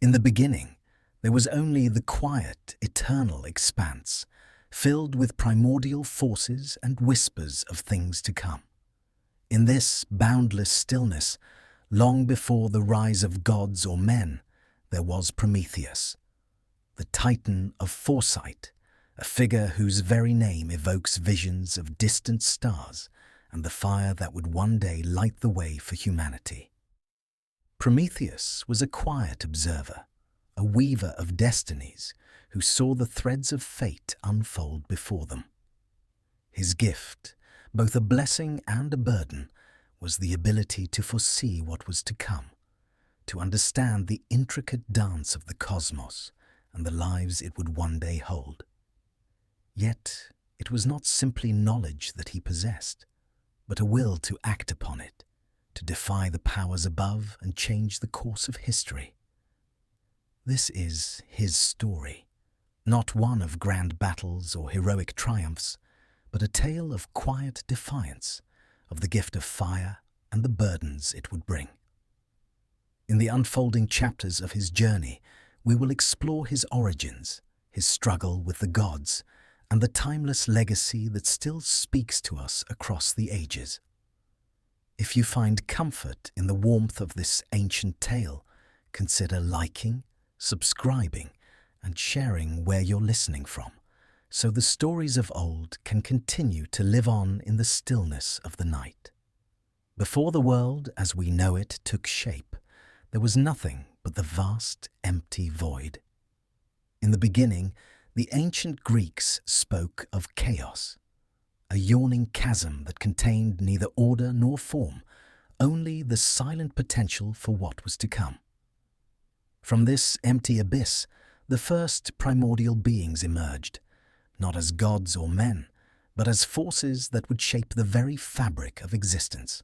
In the beginning, there was only the quiet, eternal expanse, filled with primordial forces and whispers of things to come. In this boundless stillness, long before the rise of gods or men, there was Prometheus, the titan of foresight, a figure whose very name evokes visions of distant stars and the fire that would one day light the way for humanity. Prometheus was a quiet observer, a weaver of destinies who saw the threads of fate unfold before them. His gift, both a blessing and a burden, was the ability to foresee what was to come, to understand the intricate dance of the cosmos and the lives it would one day hold. Yet it was not simply knowledge that he possessed, but a will to act upon it, to defy the powers above and change the course of history. This is his story, not one of grand battles or heroic triumphs, but a tale of quiet defiance, of the gift of fire and the burdens it would bring. In the unfolding chapters of his journey, we will explore his origins, his struggle with the gods, and the timeless legacy that still speaks to us across the ages. If you find comfort in the warmth of this ancient tale, consider liking, subscribing, and sharing where you're listening from, so the stories of old can continue to live on in the stillness of the night. Before the world as we know it took shape, there was nothing but the vast, empty void. In the beginning, the ancient Greeks spoke of chaos, a yawning chasm that contained neither order nor form, only the silent potential for what was to come. From this empty abyss, the first primordial beings emerged, not as gods or men, but as forces that would shape the very fabric of existence.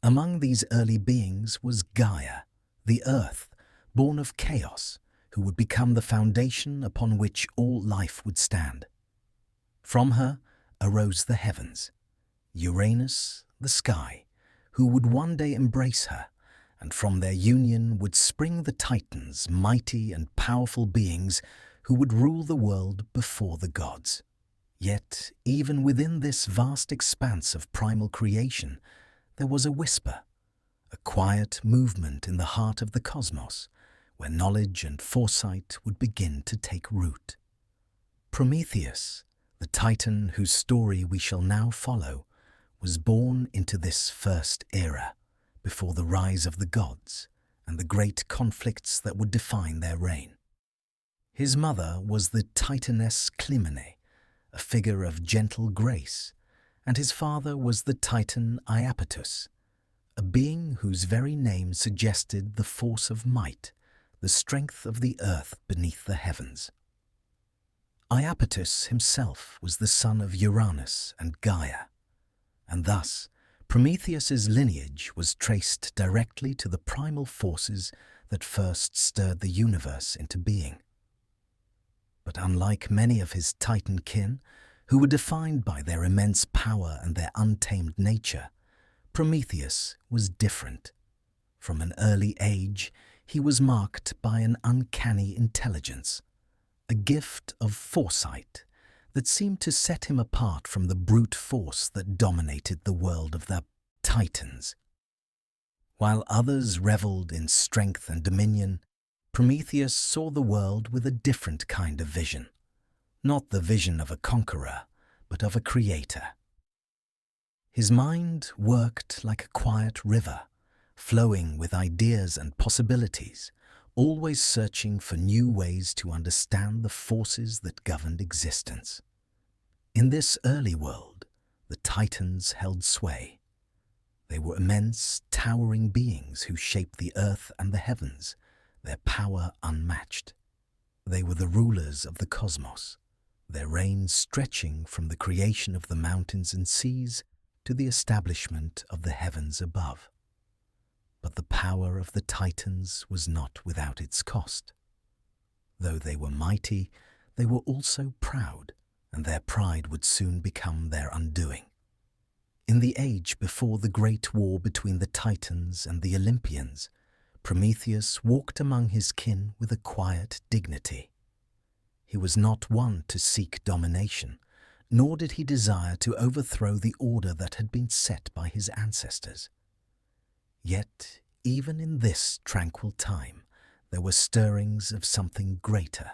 Among these early beings was Gaia, the earth, born of chaos, who would become the foundation upon which all life would stand. From her arose the heavens, Uranus, the sky, who would one day embrace her, and from their union would spring the Titans, mighty and powerful beings who would rule the world before the gods. Yet, even within this vast expanse of primal creation, there was a whisper, a quiet movement in the heart of the cosmos, where knowledge and foresight would begin to take root. Prometheus, the Titan whose story we shall now follow, was born into this first era, before the rise of the gods and the great conflicts that would define their reign. His mother was the Titaness Clymene, a figure of gentle grace, and his father was the Titan Iapetus, a being whose very name suggested the force of might, the strength of the earth beneath the heavens. Iapetus himself was the son of Uranus and Gaia, and thus Prometheus's lineage was traced directly to the primal forces that first stirred the universe into being. But unlike many of his Titan kin, who were defined by their immense power and their untamed nature, Prometheus was different. From an early age, he was marked by an uncanny intelligence, a gift of foresight that seemed to set him apart from the brute force that dominated the world of the Titans. While others reveled in strength and dominion, Prometheus saw the world with a different kind of vision, not the vision of a conqueror, but of a creator. His mind worked like a quiet river, flowing with ideas and possibilities, always searching for new ways to understand the forces that governed existence. In this early world, the Titans held sway. They were immense, towering beings who shaped the earth and the heavens, their power unmatched. They were the rulers of the cosmos, their reign stretching from the creation of the mountains and seas to the establishment of the heavens above. But the power of the Titans was not without its cost. Though they were mighty, they were also proud, and their pride would soon become their undoing. In the age before the great war between the Titans and the Olympians, Prometheus walked among his kin with a quiet dignity. He was not one to seek domination, nor did he desire to overthrow the order that had been set by his ancestors. Yet, even in this tranquil time, there were stirrings of something greater.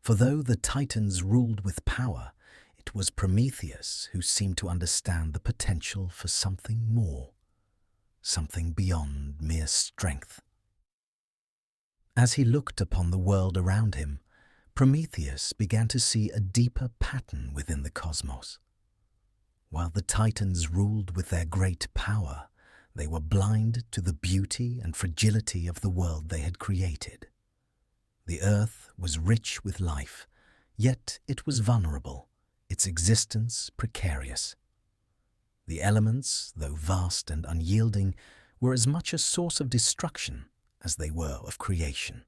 For though the Titans ruled with power, it was Prometheus who seemed to understand the potential for something more, something beyond mere strength. As he looked upon the world around him, Prometheus began to see a deeper pattern within the cosmos. While the Titans ruled with their great power, they were blind to the beauty and fragility of the world they had created. The earth was rich with life, yet it was vulnerable, its existence precarious. The elements, though vast and unyielding, were as much a source of destruction as they were of creation.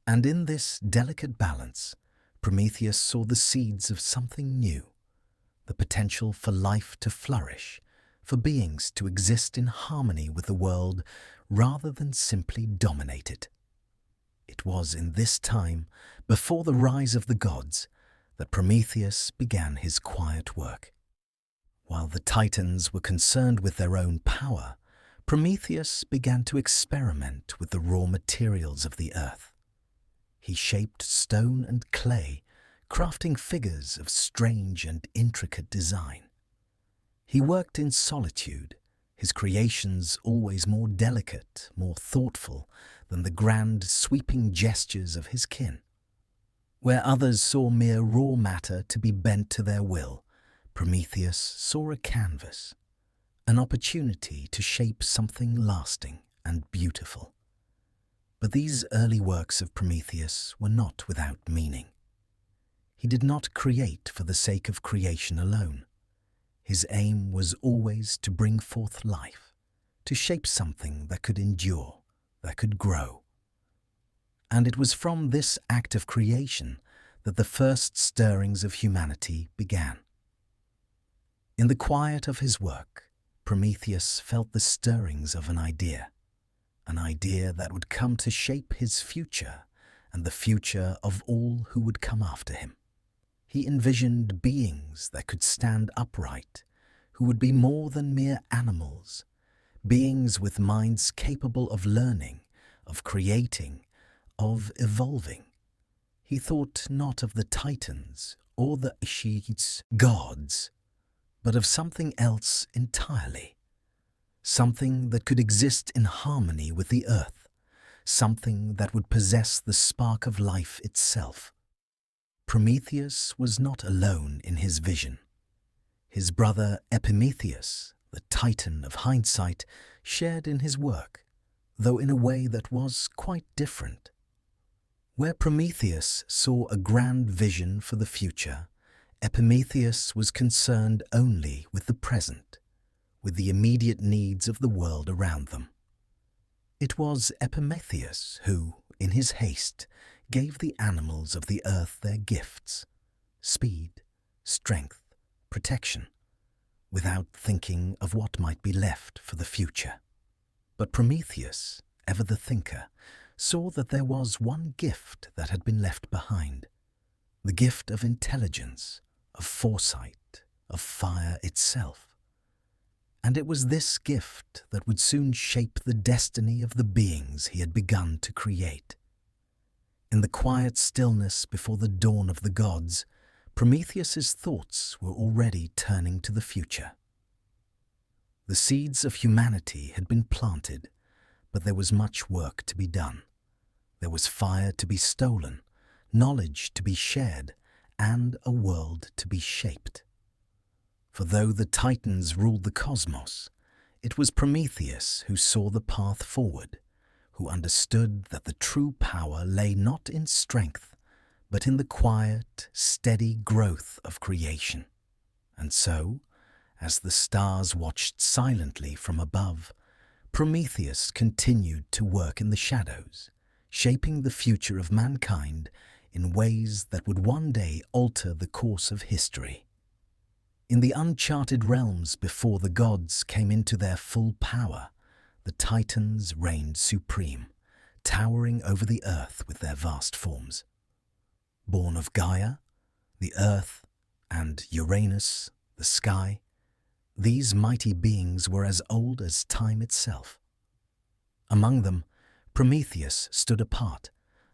And in this delicate balance, Prometheus saw the seeds of something new, the potential for life to flourish, for beings to exist in harmony with the world rather than simply dominate it. It was in this time, before the rise of the gods, that Prometheus began his quiet work. While the Titans were concerned with their own power, Prometheus began to experiment with the raw materials of the earth. He shaped stone and clay, crafting figures of strange and intricate design. He worked in solitude, his creations always more delicate, more thoughtful than the grand, sweeping gestures of his kin. Where others saw mere raw matter to be bent to their will, Prometheus saw a canvas, an opportunity to shape something lasting and beautiful. But these early works of Prometheus were not without meaning. He did not create for the sake of creation alone. His aim was always to bring forth life, to shape something that could endure, that could grow. And it was from this act of creation that the first stirrings of humanity began. In the quiet of his work, Prometheus felt the stirrings of an idea that would come to shape his future and the future of all who would come after him. He envisioned beings that could stand upright, who would be more than mere animals, beings with minds capable of learning, of creating, of evolving. He thought not of the Titans or the Ishid's gods, but of something else entirely. Something that could exist in harmony with the earth, something that would possess the spark of life itself. Prometheus was not alone in his vision. His brother Epimetheus, the Titan of hindsight, shared in his work, though in a way that was quite different. Where Prometheus saw a grand vision for the future, Epimetheus was concerned only with the present, with the immediate needs of the world around them. It was Epimetheus who, in his haste, gave the animals of the earth their gifts, speed, strength, protection, without thinking of what might be left for the future. But Prometheus, ever the thinker, saw that there was one gift that had been left behind, the gift of intelligence, of foresight, of fire itself. And it was this gift that would soon shape the destiny of the beings he had begun to create. In the quiet stillness before the dawn of the gods, Prometheus's thoughts were already turning to the future. The seeds of humanity had been planted, but there was much work to be done. There was fire to be stolen, knowledge to be shared, and a world to be shaped. For though the Titans ruled the cosmos, it was Prometheus who saw the path forward, who understood that the true power lay not in strength, but in the quiet, steady growth of creation. And so, as the stars watched silently from above, Prometheus continued to work in the shadows, shaping the future of mankind in ways that would one day alter the course of history. In the uncharted realms before the gods came into their full power, the Titans reigned supreme, towering over the earth with their vast forms. Born of Gaia, the earth, and Uranus, the sky, these mighty beings were as old as time itself. Among them, Prometheus stood apart,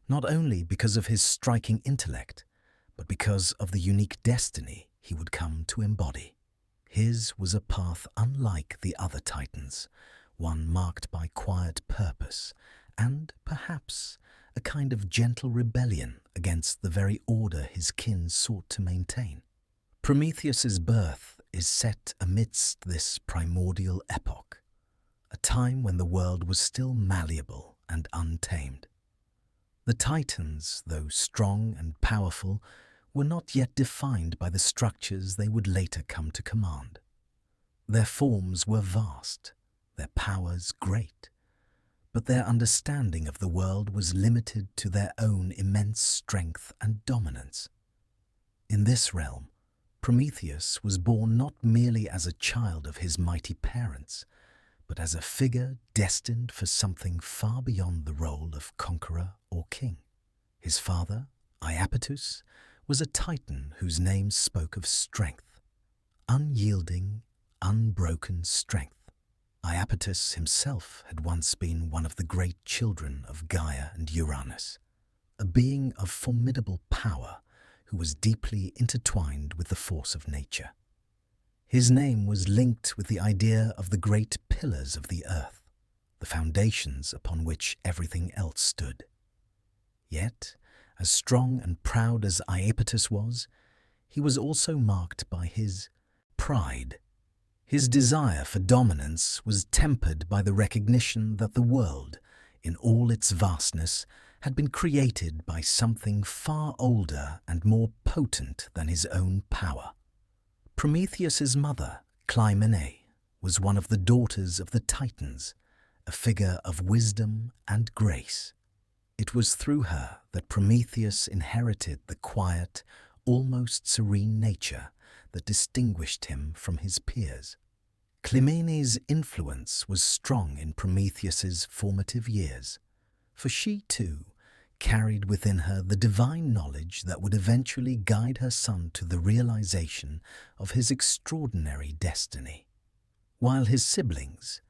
not only because of his striking intellect, but because of the unique destiny he would come to embody. His was a path unlike the other Titans, one marked by quiet purpose and, perhaps, a kind of gentle rebellion against the very order his kin sought to maintain. Prometheus's birth is set amidst this primordial epoch, a time when the world was still malleable and untamed. The Titans, though strong and powerful, were not yet defined by the structures they would later come to command. Their forms were vast, their powers great, but their understanding of the world was limited to their own immense strength and dominance. In this realm, Prometheus was born not merely as a child of his mighty parents, but as a figure destined for something far beyond the role of conqueror or king. His father, Iapetus, was a Titan whose name spoke of strength, unyielding, unbroken strength. Iapetus himself had once been one of the great children of Gaia and Uranus, a being of formidable power who was deeply intertwined with the force of nature. His name was linked with the idea of the great pillars of the earth, the foundations upon which everything else stood. Yet, as strong and proud as Iapetus was, he was also marked by his pride. His desire for dominance was tempered by the recognition that the world, in all its vastness, had been created by something far older and more potent than his own power. Prometheus's mother, Clymene, was one of the daughters of the Titans, a figure of wisdom and grace. It was through her that Prometheus inherited the quiet, almost serene nature that distinguished him from his peers. Clymene's influence was strong in Prometheus's formative years, for she, too, carried within her the divine knowledge that would eventually guide her son to the realization of his extraordinary destiny. While his siblings,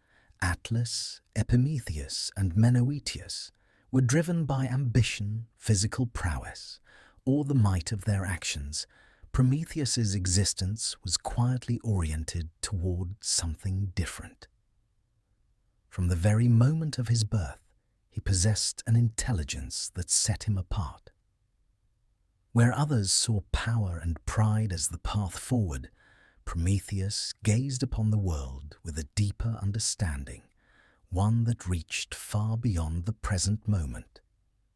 Atlas, Epimetheus, and Menœtius, were driven by ambition, physical prowess, or the might of their actions, Prometheus's existence was quietly oriented toward something different. From the very moment of his birth, he possessed an intelligence that set him apart. Where others saw power and pride as the path forward, Prometheus gazed upon the world with a deeper understanding, one that reached far beyond the present moment.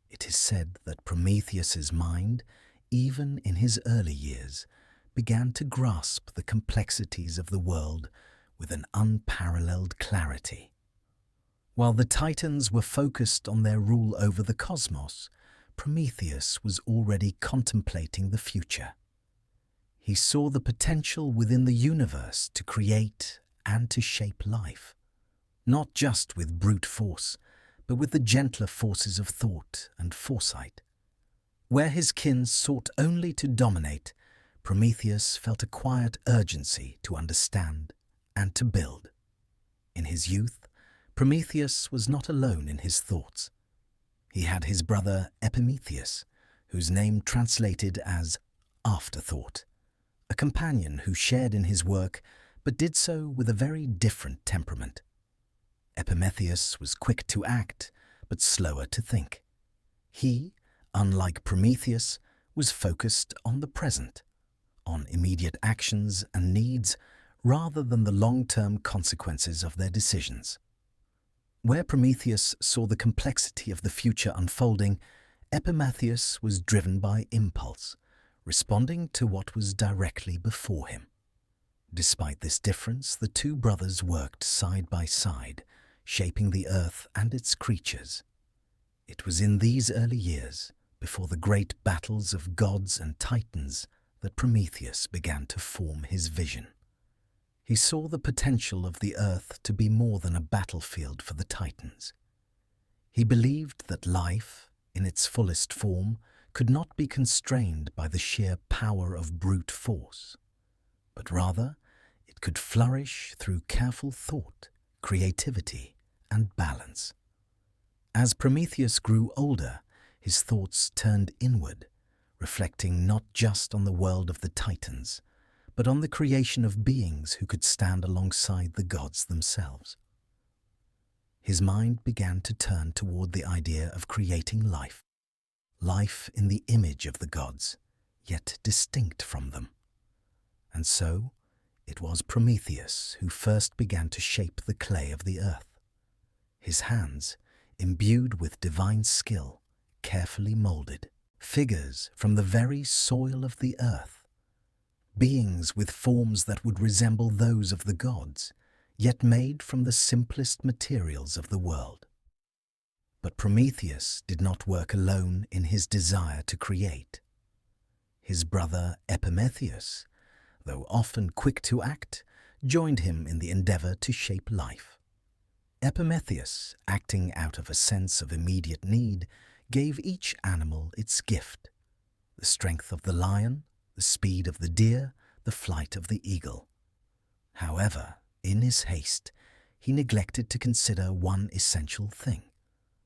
It is said that Prometheus's mind, even in his early years, began to grasp the complexities of the world with an unparalleled clarity. While the Titans were focused on their rule over the cosmos, Prometheus was already contemplating the future. He saw the potential within the universe to create and to shape life, not just with brute force, but with the gentler forces of thought and foresight. Where his kin sought only to dominate, Prometheus felt a quiet urgency to understand and to build. In his youth, Prometheus was not alone in his thoughts. He had his brother Epimetheus, whose name translated as afterthought, a companion who shared in his work but did so with a very different temperament. Epimetheus was quick to act but slower to think. He, unlike Prometheus, was focused on the present, on immediate actions and needs rather than the long-term consequences of their decisions. Where Prometheus saw the complexity of the future unfolding, Epimetheus was driven by impulse, responding to what was directly before him. Despite this difference, the two brothers worked side by side, shaping the earth and its creatures. It was in these early years, before the great battles of gods and titans, that Prometheus began to form his vision. He saw the potential of the Earth to be more than a battlefield for the Titans. He believed that life, in its fullest form, could not be constrained by the sheer power of brute force, but rather it could flourish through careful thought, creativity, and balance. As Prometheus grew older, his thoughts turned inward, reflecting not just on the world of the Titans, but on the creation of beings who could stand alongside the gods themselves. His mind began to turn toward the idea of creating life in the image of the gods, yet distinct from them. And so, it was Prometheus who first began to shape the clay of the earth. His hands, imbued with divine skill, carefully molded figures from the very soil of the earth, beings with forms that would resemble those of the gods, yet made from the simplest materials of the world. But Prometheus did not work alone in his desire to create. His brother Prometheus, though often quick to act, joined him in the endeavor to shape life. Prometheus, acting out of a sense of immediate need, gave each animal its gift: the strength of the lion, the speed of the deer, the flight of the eagle. However, in his haste, he neglected to consider one essential thing: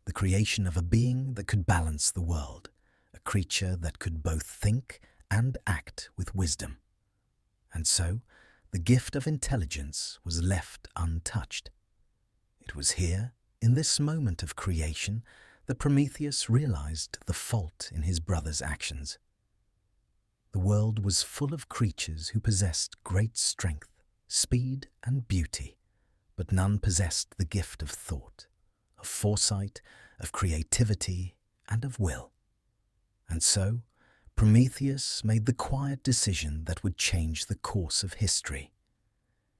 the creation of a being that could balance the world, a creature that could both think and act with wisdom. And so, the gift of intelligence was left untouched. It was here, in this moment of creation, that Prometheus realized the fault in his brother's actions. The world was full of creatures who possessed great strength, speed, and beauty, but none possessed the gift of thought, of foresight, of creativity, and of will. And so, Prometheus made the quiet decision that would change the course of history.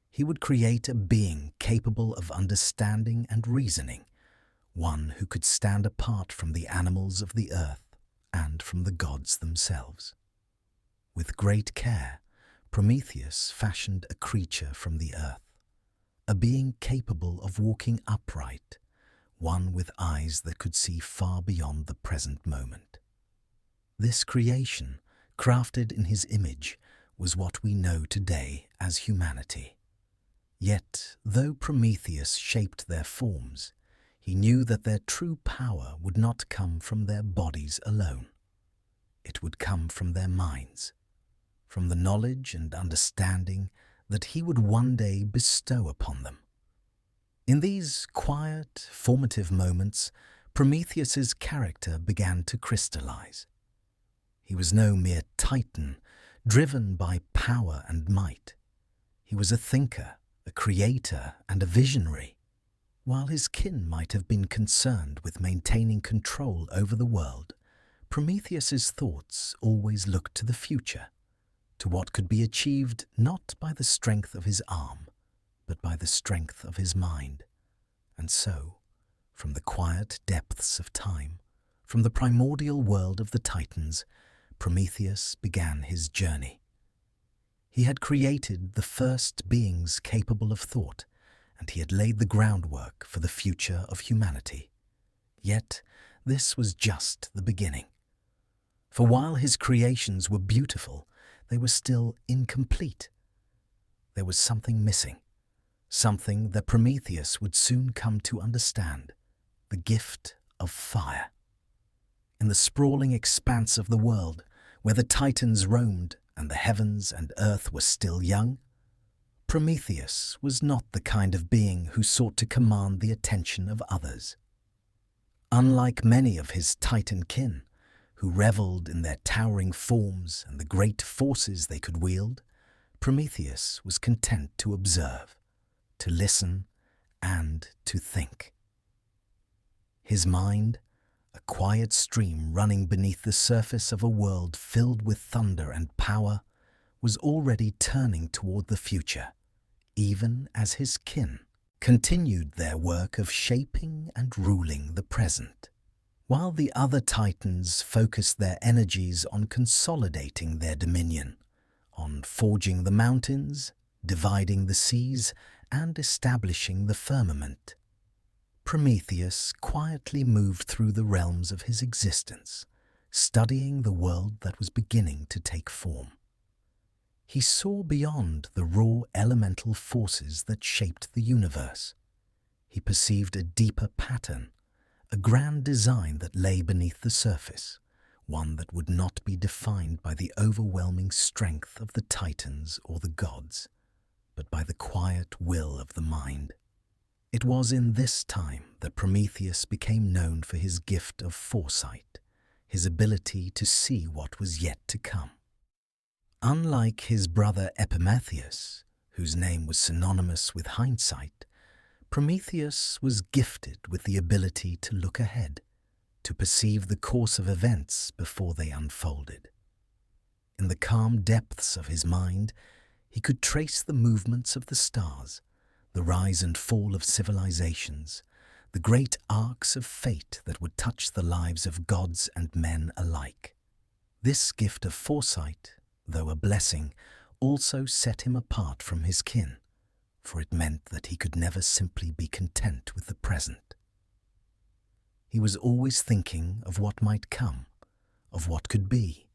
He would create a being capable of understanding and reasoning, one who could stand apart from the animals of the earth and from the gods themselves. With great care, Prometheus fashioned a creature from the earth, a being capable of walking upright, one with eyes that could see far beyond the present moment. This creation, crafted in his image, was what we know today as humanity. Yet, though Prometheus shaped their forms, he knew that their true power would not come from their bodies alone. It would come from their minds, from the knowledge and understanding that he would one day bestow upon them. In these quiet, formative moments, Prometheus's character began to crystallize. He was no mere titan, driven by power and might. He was a thinker, a creator, and a visionary. While his kin might have been concerned with maintaining control over the world, Prometheus's thoughts always looked to the future, to what could be achieved not by the strength of his arm, but by the strength of his mind. And so, from the quiet depths of time, from the primordial world of the Titans, Prometheus began his journey. He had created the first beings capable of thought, and he had laid the groundwork for the future of humanity. Yet, this was just the beginning. For while his creations were beautiful, they were still incomplete. There was something missing, something that Prometheus would soon come to understand: the gift of fire. In the sprawling expanse of the world, where the Titans roamed and the heavens and earth were still young, Prometheus was not the kind of being who sought to command the attention of others. Unlike many of his Titan kin, who reveled in their towering forms and the great forces they could wield, Prometheus was content to observe, to listen, and to think. His mind, a quiet stream running beneath the surface of a world filled with thunder and power, was already turning toward the future, even as his kin continued their work of shaping and ruling the present. While the other Titans focused their energies on consolidating their dominion, on forging the mountains, dividing the seas and establishing the firmament. Prometheus quietly moved through the realms of his existence, studying the world that was beginning to take form. He saw beyond the raw elemental forces that shaped the universe. He perceived a deeper pattern, a grand design that lay beneath the surface, one that would not be defined by the overwhelming strength of the titans or the gods, but by the quiet will of the mind. It was in this time that Prometheus became known for his gift of foresight, his ability to see what was yet to come. Unlike his brother Prometheus, whose name was synonymous with hindsight, Prometheus was gifted with the ability to look ahead, to perceive the course of events before they unfolded. In the calm depths of his mind, he could trace the movements of the stars, the rise and fall of civilizations, the great arcs of fate that would touch the lives of gods and men alike. This gift of foresight, though a blessing, also set him apart from his kin, for it meant that he could never simply be content with the present. He was always thinking of what might come, of what could be,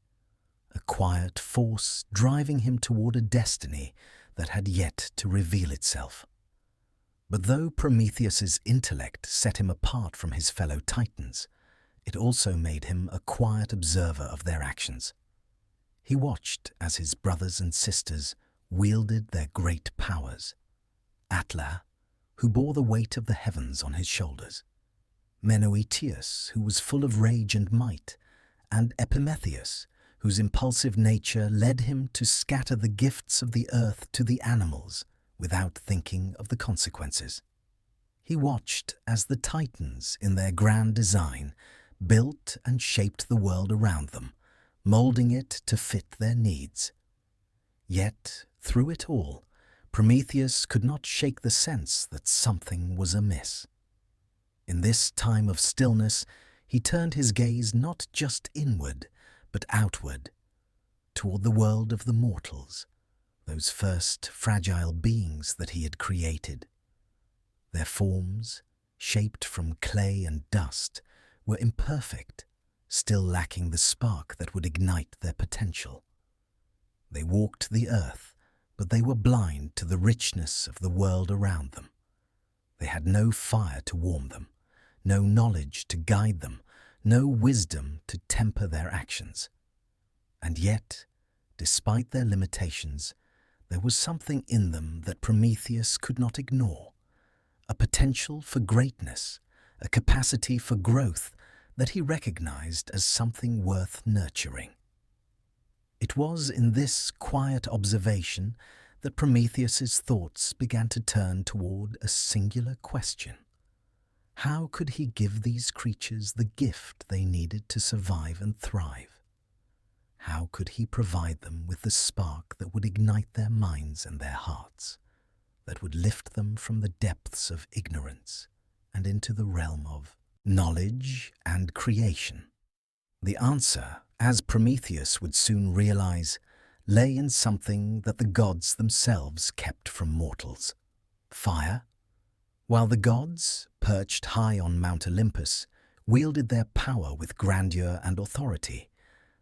a quiet force driving him toward a destiny that had yet to reveal itself. But though Prometheus's intellect set him apart from his fellow Titans, it also made him a quiet observer of their actions. He watched as his brothers and sisters wielded their great powers. Atla, who bore the weight of the heavens on his shoulders, Prometheus, who was full of rage and might, and Prometheus, whose impulsive nature led him to scatter the gifts of the earth to the animals without thinking of the consequences. He watched as the Titans, in their grand design, built and shaped the world around them, molding it to fit their needs. Yet, through it all, Prometheus could not shake the sense that something was amiss. In this time of stillness, he turned his gaze not just inward, but outward, toward the world of the mortals, those first fragile beings that he had created. Their forms, shaped from clay and dust, were imperfect, still lacking the spark that would ignite their potential. They walked the earth, but they were blind to the richness of the world around them. They had no fire to warm them, no knowledge to guide them, no wisdom to temper their actions. And yet, despite their limitations, there was something in them that Prometheus could not ignore, a potential for greatness, a capacity for growth that he recognized as something worth nurturing. It was in this quiet observation that Prometheus's thoughts began to turn toward a singular question. How could he give these creatures the gift they needed to survive and thrive? How could he provide them with the spark that would ignite their minds and their hearts, that would lift them from the depths of ignorance and into the realm of knowledge and creation? The answer, as Prometheus would soon realize, lay in something that the gods themselves kept from mortals: fire. While the gods, perched high on Mount Olympus, wielded their power with grandeur and authority,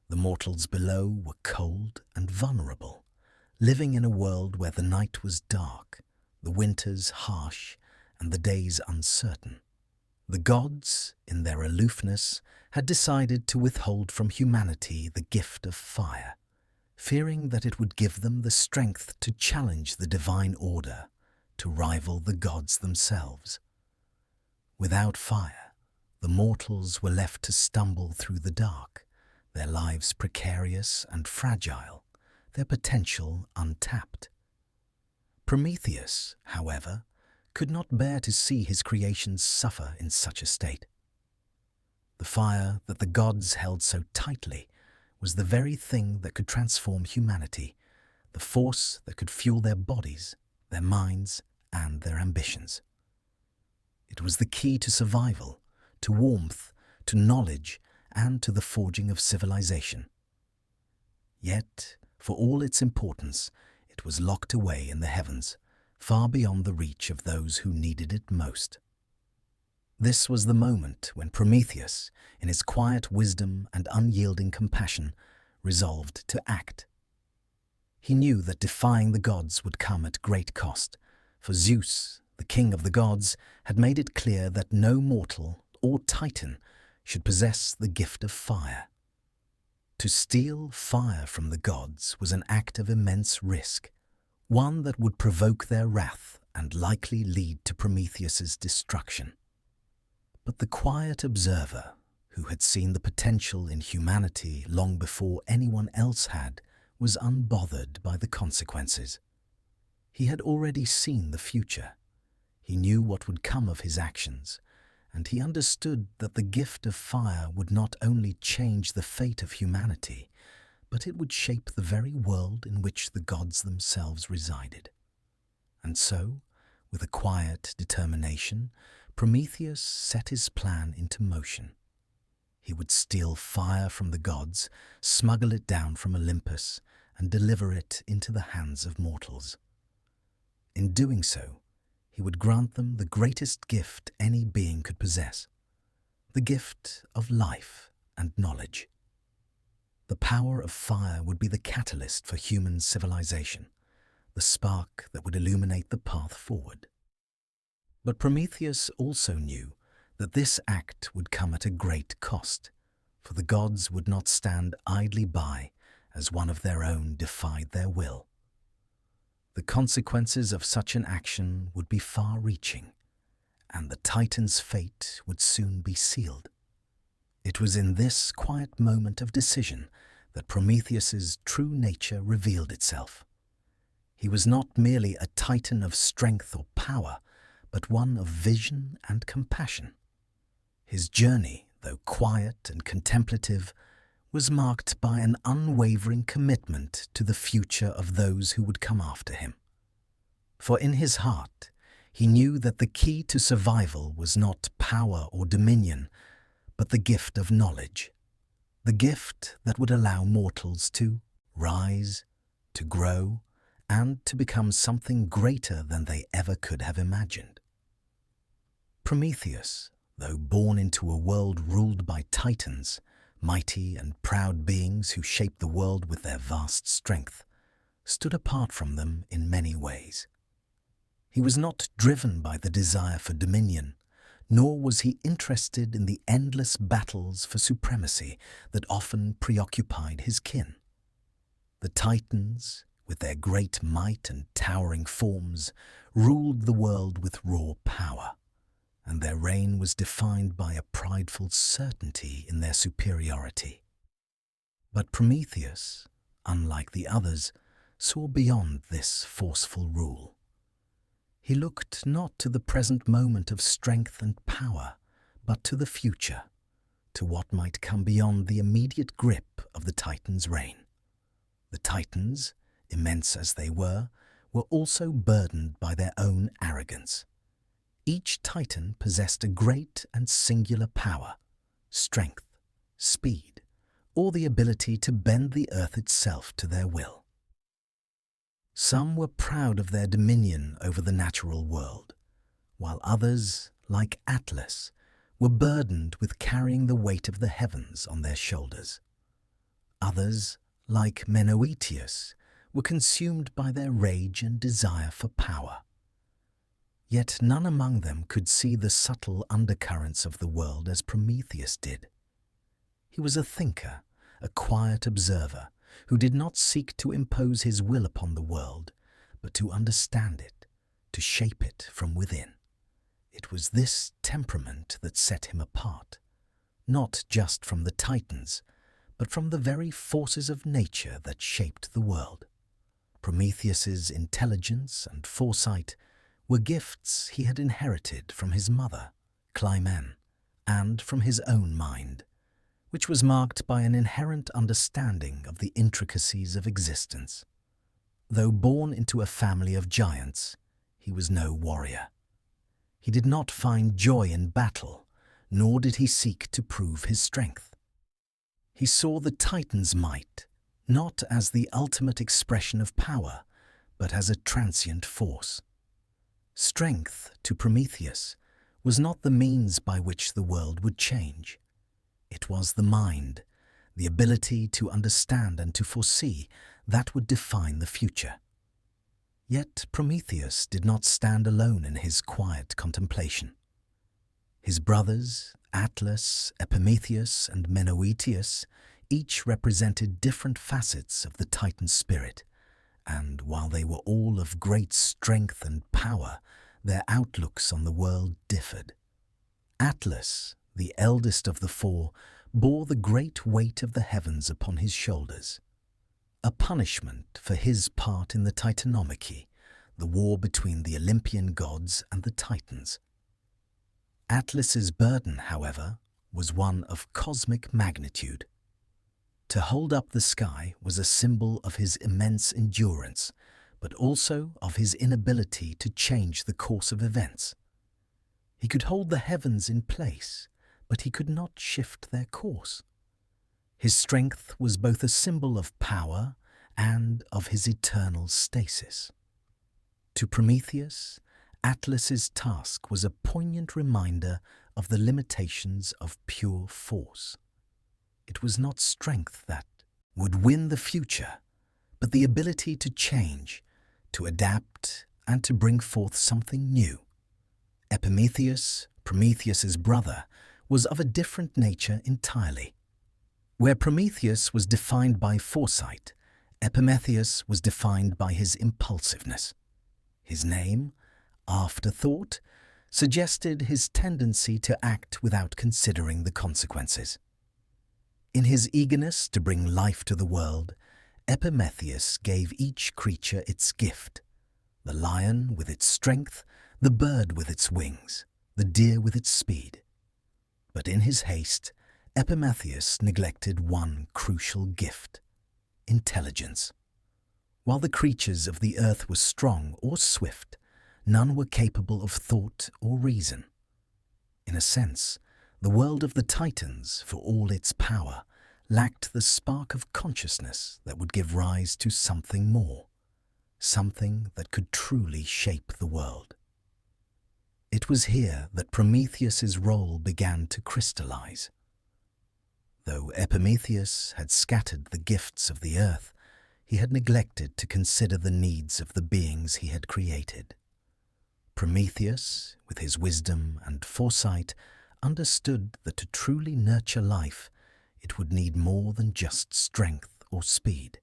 the mortals below were cold and vulnerable, living in a world where the night was dark, the winters harsh, and the days uncertain. The gods, in their aloofness, had decided to withhold from humanity the gift of fire, fearing that it would give them the strength to challenge the divine order, to rival the gods themselves. Without fire, the mortals were left to stumble through the dark, their lives precarious and fragile, their potential untapped. Prometheus, however, could not bear to see his creations suffer in such a state. The fire that the gods held so tightly was the very thing that could transform humanity, the force that could fuel their bodies, their minds, and their ambitions. It was the key to survival, to warmth, to knowledge, and to the forging of civilization. Yet, for all its importance, it gift was locked away in the heavens, far beyond the reach of those who needed it most. This was the moment when Prometheus, in his quiet wisdom and unyielding compassion, resolved to act. He knew that defying the gods would come at great cost, for Zeus, the king of the gods, had made it clear that no mortal or titan should possess the gift of fire. To steal fire from the gods was an act of immense risk, one that would provoke their wrath and likely lead to Prometheus's destruction. But the quiet observer, who had seen the potential in humanity long before anyone else had, was unbothered by the consequences. He had already seen the future. He knew what would come of his actions, and he understood that the gift of fire would not only change the fate of humanity, but it would shape the very world in which the gods themselves resided. And so, with a quiet determination, Prometheus set his plan into motion. He would steal fire from the gods, smuggle it down from Olympus, and deliver it into the hands of mortals. In doing so, he would grant them the greatest gift any being could possess, the gift of life and knowledge. The power of fire would be the catalyst for human civilization, the spark that would illuminate the path forward. But Prometheus also knew that this act would come at a great cost, for the gods would not stand idly by as one of their own defied their will. The consequences of such an action would be far-reaching, and the Titan's fate would soon be sealed. It was in this quiet moment of decision that Prometheus's true nature revealed itself. He was not merely a Titan of strength or power, but one of vision and compassion. His journey, though quiet and contemplative, was marked by an unwavering commitment to the future of those who would come after him. For in his heart, he knew that the key to survival was not power or dominion, but the gift of knowledge, the gift that would allow mortals to rise, to grow, and to become something greater than they ever could have imagined. Prometheus, though born into a world ruled by titans, mighty and proud beings who shaped the world with their vast strength, stood apart from them in many ways. He was not driven by the desire for dominion, nor was he interested in the endless battles for supremacy that often preoccupied his kin. The Titans, with their great might and towering forms, ruled the world with raw power, and their reign was defined by a prideful certainty in their superiority. But Prometheus, unlike the others, saw beyond this forceful rule. He looked not to the present moment of strength and power, but to the future, to what might come beyond the immediate grip of the Titan's reign. The Titans, immense as they were also burdened by their own arrogance. Each Titan possessed a great and singular power, strength, speed, or the ability to bend the earth itself to their will. Some were proud of their dominion over the natural world, while others, like Atlas, were burdened with carrying the weight of the heavens on their shoulders. Others, like Prometheus, were consumed by their rage and desire for power. Yet none among them could see the subtle undercurrents of the world as Prometheus did. He was a thinker, a quiet observer, who did not seek to impose his will upon the world, but to understand it, to shape it from within. It was this temperament that set him apart, not just from the Titans, but from the very forces of nature that shaped the world. Prometheus's intelligence and foresight were gifts he had inherited from his mother, Clymene, and from his own mind, which was marked by an inherent understanding of the intricacies of existence. Though born into a family of giants, he was no warrior. He did not find joy in battle, nor did he seek to prove his strength. He saw the Titan's might not as the ultimate expression of power, but as a transient force. Strength, to Prometheus, was not the means by which the world would change. It was the mind, the ability to understand and to foresee, that would define the future. Yet Prometheus did not stand alone in his quiet contemplation. His brothers, Atlas, Epimetheus, and Menœtius, each represented different facets of the Titan spirit, and while they were all of great strength and power, their outlooks on the world differed. Atlas, the eldest of the four, bore the great weight of the heavens upon his shoulders, a punishment for his part in the Titanomachy, the war between the Olympian gods and the Titans. Atlas's burden, however, was one of cosmic magnitude. To hold up the sky was a symbol of his immense endurance, but also of his inability to change the course of events. He could hold the heavens in place, but he could not shift their course. His strength was both a symbol of power and of his eternal stasis. To Prometheus, Atlas's task was a poignant reminder of the limitations of pure force. It was not strength that would win the future, but the ability to change, to adapt, and to bring forth something new. Epimetheus, Prometheus's brother, was of a different nature entirely. Where Prometheus was defined by foresight, Epimetheus was defined by his impulsiveness. His name, Afterthought, suggested his tendency to act without considering the consequences. In his eagerness to bring life to the world, Epimetheus gave each creature its gift: the lion with its strength, the bird with its wings, the deer with its speed. But in his haste, Epimetheus neglected one crucial gift: intelligence. While the creatures of the earth were strong or swift, none were capable of thought or reason. In a sense, the world of the Titans, for all its power, lacked the spark of consciousness that would give rise to something more, something that could truly shape the world. It was here that Prometheus's role began to crystallize. Though Epimetheus had scattered the gifts of the earth, he had neglected to consider the needs of the beings he had created. Prometheus, with his wisdom and foresight, understood that to truly nurture life, it would need more than just strength or speed.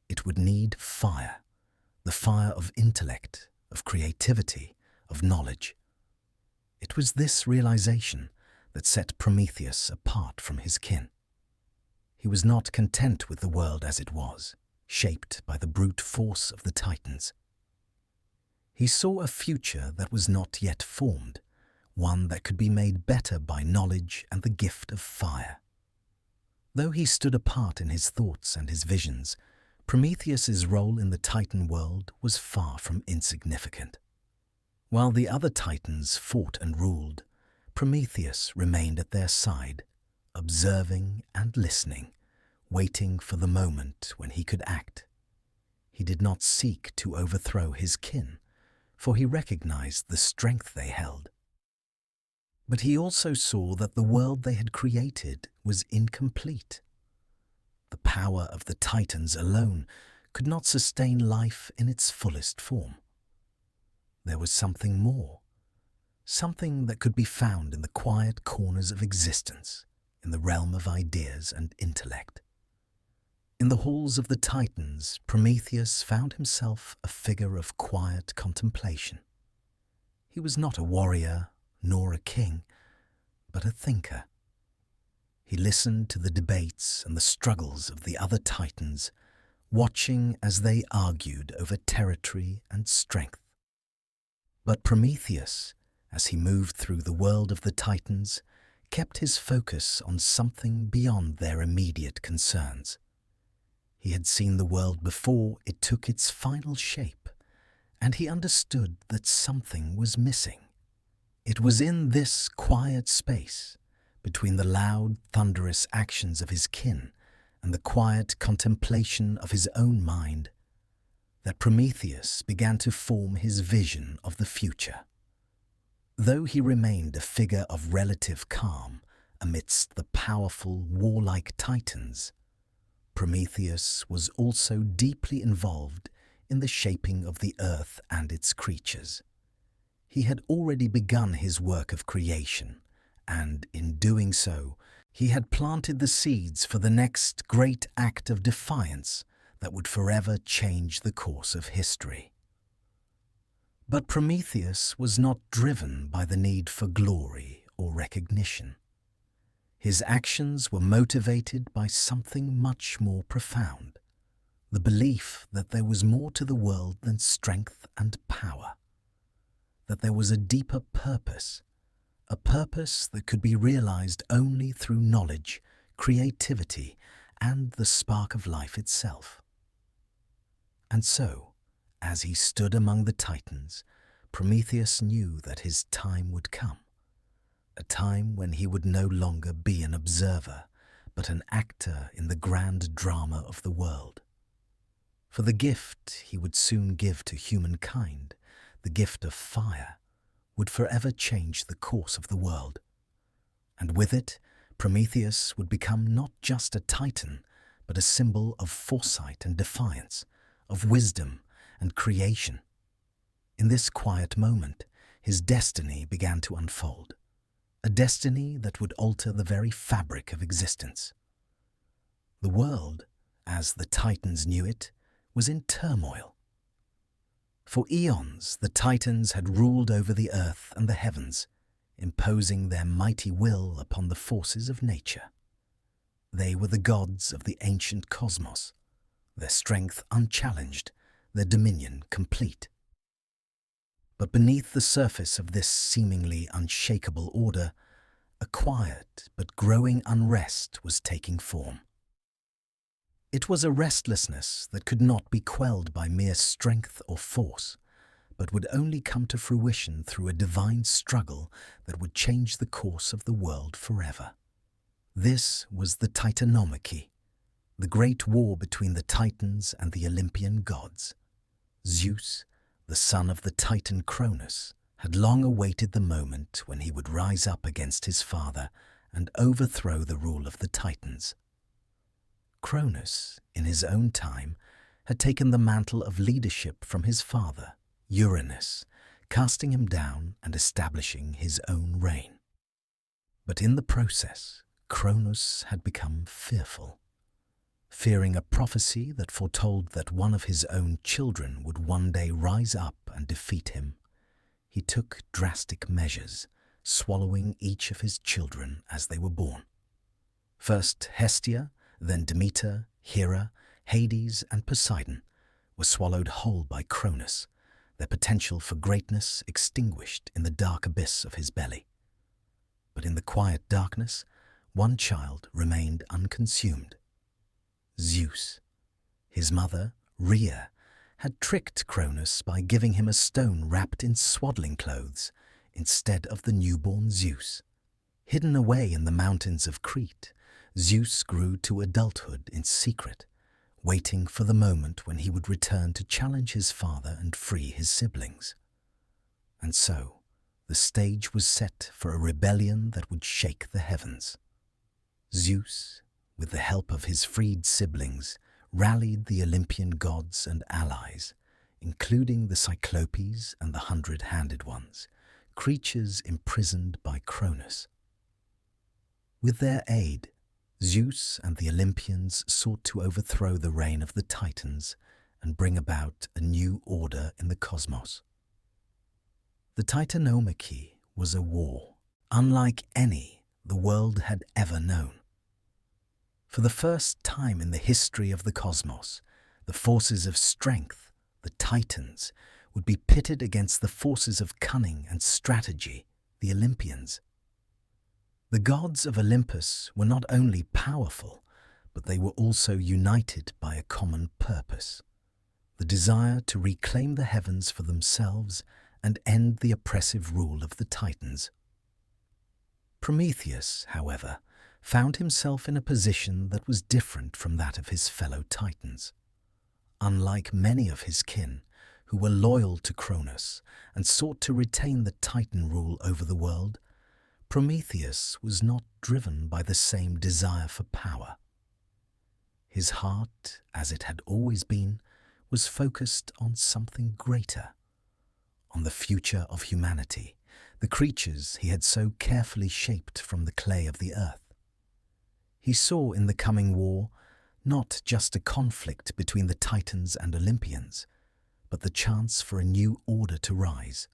It would need fire, the fire of intellect, of creativity, of knowledge. It was this realization that set Prometheus apart from his kin. He was not content with the world as it was, shaped by the brute force of the Titans. He saw a future that was not yet formed, one that could be made better by knowledge and the gift of fire. Though he stood apart in his thoughts and his visions, Prometheus's role in the Titan world was far from insignificant. While the other Titans fought and ruled, Prometheus remained at their side, observing and listening, waiting for the moment when he could act. He did not seek to overthrow his kin, for he recognized the strength they held. But he also saw that the world they had created was incomplete. The power of the Titans alone could not sustain life in its fullest form. There was something more, something that could be found in the quiet corners of existence, in the realm of ideas and intellect. In the halls of the Titans, Prometheus found himself a figure of quiet contemplation. He was not a warrior, nor a king, but a thinker. He listened to the debates and the struggles of the other Titans, watching as they argued over territory and strength. But Prometheus, as he moved through the world of the Titans, kept his focus on something beyond their immediate concerns. He had seen the world before it took its final shape, and he understood that something was missing. It was in this quiet space, between the loud, thunderous actions of his kin and the quiet contemplation of his own mind, that Prometheus began to form his vision of the future. Though he remained a figure of relative calm amidst the powerful, warlike Titans, Prometheus was also deeply involved in the shaping of the earth and its creatures. He had already begun his work of creation, and in doing so, he had planted the seeds for the next great act of defiance that would forever change the course of history. But Prometheus was not driven by the need for glory or recognition. His actions were motivated by something much more profound, the belief that there was more to the world than strength and power, that there was a deeper purpose, a purpose that could be realized only through knowledge, creativity, and the spark of life itself. And so, as he stood among the Titans, Prometheus knew that his time would come, a time when he would no longer be an observer, but an actor in the grand drama of the world. For the gift he would soon give to humankind, the gift of fire, would forever change the course of the world. And with it, Prometheus would become not just a Titan, but a symbol of foresight and defiance, of wisdom and creation. In this quiet moment, his destiny began to unfold, a destiny that would alter the very fabric of existence. The world, as the Titans knew it, was in turmoil. For eons, the Titans had ruled over the earth and the heavens, imposing their mighty will upon the forces of nature. They were the gods of the ancient cosmos, their strength unchallenged, their dominion complete. But beneath the surface of this seemingly unshakable order, a quiet but growing unrest was taking form. It was a restlessness that could not be quelled by mere strength or force, but would only come to fruition through a divine struggle that would change the course of the world forever. This was the Titanomachy, the great war between the Titans and the Olympian gods. Zeus, the son of the Titan Cronus, had long awaited the moment when he would rise up against his father and overthrow the rule of the Titans. Cronus, in his own time, had taken the mantle of leadership from his father, Uranus, casting him down and establishing his own reign. But in the process, Cronus had become fearful. Fearing a prophecy that foretold that one of his own children would one day rise up and defeat him, he took drastic measures, swallowing each of his children as they were born. First Hestia, then Demeter, Hera, Hades, and Poseidon were swallowed whole by Cronus, their potential for greatness extinguished in the dark abyss of his belly. But in the quiet darkness, one child remained unconsumed. Zeus. His mother, Rhea, had tricked Cronus by giving him a stone wrapped in swaddling clothes instead of the newborn Zeus. Hidden away in the mountains of Crete, Zeus grew to adulthood in secret, waiting for the moment when he would return to challenge his father and free his siblings. And so, the stage was set for a rebellion that would shake the heavens. Zeus, with the help of his freed siblings, rallied the Olympian gods and allies, including the Cyclopes and the 100-handed ones, creatures imprisoned by Cronus. With their aid, Zeus and the Olympians sought to overthrow the reign of the Titans and bring about a new order in the cosmos. The Titanomachy was a war unlike any the world had ever known. For the first time in the history of the cosmos, the forces of strength, the Titans, would be pitted against the forces of cunning and strategy, the Olympians. The gods of Olympus were not only powerful, but they were also united by a common purpose, the desire to reclaim the heavens for themselves and end the oppressive rule of the Titans. Prometheus, however, found himself in a position that was different from that of his fellow Titans. Unlike many of his kin, who were loyal to Cronus and sought to retain the Titan rule over the world, Prometheus was not driven by the same desire for power. His heart, as it had always been, was focused on something greater, on the future of humanity, the creatures he had so carefully shaped from the clay of the earth. He saw in the coming war not just a conflict between the Titans and Olympians, but the chance for a new order to rise,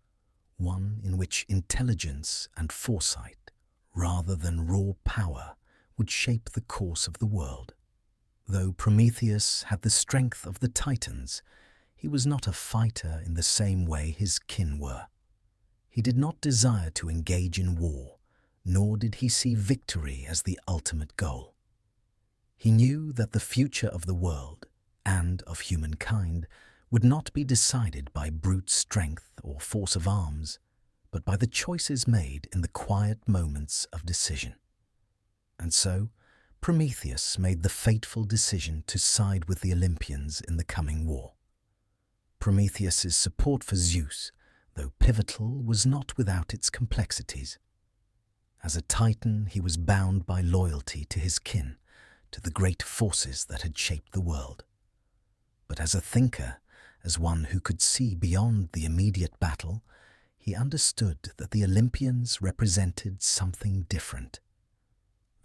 one in which intelligence and foresight, rather than raw power, would shape the course of the world. Though Prometheus had the strength of the Titans, he was not a fighter in the same way his kin were. He did not desire to engage in war, nor did he see victory as the ultimate goal. He knew that the future of the world and of humankind would not be decided by brute strength or force of arms, but by the choices made in the quiet moments of decision. And so, Prometheus made the fateful decision to side with the Olympians in the coming war. Prometheus's support for Zeus, though pivotal, was not without its complexities. As a Titan, he was bound by loyalty to his kin, to the great forces that had shaped the world. But as a thinker, as one who could see beyond the immediate battle, he understood that the Olympians represented something different.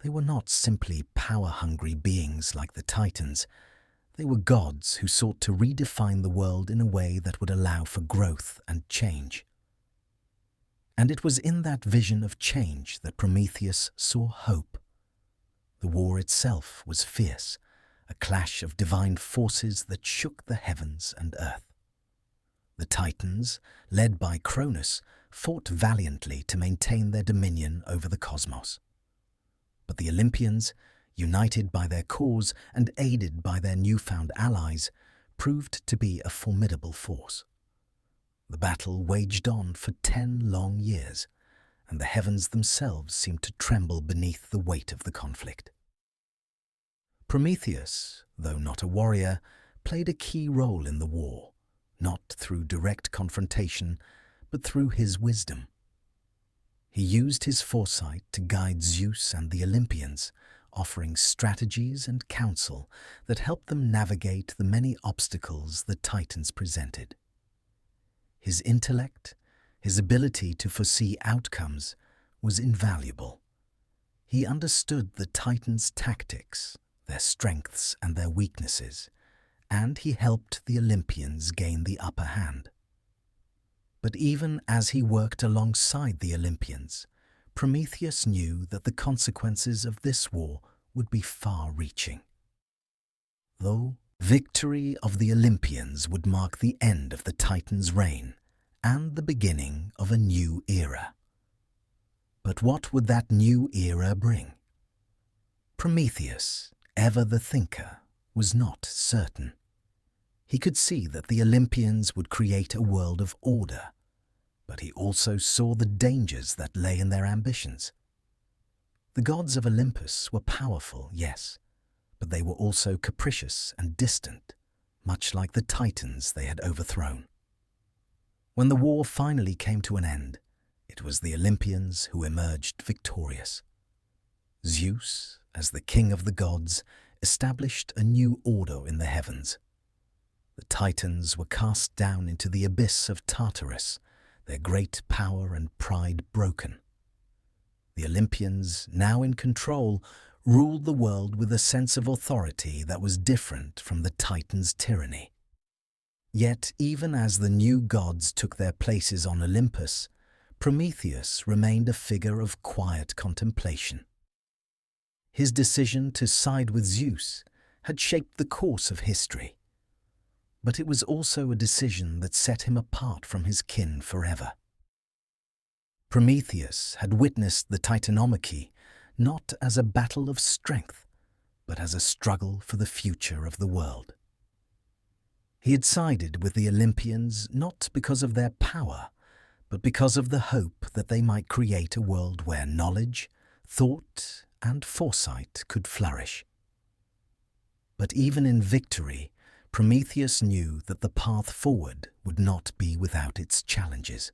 They were not simply power-hungry beings like the Titans. They were gods who sought to redefine the world in a way that would allow for growth and change. And it was in that vision of change that Prometheus saw hope. The war itself was fierce, a clash of divine forces that shook the heavens and earth. The Titans, led by Cronus, fought valiantly to maintain their dominion over the cosmos. But the Olympians, united by their cause and aided by their newfound allies, proved to be a formidable force. The battle waged on for 10 long years, and the heavens themselves seemed to tremble beneath the weight of the conflict. Prometheus, though not a warrior, played a key role in the war, not through direct confrontation, but through his wisdom. He used his foresight to guide Zeus and the Olympians, offering strategies and counsel that helped them navigate the many obstacles the Titans presented. His intellect, his ability to foresee outcomes, was invaluable. He understood the Titans' tactics, their strengths and their weaknesses, and he helped the Olympians gain the upper hand. But even as he worked alongside the Olympians, Prometheus knew that the consequences of this war would be far-reaching. Though victory of the Olympians would mark the end of the Titans' reign and the beginning of a new era. But what would that new era bring? Prometheus, ever the thinker, was not certain. He could see that the Olympians would create a world of order, but he also saw the dangers that lay in their ambitions. The gods of Olympus were powerful, yes, but they were also capricious and distant, much like the Titans they had overthrown. When the war finally came to an end, it was the Olympians who emerged victorious. Zeus, as the king of the gods, established a new order in the heavens. The Titans were cast down into the abyss of Tartarus, their great power and pride broken. The Olympians, now in control, ruled the world with a sense of authority that was different from the Titans' tyranny. Yet, even as the new gods took their places on Olympus, Prometheus remained a figure of quiet contemplation. His decision to side with Zeus had shaped the course of history. But it was also a decision that set him apart from his kin forever. Prometheus had witnessed the Titanomachy not as a battle of strength, but as a struggle for the future of the world. He had sided with the Olympians not because of their power, but because of the hope that they might create a world where knowledge, thought, and foresight could flourish. But even in victory, Prometheus knew that the path forward would not be without its challenges.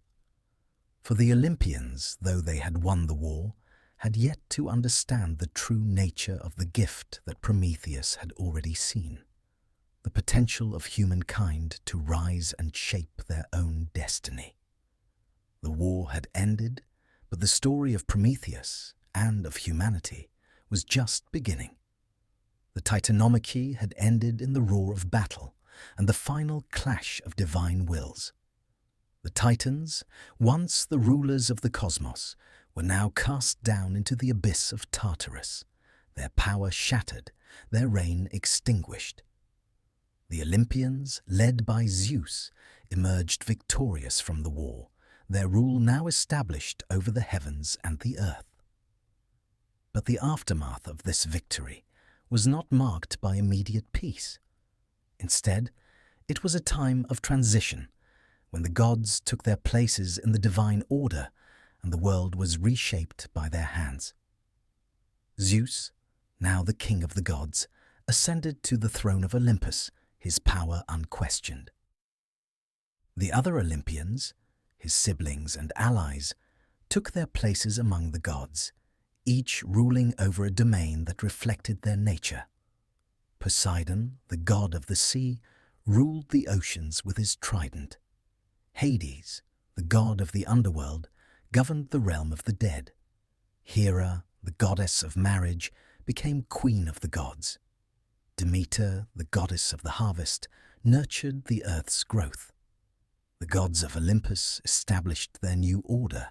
For the Olympians, though they had won the war, had yet to understand the true nature of the gift that Prometheus had already seen, the potential of humankind to rise and shape their own destiny. The war had ended, but the story of Prometheus and of humanity was just beginning. The Titanomachy had ended in the roar of battle and the final clash of divine wills. The Titans, once the rulers of the cosmos, were now cast down into the abyss of Tartarus, their power shattered, their reign extinguished. The Olympians, led by Zeus, emerged victorious from the war, their rule now established over the heavens and the earth. But the aftermath of this victory was not marked by immediate peace. Instead, it was a time of transition, when the gods took their places in the divine order and the world was reshaped by their hands. Zeus, now the king of the gods, ascended to the throne of Olympus, his power unquestioned. The other Olympians, his siblings and allies, took their places among the gods, each ruling over a domain that reflected their nature. Poseidon, the god of the sea, ruled the oceans with his trident. Hades, the god of the underworld, governed the realm of the dead. Hera, the goddess of marriage, became queen of the gods. Demeter, the goddess of the harvest, nurtured the earth's growth. The gods of Olympus established their new order,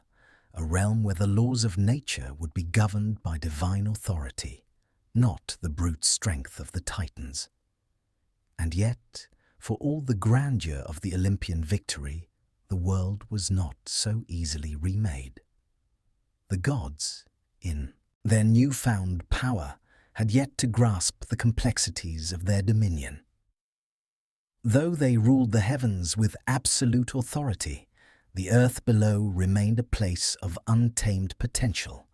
a realm where the laws of nature would be governed by divine authority, not the brute strength of the Titans. And yet, for all the grandeur of the Olympian victory, the world was not so easily remade. The gods, in their newfound power, had yet to grasp the complexities of their dominion. Though they ruled the heavens with absolute authority, the earth below remained a place of untamed potential,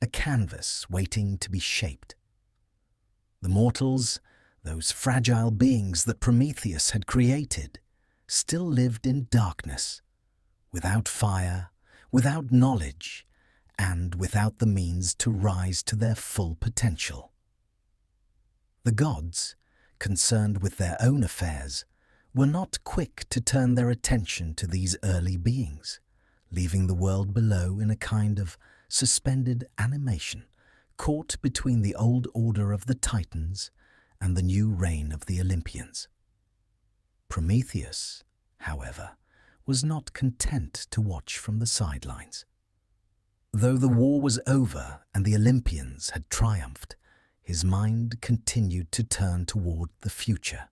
a canvas waiting to be shaped. The mortals, those fragile beings that Prometheus had created, still lived in darkness, without fire, without knowledge, and without the means to rise to their full potential. The gods, concerned with their own affairs, were not quick to turn their attention to these early beings, leaving the world below in a kind of suspended animation, caught between the old order of the Titans and the new reign of the Olympians. Prometheus, however, was not content to watch from the sidelines. Though the war was over and the Olympians had triumphed, his mind continued to turn toward the future,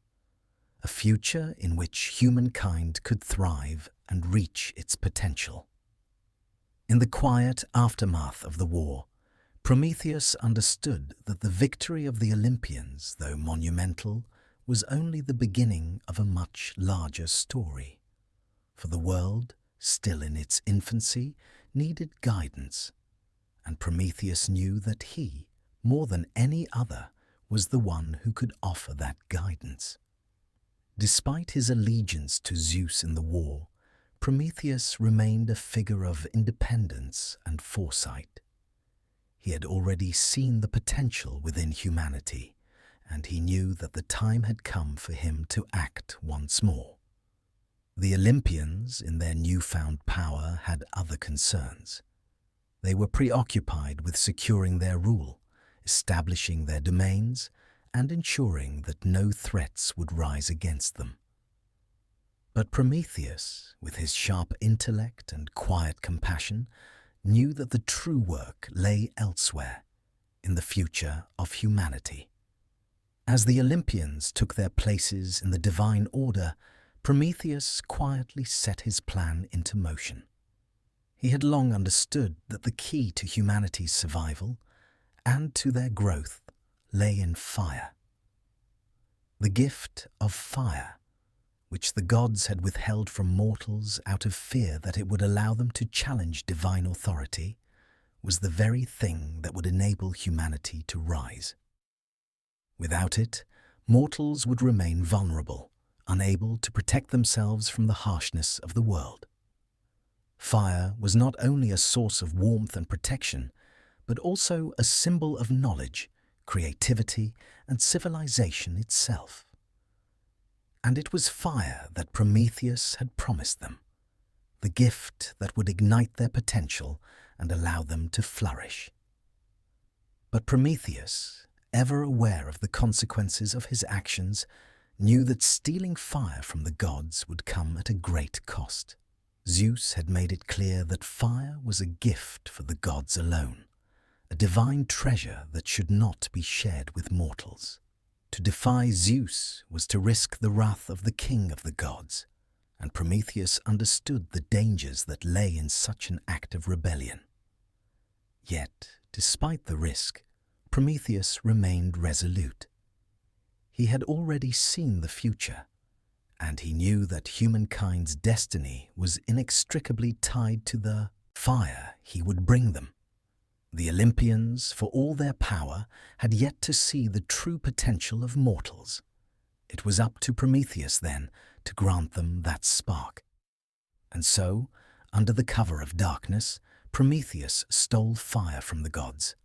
a future in which humankind could thrive and reach its potential. In the quiet aftermath of the war, Prometheus understood that the victory of the Olympians, though monumental, was only the beginning of a much larger story. For the world, still in its infancy, needed guidance, and Prometheus knew that he, more than any other, was the one who could offer that guidance. Despite his allegiance to Zeus in the war, Prometheus remained a figure of independence and foresight. He had already seen the potential within humanity, and he knew that the time had come for him to act once more. The Olympians, in their newfound power, had other concerns. They were preoccupied with securing their rule, establishing their domains, and ensuring that no threats would rise against them. But Prometheus, with his sharp intellect and quiet compassion, knew that the true work lay elsewhere, in the future of humanity. As the Olympians took their places in the divine order, Prometheus quietly set his plan into motion. He had long understood that the key to humanity's survival and to their growth lay in fire. The gift of fire, which the gods had withheld from mortals out of fear that it would allow them to challenge divine authority, was the very thing that would enable humanity to rise. Without it, mortals would remain vulnerable, unable to protect themselves from the harshness of the world. Fire was not only a source of warmth and protection, but also a symbol of knowledge, creativity, and civilization itself. And it was fire that Prometheus had promised them, the gift that would ignite their potential and allow them to flourish. But Prometheus, ever aware of the consequences of his actions, knew that stealing fire from the gods would come at a great cost. Zeus had made it clear that fire was a gift for the gods alone, a divine treasure that should not be shared with mortals. To defy Zeus was to risk the wrath of the king of the gods, and Prometheus understood the dangers that lay in such an act of rebellion. Yet, despite the risk, Prometheus remained resolute. He had already seen the future, and he knew that humankind's destiny was inextricably tied to the fire he would bring them. The Olympians, for all their power, had yet to see the true potential of mortals. It was up to Prometheus, then, to grant them that spark. And so, under the cover of darkness, Prometheus stole fire from the gods.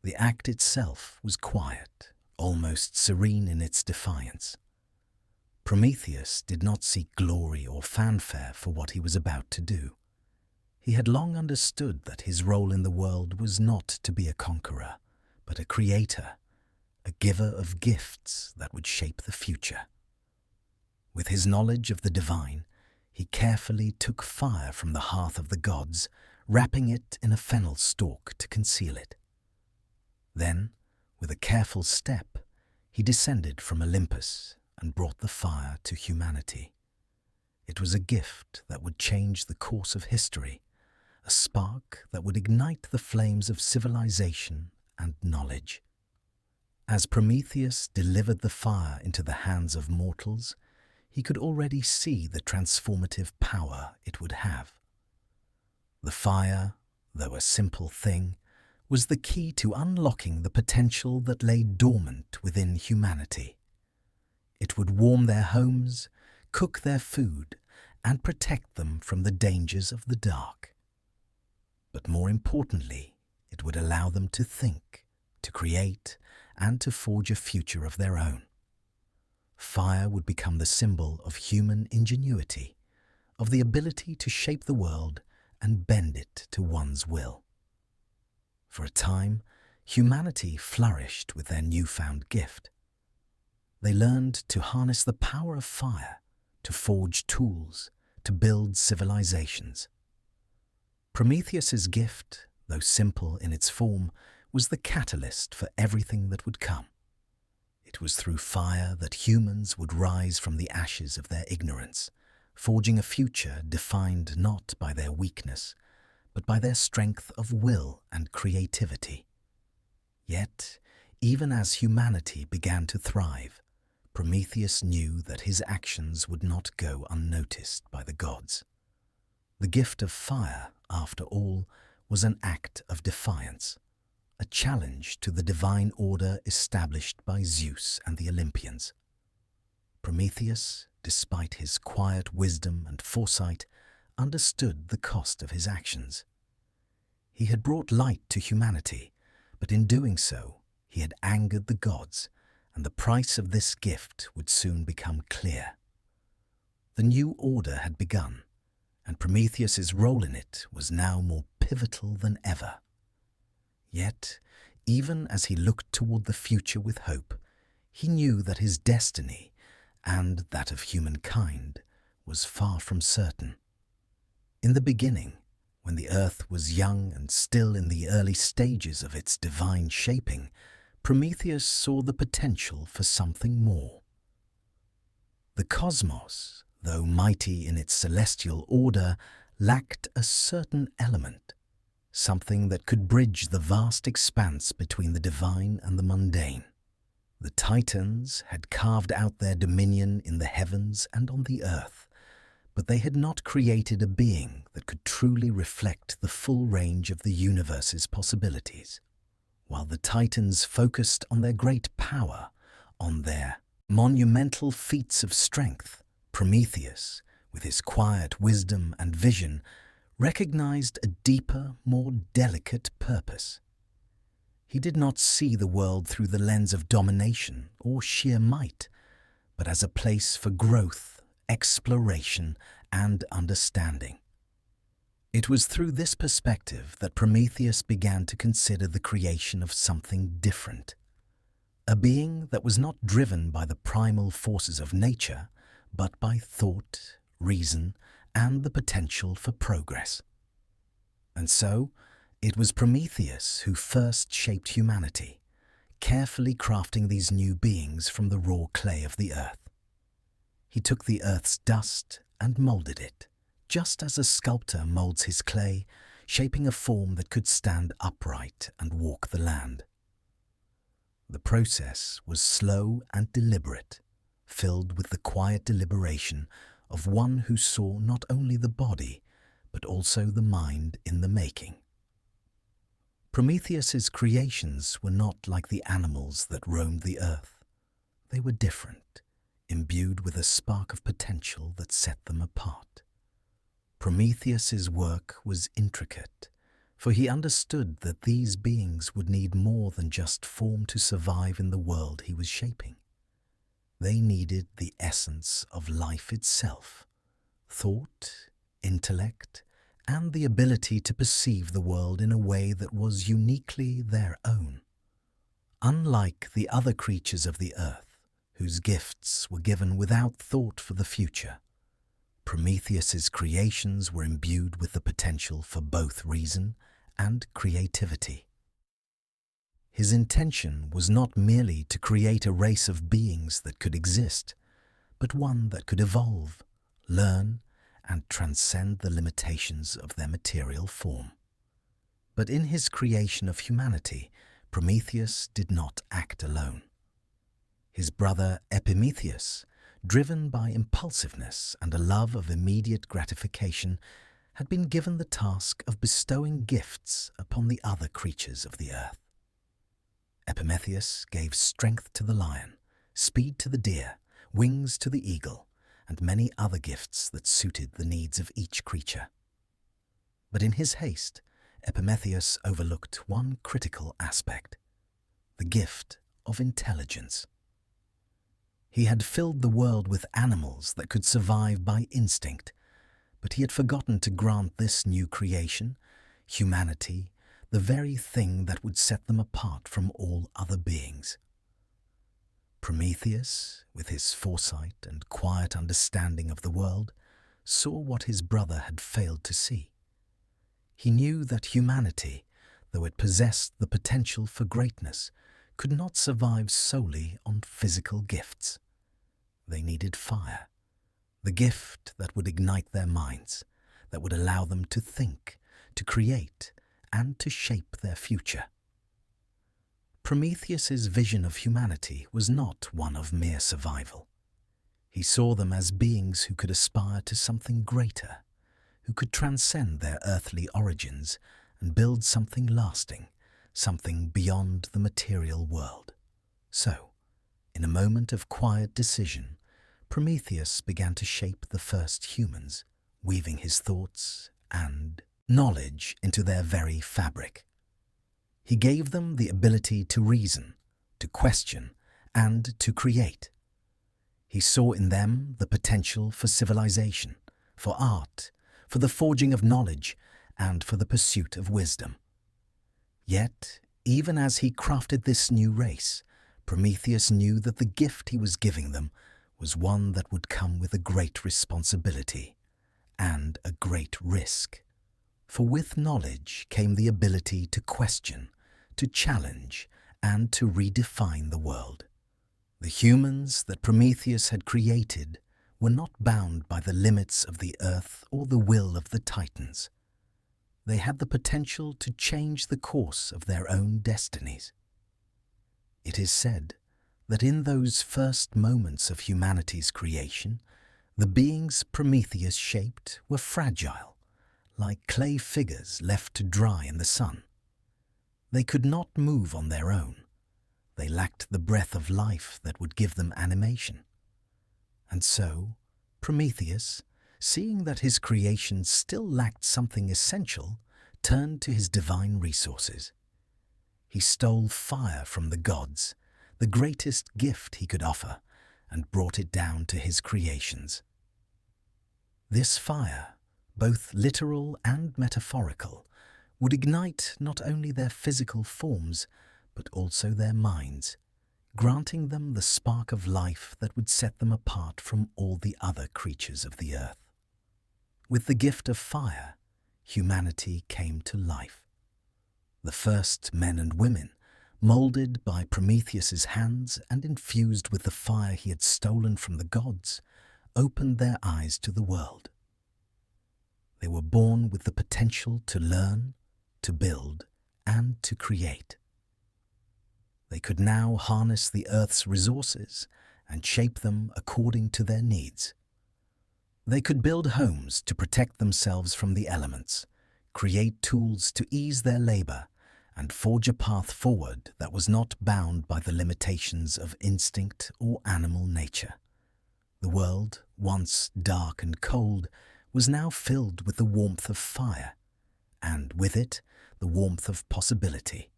The act itself was quiet, almost serene in its defiance. Prometheus did not seek glory or fanfare for what he was about to do. He had long understood that his role in the world was not to be a conqueror, but a creator, a giver of gifts that would shape the future. With his knowledge of the divine, he carefully took fire from the hearth of the gods, wrapping it in a fennel stalk to conceal it. Then, with a careful step, he descended from Olympus and brought the fire to humanity. It was a gift that would change the course of history, a spark that would ignite the flames of civilization and knowledge. As Prometheus delivered the fire into the hands of mortals, he could already see the transformative power it would have. The fire, though a simple thing, was the key to unlocking the potential that lay dormant within humanity. It would warm their homes, cook their food, and protect them from the dangers of the dark. But more importantly, it would allow them to think, to create, and to forge a future of their own. Fire would become the symbol of human ingenuity, of the ability to shape the world and bend it to one's will. For a time, humanity flourished with their newfound gift. They learned to harness the power of fire, to forge tools, to build civilizations. Prometheus's gift, though simple in its form, was the catalyst for everything that would come. It was through fire that humans would rise from the ashes of their ignorance, forging a future defined not by their weakness, but by their strength of will and creativity. Yet, even as humanity began to thrive, Prometheus knew that his actions would not go unnoticed by the gods. The gift of fire, after all, was an act of defiance, a challenge to the divine order established by Zeus and the Olympians. Prometheus, despite his quiet wisdom and foresight, understood the cost of his actions. He had brought light to humanity, but in doing so, he had angered the gods, and the price of this gift would soon become clear. The new order had begun, and Prometheus's role in it was now more pivotal than ever. Yet, even as he looked toward the future with hope, he knew that his destiny, and that of humankind, was far from certain. In the beginning, when the earth was young and still in the early stages of its divine shaping, Prometheus saw the potential for something more. The cosmos, though mighty in its celestial order, lacked a certain element, something that could bridge the vast expanse between the divine and the mundane. The Titans had carved out their dominion in the heavens and on the earth, but they had not created a being that could truly reflect the full range of the universe's possibilities. While the Titans focused on their great power, on their monumental feats of strength, Prometheus, with his quiet wisdom and vision, recognized a deeper, more delicate purpose. He did not see the world through the lens of domination or sheer might, but as a place for growth, exploration, and understanding. It was through this perspective that Prometheus began to consider the creation of something different, a being that was not driven by the primal forces of nature, but by thought, reason, and the potential for progress. And so, it was Prometheus who first shaped humanity, carefully crafting these new beings from the raw clay of the earth. He took the earth's dust and molded it, just as a sculptor molds his clay, shaping a form that could stand upright and walk the land. The process was slow and deliberate, filled with the quiet deliberation of one who saw not only the body, but also the mind in the making. Prometheus's creations were not like the animals that roamed the earth. They were different, imbued with a spark of potential that set them apart. Prometheus's work was intricate, for he understood that these beings would need more than just form to survive in the world he was shaping. They needed the essence of life itself, thought, intellect, and the ability to perceive the world in a way that was uniquely their own. Unlike the other creatures of the earth, whose gifts were given without thought for the future, Prometheus's creations were imbued with the potential for both reason and creativity. His intention was not merely to create a race of beings that could exist, but one that could evolve, learn, and transcend the limitations of their material form. But in his creation of humanity, Prometheus did not act alone. His brother Epimetheus, driven by impulsiveness and a love of immediate gratification, had been given the task of bestowing gifts upon the other creatures of the earth. Epimetheus gave strength to the lion, speed to the deer, wings to the eagle, and many other gifts that suited the needs of each creature. But in his haste, Epimetheus overlooked one critical aspect: the gift of intelligence. He had filled the world with animals that could survive by instinct, but he had forgotten to grant this new creation, humanity, the very thing that would set them apart from all other beings. Prometheus, with his foresight and quiet understanding of the world, saw what his brother had failed to see. He knew that humanity, though it possessed the potential for greatness, could not survive solely on physical gifts. They needed fire, the gift that would ignite their minds, that would allow them to think, to create, and to shape their future. Prometheus's vision of humanity was not one of mere survival. He saw them as beings who could aspire to something greater, who could transcend their earthly origins and build something lasting, something beyond the material world. So, in a moment of quiet decision, Prometheus began to shape the first humans, weaving his thoughts and knowledge into their very fabric. He gave them the ability to reason, to question, and to create. He saw in them the potential for civilization, for art, for the forging of knowledge, and for the pursuit of wisdom. Yet, even as he crafted this new race, Prometheus knew that the gift he was giving them was one that would come with a great responsibility and a great risk. For with knowledge came the ability to question, to challenge, and to redefine the world. The humans that Prometheus had created were not bound by the limits of the earth or the will of the Titans. They had the potential to change the course of their own destinies. It is said that in those first moments of humanity's creation, the beings Prometheus shaped were fragile, like clay figures left to dry in the sun. They could not move on their own. They lacked the breath of life that would give them animation. And so, Prometheus, seeing that his creation still lacked something essential, turned to his divine resources. He stole fire from the gods, the greatest gift he could offer, and brought it down to his creations. This fire, both literal and metaphorical, would ignite not only their physical forms, but also their minds, granting them the spark of life that would set them apart from all the other creatures of the earth. With the gift of fire, humanity came to life. The first men and women, molded by Prometheus's hands and infused with the fire he had stolen from the gods, opened their eyes to the world. They were born with the potential to learn, to build, and to create. They could now harness the earth's resources and shape them according to their needs. They could build homes to protect themselves from the elements, create tools to ease their labor, and forge a path forward that was not bound by the limitations of instinct or animal nature. The world, once dark and cold, was now filled with the warmth of fire, and with it, the warmth of possibility.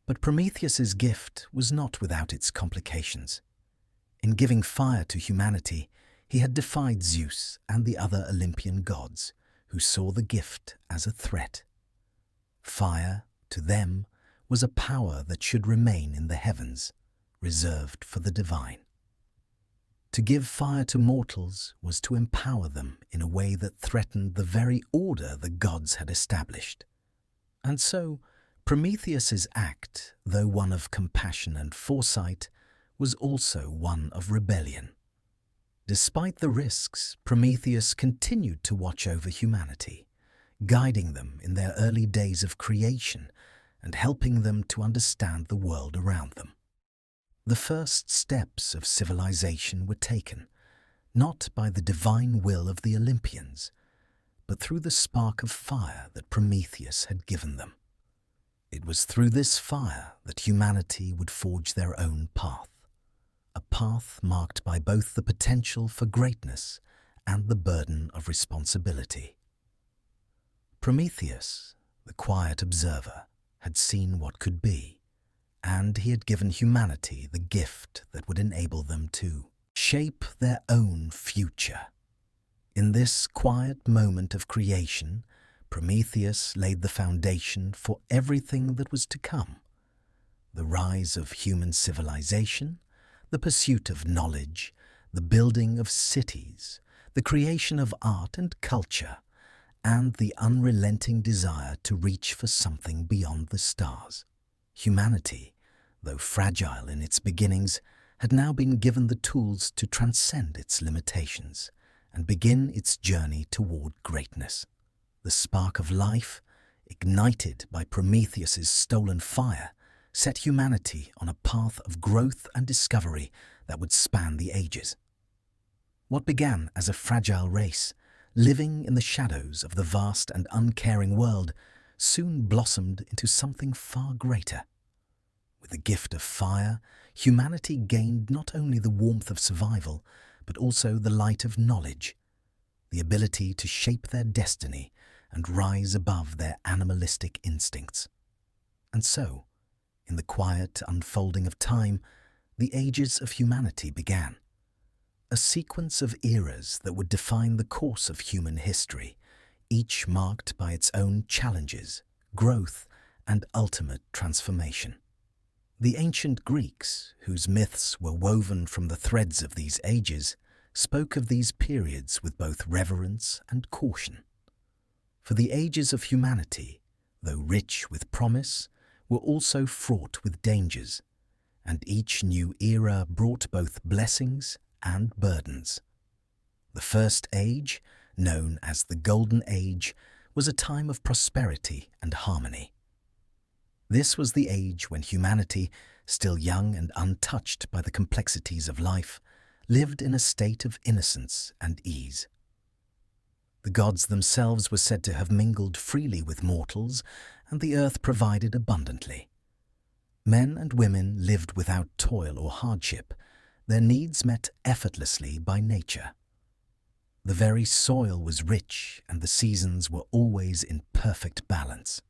But Prometheus's gift was not without its complications. In giving fire to humanity, he had defied Zeus and the other Olympian gods, who saw the gift as a threat. Fire, to them, was a power that should remain in the heavens, reserved for the divine. To give fire to mortals was to empower them in a way that threatened the very order the gods had established. And so, Prometheus's act, though one of compassion and foresight, was also one of rebellion. Despite the risks, Prometheus continued to watch over humanity, guiding them in their early days of creation and helping them to understand the world around them. The first steps of civilization were taken, not by the divine will of the Olympians, but through the spark of fire that Prometheus had given them. It was through this fire that humanity would forge their own path, a path marked by both the potential for greatness and the burden of responsibility. Prometheus, the quiet observer, had seen what could be, and he had given humanity the gift that would enable them to shape their own future. In this quiet moment of creation, Prometheus laid the foundation for everything that was to come: the rise of human civilization, the pursuit of knowledge, the building of cities, the creation of art and culture, and the unrelenting desire to reach for something beyond the stars. Humanity, though fragile in its beginnings, had now been given the tools to transcend its limitations and begin its journey toward greatness. The spark of life, ignited by Prometheus's stolen fire, set humanity on a path of growth and discovery that would span the ages. What began as a fragile race, living in the shadows of the vast and uncaring world, soon blossomed into something far greater. With the gift of fire, humanity gained not only the warmth of survival, but also the light of knowledge, the ability to shape their destiny and rise above their animalistic instincts. And so, in the quiet unfolding of time, the ages of humanity began. A sequence of eras that would define the course of human history, each marked by its own challenges, growth, and ultimate transformation. The ancient Greeks, whose myths were woven from the threads of these ages, spoke of these periods with both reverence and caution. For the ages of humanity, though rich with promise, were also fraught with dangers, and each new era brought both blessings and burdens. The first age, known as the Golden Age, was a time of prosperity and harmony. This was the age when humanity, still young and untouched by the complexities of life, lived in a state of innocence and ease. The gods themselves were said to have mingled freely with mortals, and the earth provided abundantly. Men and women lived without toil or hardship, their needs met effortlessly by nature. The very soil was rich and the seasons were always in perfect balance.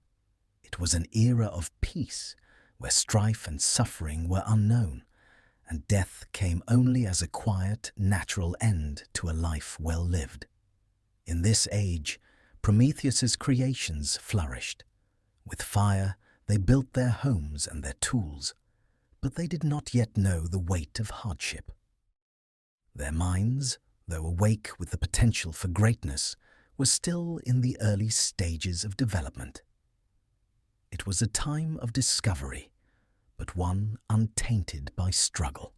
It was an era of peace, where strife and suffering were unknown, and death came only as a quiet, natural end to a life well lived. In this age, Prometheus's creations flourished. With fire, they built their homes and their tools, but they did not yet know the weight of hardship. Their minds, though awake with the potential for greatness, were still in the early stages of development. It was a time of discovery, but one untainted by struggle.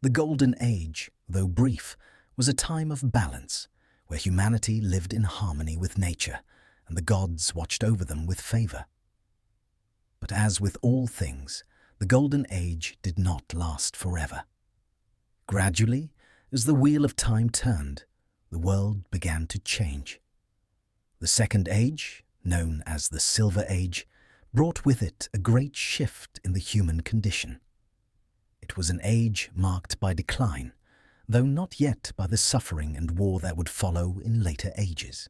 The Golden Age, though brief, was a time of balance, where humanity lived in harmony with nature, and the gods watched over them with favor. But as with all things, the Golden Age did not last forever. Gradually, as the wheel of time turned, the world began to change. The Second Age, known as the Silver Age, brought with it a great shift in the human condition. It was an age marked by decline, though not yet by the suffering and war that would follow in later ages.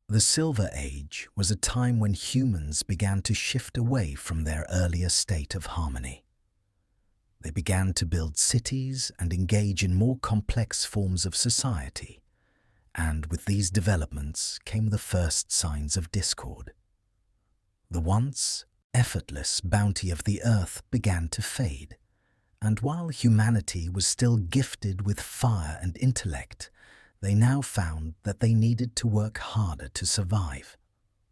The Silver Age was a time when humans began to shift away from their earlier state of harmony. They began to build cities and engage in more complex forms of society, and with these developments came the first signs of discord. The once effortless bounty of the earth began to fade, and while humanity was still gifted with fire and intellect, they now found that they needed to work harder to survive.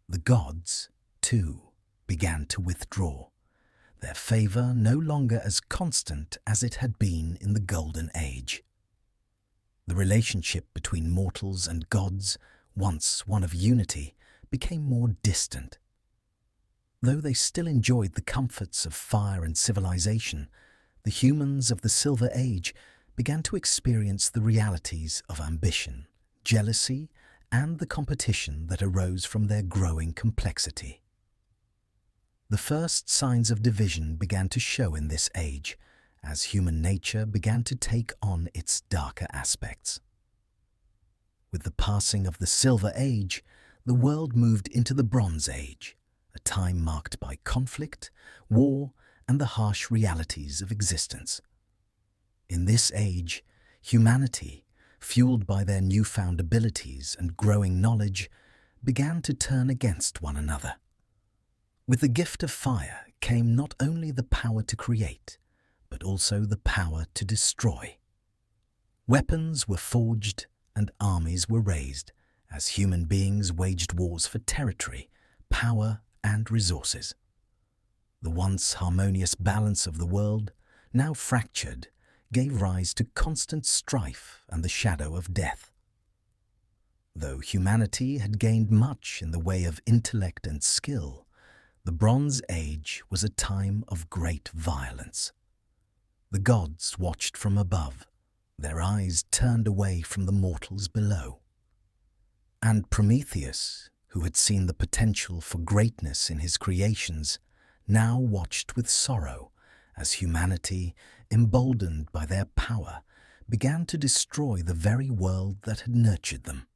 The gods, too, began to withdraw, their favor no longer as constant as it had been in the Golden Age. The relationship between mortals and gods, once one of unity, became more distant. Though they still enjoyed the comforts of fire and civilization, the humans of the Silver Age began to experience the realities of ambition, jealousy, and the competition that arose from their growing complexity. The first signs of division began to show in this age, as human nature began to take on its darker aspects. With the passing of the Silver Age, the world moved into the Bronze Age, a time marked by conflict, war, and the harsh realities of existence. In this age, humanity, fueled by their newfound abilities and growing knowledge, began to turn against one another. With the gift of fire came not only the power to create, but also the power to destroy. Weapons were forged and armies were raised as human beings waged wars for territory, power, and resources. The once harmonious balance of the world, now fractured, gave rise to constant strife and the shadow of death. Though humanity had gained much in the way of intellect and skill, the Bronze Age was a time of great violence. The gods watched from above, their eyes turned away from the mortals below. And Prometheus, who had seen the potential for greatness in his creations, now watched with sorrow as humanity, emboldened by their power, began to destroy the very world that had nurtured them.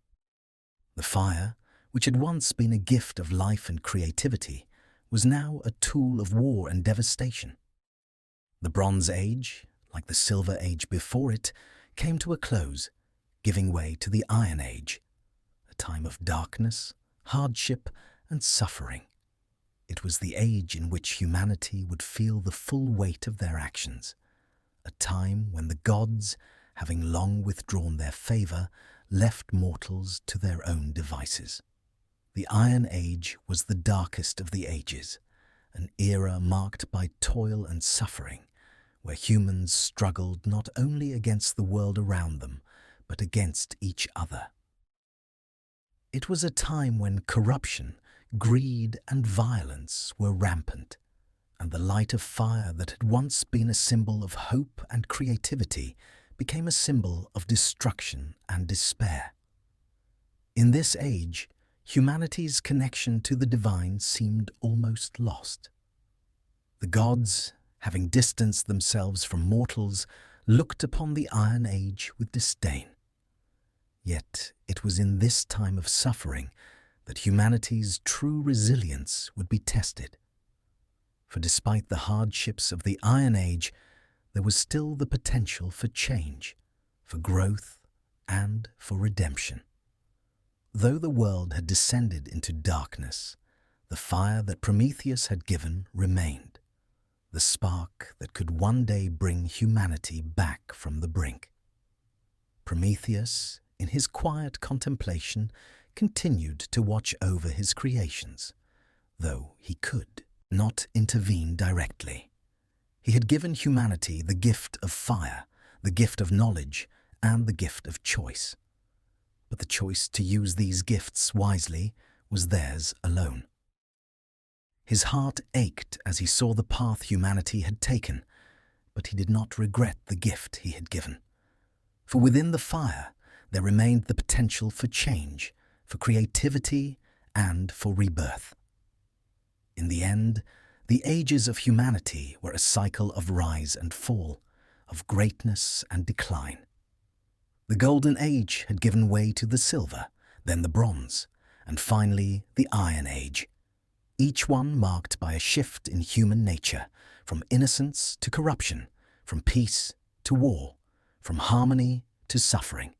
The fire, which had once been a gift of life and creativity, was now a tool of war and devastation. The Bronze Age, like the Silver Age before it, came to a close, giving way to the Iron Age, a time of darkness, hardship, and suffering. It was the age in which humanity would feel the full weight of their actions, a time when the gods, having long withdrawn their favor, left mortals to their own devices. The Iron Age was the darkest of the ages, an era marked by toil and suffering, where humans struggled not only against the world around them, but against each other. It was a time when corruption, greed, and violence were rampant, and the light of fire that had once been a symbol of hope and creativity became a symbol of destruction and despair. In this age, humanity's connection to the divine seemed almost lost. The gods, having distanced themselves from mortals, looked upon the Iron Age with disdain. Yet it was in this time of suffering that humanity's true resilience would be tested. For despite the hardships of the Iron Age, there was still the potential for change, for growth, and for redemption. Though the world had descended into darkness, the fire that Prometheus had given remained, the spark that could one day bring humanity back from the brink. Prometheus, in his quiet contemplation, continued to watch over his creations, though he could not intervene directly. He had given humanity the gift of fire, the gift of knowledge, and the gift of choice. But the choice to use these gifts wisely was theirs alone. His heart ached as he saw the path humanity had taken, but he did not regret the gift he had given. For within the fire there remained the potential for change, for creativity, and for rebirth. In the end, the ages of humanity were a cycle of rise and fall, of greatness and decline. The Golden Age had given way to the Silver, then the Bronze, and finally the Iron Age, each one marked by a shift in human nature, from innocence to corruption, from peace to war, from harmony to suffering.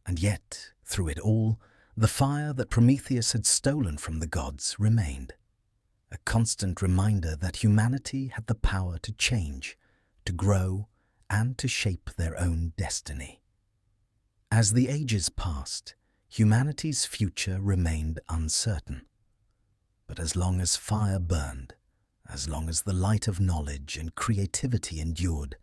And yet, through it all, the fire that Prometheus had stolen from the gods remained, a constant reminder that humanity had the power to change, to grow, and to shape their own destiny. As the ages passed, humanity's future remained uncertain. But as long as fire burned, as long as the light of knowledge and creativity endured,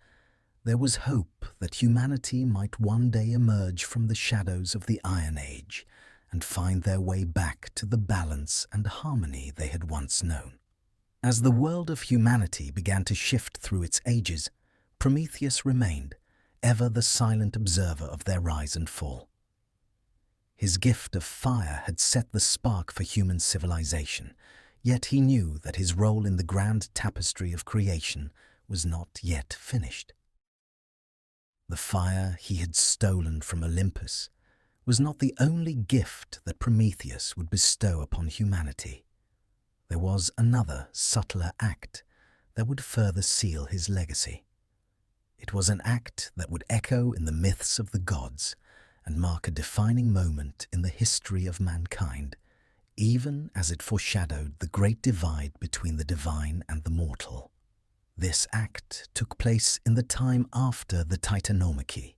there was hope that humanity might one day emerge from the shadows of the Iron Age and find their way back to the balance and harmony they had once known. As the world of humanity began to shift through its ages, Prometheus remained, ever the silent observer of their rise and fall. His gift of fire had set the spark for human civilization, yet he knew that his role in the grand tapestry of creation was not yet finished. The fire he had stolen from Olympus was not the only gift that Prometheus would bestow upon humanity. There was another, subtler act that would further seal his legacy. It was an act that would echo in the myths of the gods and mark a defining moment in the history of mankind, even as it foreshadowed the great divide between the divine and the mortal. This act took place in the time after the Titanomachy,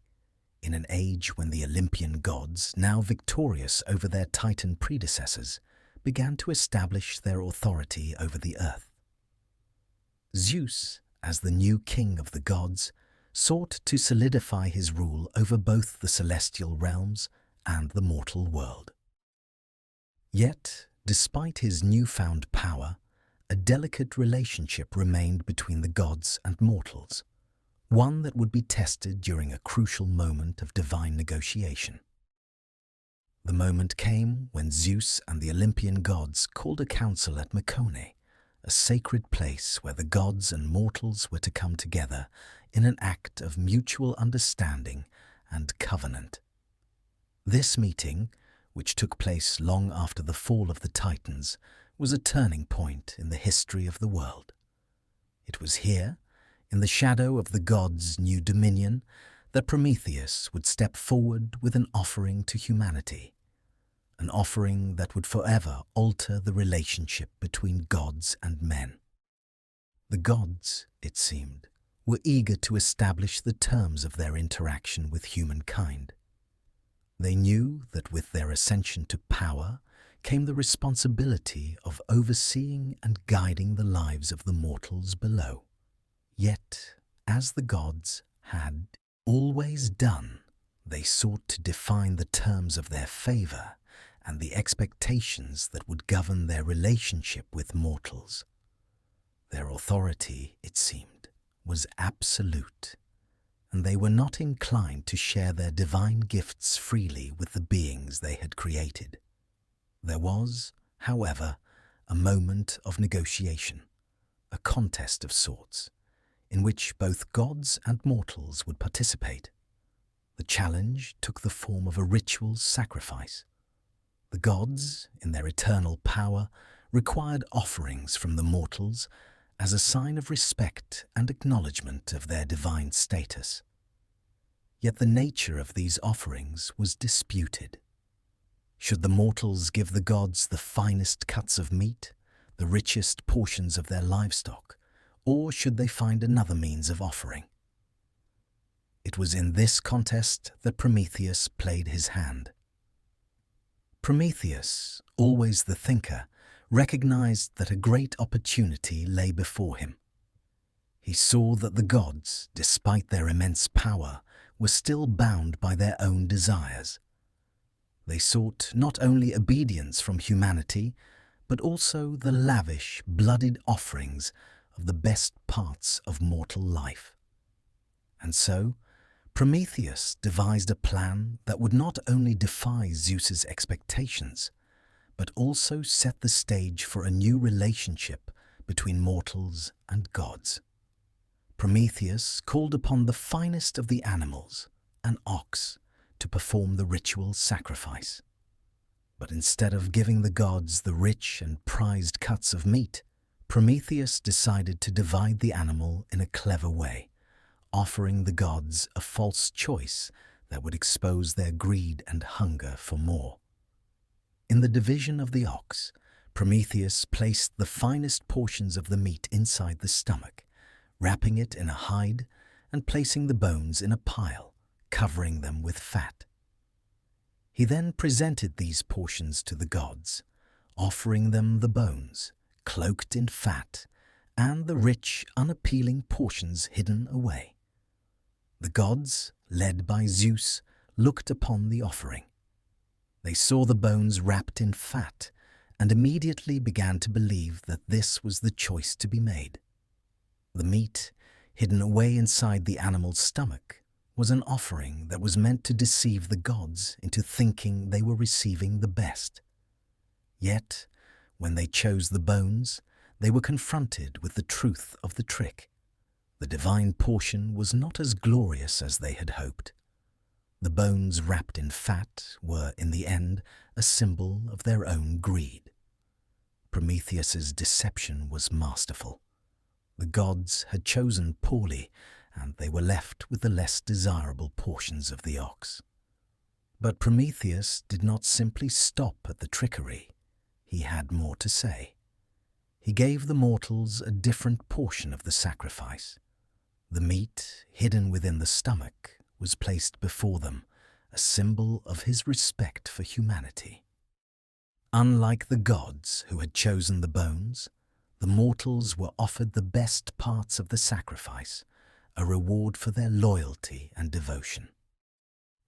in an age when the Olympian gods, now victorious over their Titan predecessors, began to establish their authority over the earth. Zeus, as the new king of the gods, sought to solidify his rule over both the celestial realms and the mortal world. Yet, despite his newfound power, a delicate relationship remained between the gods and mortals, one that would be tested during a crucial moment of divine negotiation. The moment came when Zeus and the Olympian gods called a council at Mycone, a sacred place where the gods and mortals were to come together in an act of mutual understanding and covenant. This meeting, which took place long after the fall of the Titans, was a turning point in the history of the world. It was here, in the shadow of the gods' new dominion, that Prometheus would step forward with an offering to humanity, an offering that would forever alter the relationship between gods and men. The gods, it seemed, were eager to establish the terms of their interaction with humankind. They knew that with their ascension to power came the responsibility of overseeing and guiding the lives of the mortals below. Yet, as the gods had always done, they sought to define the terms of their favor and the expectations that would govern their relationship with mortals. Their authority, it seemed, was absolute, and they were not inclined to share their divine gifts freely with the beings they had created. There was, however, a moment of negotiation, a contest of sorts, in which both gods and mortals would participate. The challenge took the form of a ritual sacrifice. The gods, in their eternal power, required offerings from the mortals as a sign of respect and acknowledgement of their divine status. Yet the nature of these offerings was disputed. Should the mortals give the gods the finest cuts of meat, the richest portions of their livestock, or should they find another means of offering? It was in this contest that Prometheus played his hand. Prometheus, always the thinker, recognized that a great opportunity lay before him. He saw that the gods, despite their immense power, were still bound by their own desires. They sought not only obedience from humanity, but also the lavish, blooded offerings of the best parts of mortal life. And so, Prometheus devised a plan that would not only defy Zeus's expectations, but also set the stage for a new relationship between mortals and gods. Prometheus called upon the finest of the animals, an ox, to perform the ritual sacrifice. But instead of giving the gods the rich and prized cuts of meat, Prometheus decided to divide the animal in a clever way, offering the gods a false choice that would expose their greed and hunger for more. In the division of the ox, Prometheus placed the finest portions of the meat inside the stomach, wrapping it in a hide and placing the bones in a pile, covering them with fat. He then presented these portions to the gods, offering them the bones, cloaked in fat, and the rich, unappealing portions hidden away. The gods, led by Zeus, looked upon the offering. They saw the bones wrapped in fat and immediately began to believe that this was the choice to be made. The meat, hidden away inside the animal's stomach, was an offering that was meant to deceive the gods into thinking they were receiving the best. Yet, when they chose the bones, they were confronted with the truth of the trick. The divine portion was not as glorious as they had hoped. The bones wrapped in fat were, in the end, a symbol of their own greed. Prometheus's deception was masterful. The gods had chosen poorly, and they were left with the less desirable portions of the ox. But Prometheus did not simply stop at the trickery. He had more to say. He gave the mortals a different portion of the sacrifice. The meat, hidden within the stomach, was placed before them, a symbol of his respect for humanity. Unlike the gods who had chosen the bones, the mortals were offered the best parts of the sacrifice, a reward for their loyalty and devotion.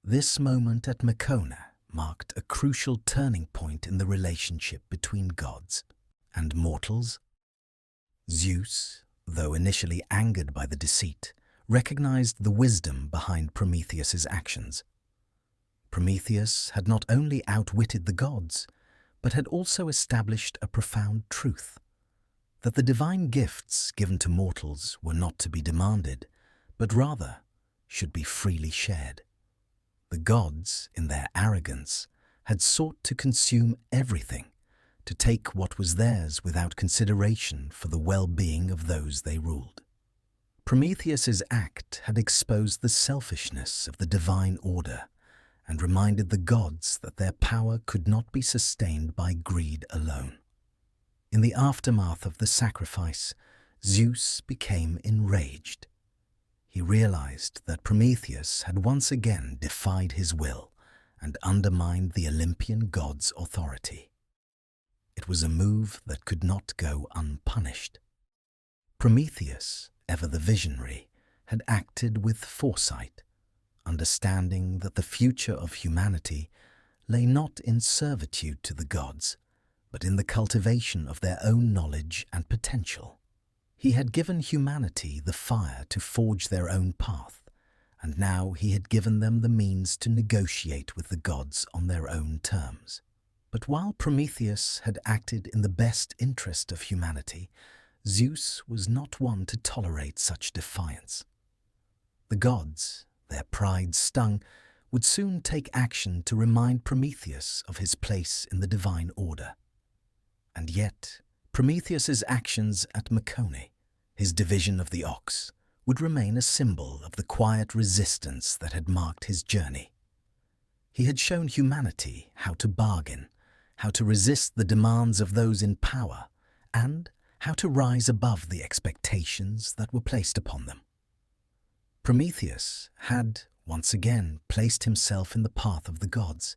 This moment at Mycona marked a crucial turning point in the relationship between gods and mortals. Zeus, though initially angered by the deceit, recognized the wisdom behind Prometheus's actions. Prometheus had not only outwitted the gods, but had also established a profound truth: that the divine gifts given to mortals were not to be demanded, but rather should be freely shared. The gods, in their arrogance, had sought to consume everything, to take what was theirs without consideration for the well-being of those they ruled. Prometheus's act had exposed the selfishness of the divine order and reminded the gods that their power could not be sustained by greed alone. In the aftermath of the sacrifice, Zeus became enraged. He realized that Prometheus had once again defied his will and undermined the Olympian god's authority. It was a move that could not go unpunished. Prometheus, ever the visionary, had acted with foresight, understanding that the future of humanity lay not in servitude to the gods, but in the cultivation of their own knowledge and potential. He had given humanity the fire to forge their own path, and now he had given them the means to negotiate with the gods on their own terms. But while Prometheus had acted in the best interest of humanity, Zeus was not one to tolerate such defiance. The gods, their pride stung, would soon take action to remind Prometheus of his place in the divine order. And yet, Prometheus's actions at Mecone, his division of the ox, would remain a symbol of the quiet resistance that had marked his journey. He had shown humanity how to bargain, how to resist the demands of those in power, and how to rise above the expectations that were placed upon them. Prometheus had, once again, placed himself in the path of the gods,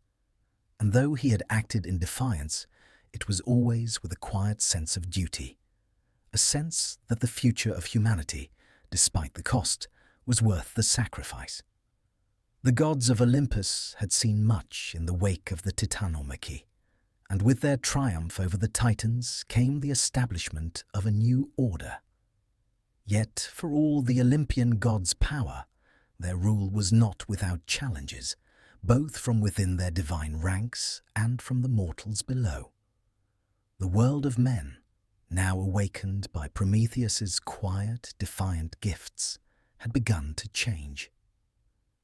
and though he had acted in defiance, it was always with a quiet sense of duty, a sense that the future of humanity, despite the cost, was worth the sacrifice. The gods of Olympus had seen much in the wake of the Titanomachy, and with their triumph over the Titans came the establishment of a new order. Yet, for all the Olympian gods' power, their rule was not without challenges, both from within their divine ranks and from the mortals below. The world of men, now awakened by Prometheus's quiet, defiant gifts, had begun to change.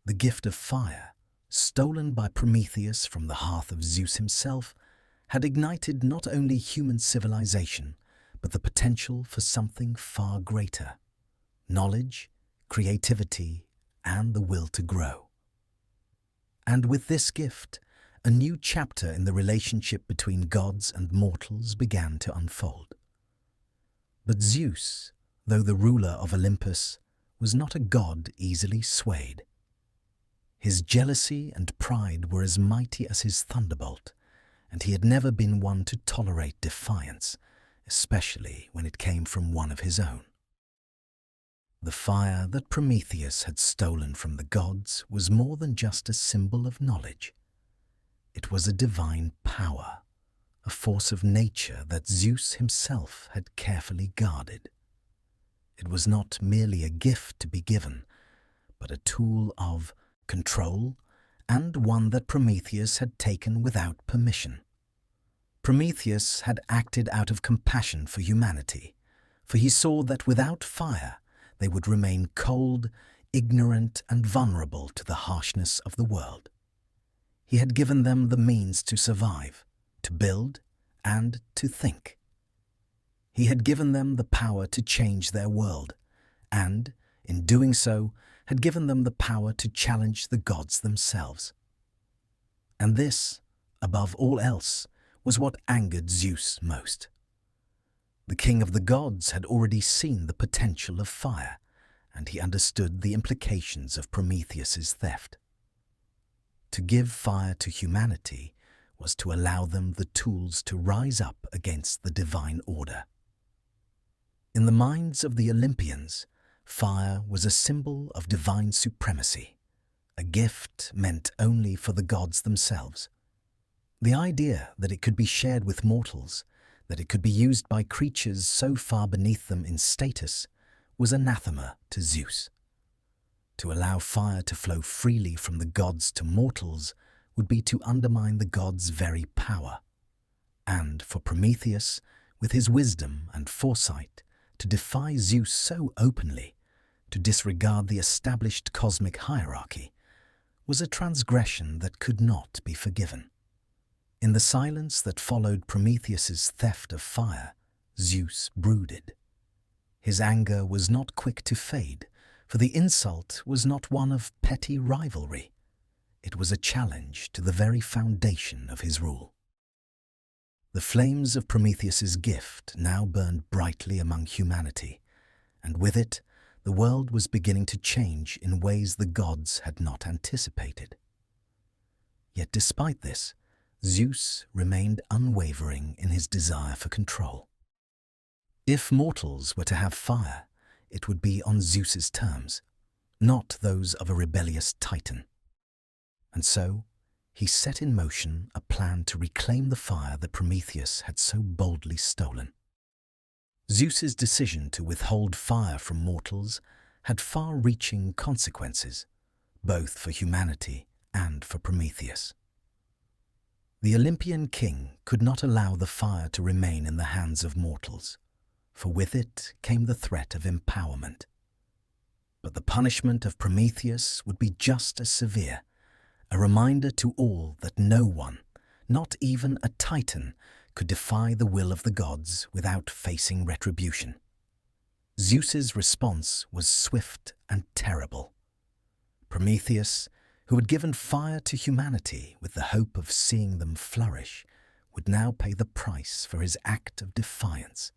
The gift of fire, stolen by Prometheus from the hearth of Zeus himself, had ignited not only human civilization, but the potential for something far greater: knowledge, creativity, and the will to grow. And with this gift, a new chapter in the relationship between gods and mortals began to unfold. But Zeus, though the ruler of Olympus, was not a god easily swayed. His jealousy and pride were as mighty as his thunderbolt, and he had never been one to tolerate defiance, especially when it came from one of his own. The fire that Prometheus had stolen from the gods was more than just a symbol of knowledge. It was a divine power, a force of nature that Zeus himself had carefully guarded. It was not merely a gift to be given, but a tool of control, and one that Prometheus had taken without permission. Prometheus had acted out of compassion for humanity, for he saw that without fire they would remain cold, ignorant, and vulnerable to the harshness of the world. He had given them the means to survive, to build, and to think. He had given them the power to change their world, and, in doing so, had given them the power to challenge the gods themselves. And this, above all else, was what angered Zeus most. The king of the gods had already seen the potential of fire, and he understood the implications of Prometheus's theft. To give fire to humanity was to allow them the tools to rise up against the divine order. In the minds of the Olympians, fire was a symbol of divine supremacy, a gift meant only for the gods themselves. The idea that it could be shared with mortals, that it could be used by creatures so far beneath them in status, was anathema to Zeus. To allow fire to flow freely from the gods to mortals would be to undermine the gods' very power, and for Prometheus, with his wisdom and foresight, to defy Zeus so openly, to disregard the established cosmic hierarchy, was a transgression that could not be forgiven. In the silence that followed Prometheus's theft of fire, Zeus brooded. His anger was not quick to fade, for the insult was not one of petty rivalry. It was a challenge to the very foundation of his rule. The flames of Prometheus's gift now burned brightly among humanity, and with it, the world was beginning to change in ways the gods had not anticipated. Yet despite this, Zeus remained unwavering in his desire for control. If mortals were to have fire, it would be on Zeus's terms, not those of a rebellious Titan. And so, he set in motion a plan to reclaim the fire that Prometheus had so boldly stolen. Zeus's decision to withhold fire from mortals had far-reaching consequences, both for humanity and for Prometheus. The Olympian king could not allow the fire to remain in the hands of mortals, for with it came the threat of empowerment. But the punishment of Prometheus would be just as severe, a reminder to all that no one, not even a Titan, could defy the will of the gods without facing retribution. Zeus's response was swift and terrible. Prometheus, who had given fire to humanity with the hope of seeing them flourish, would now pay the price for his act of defiance.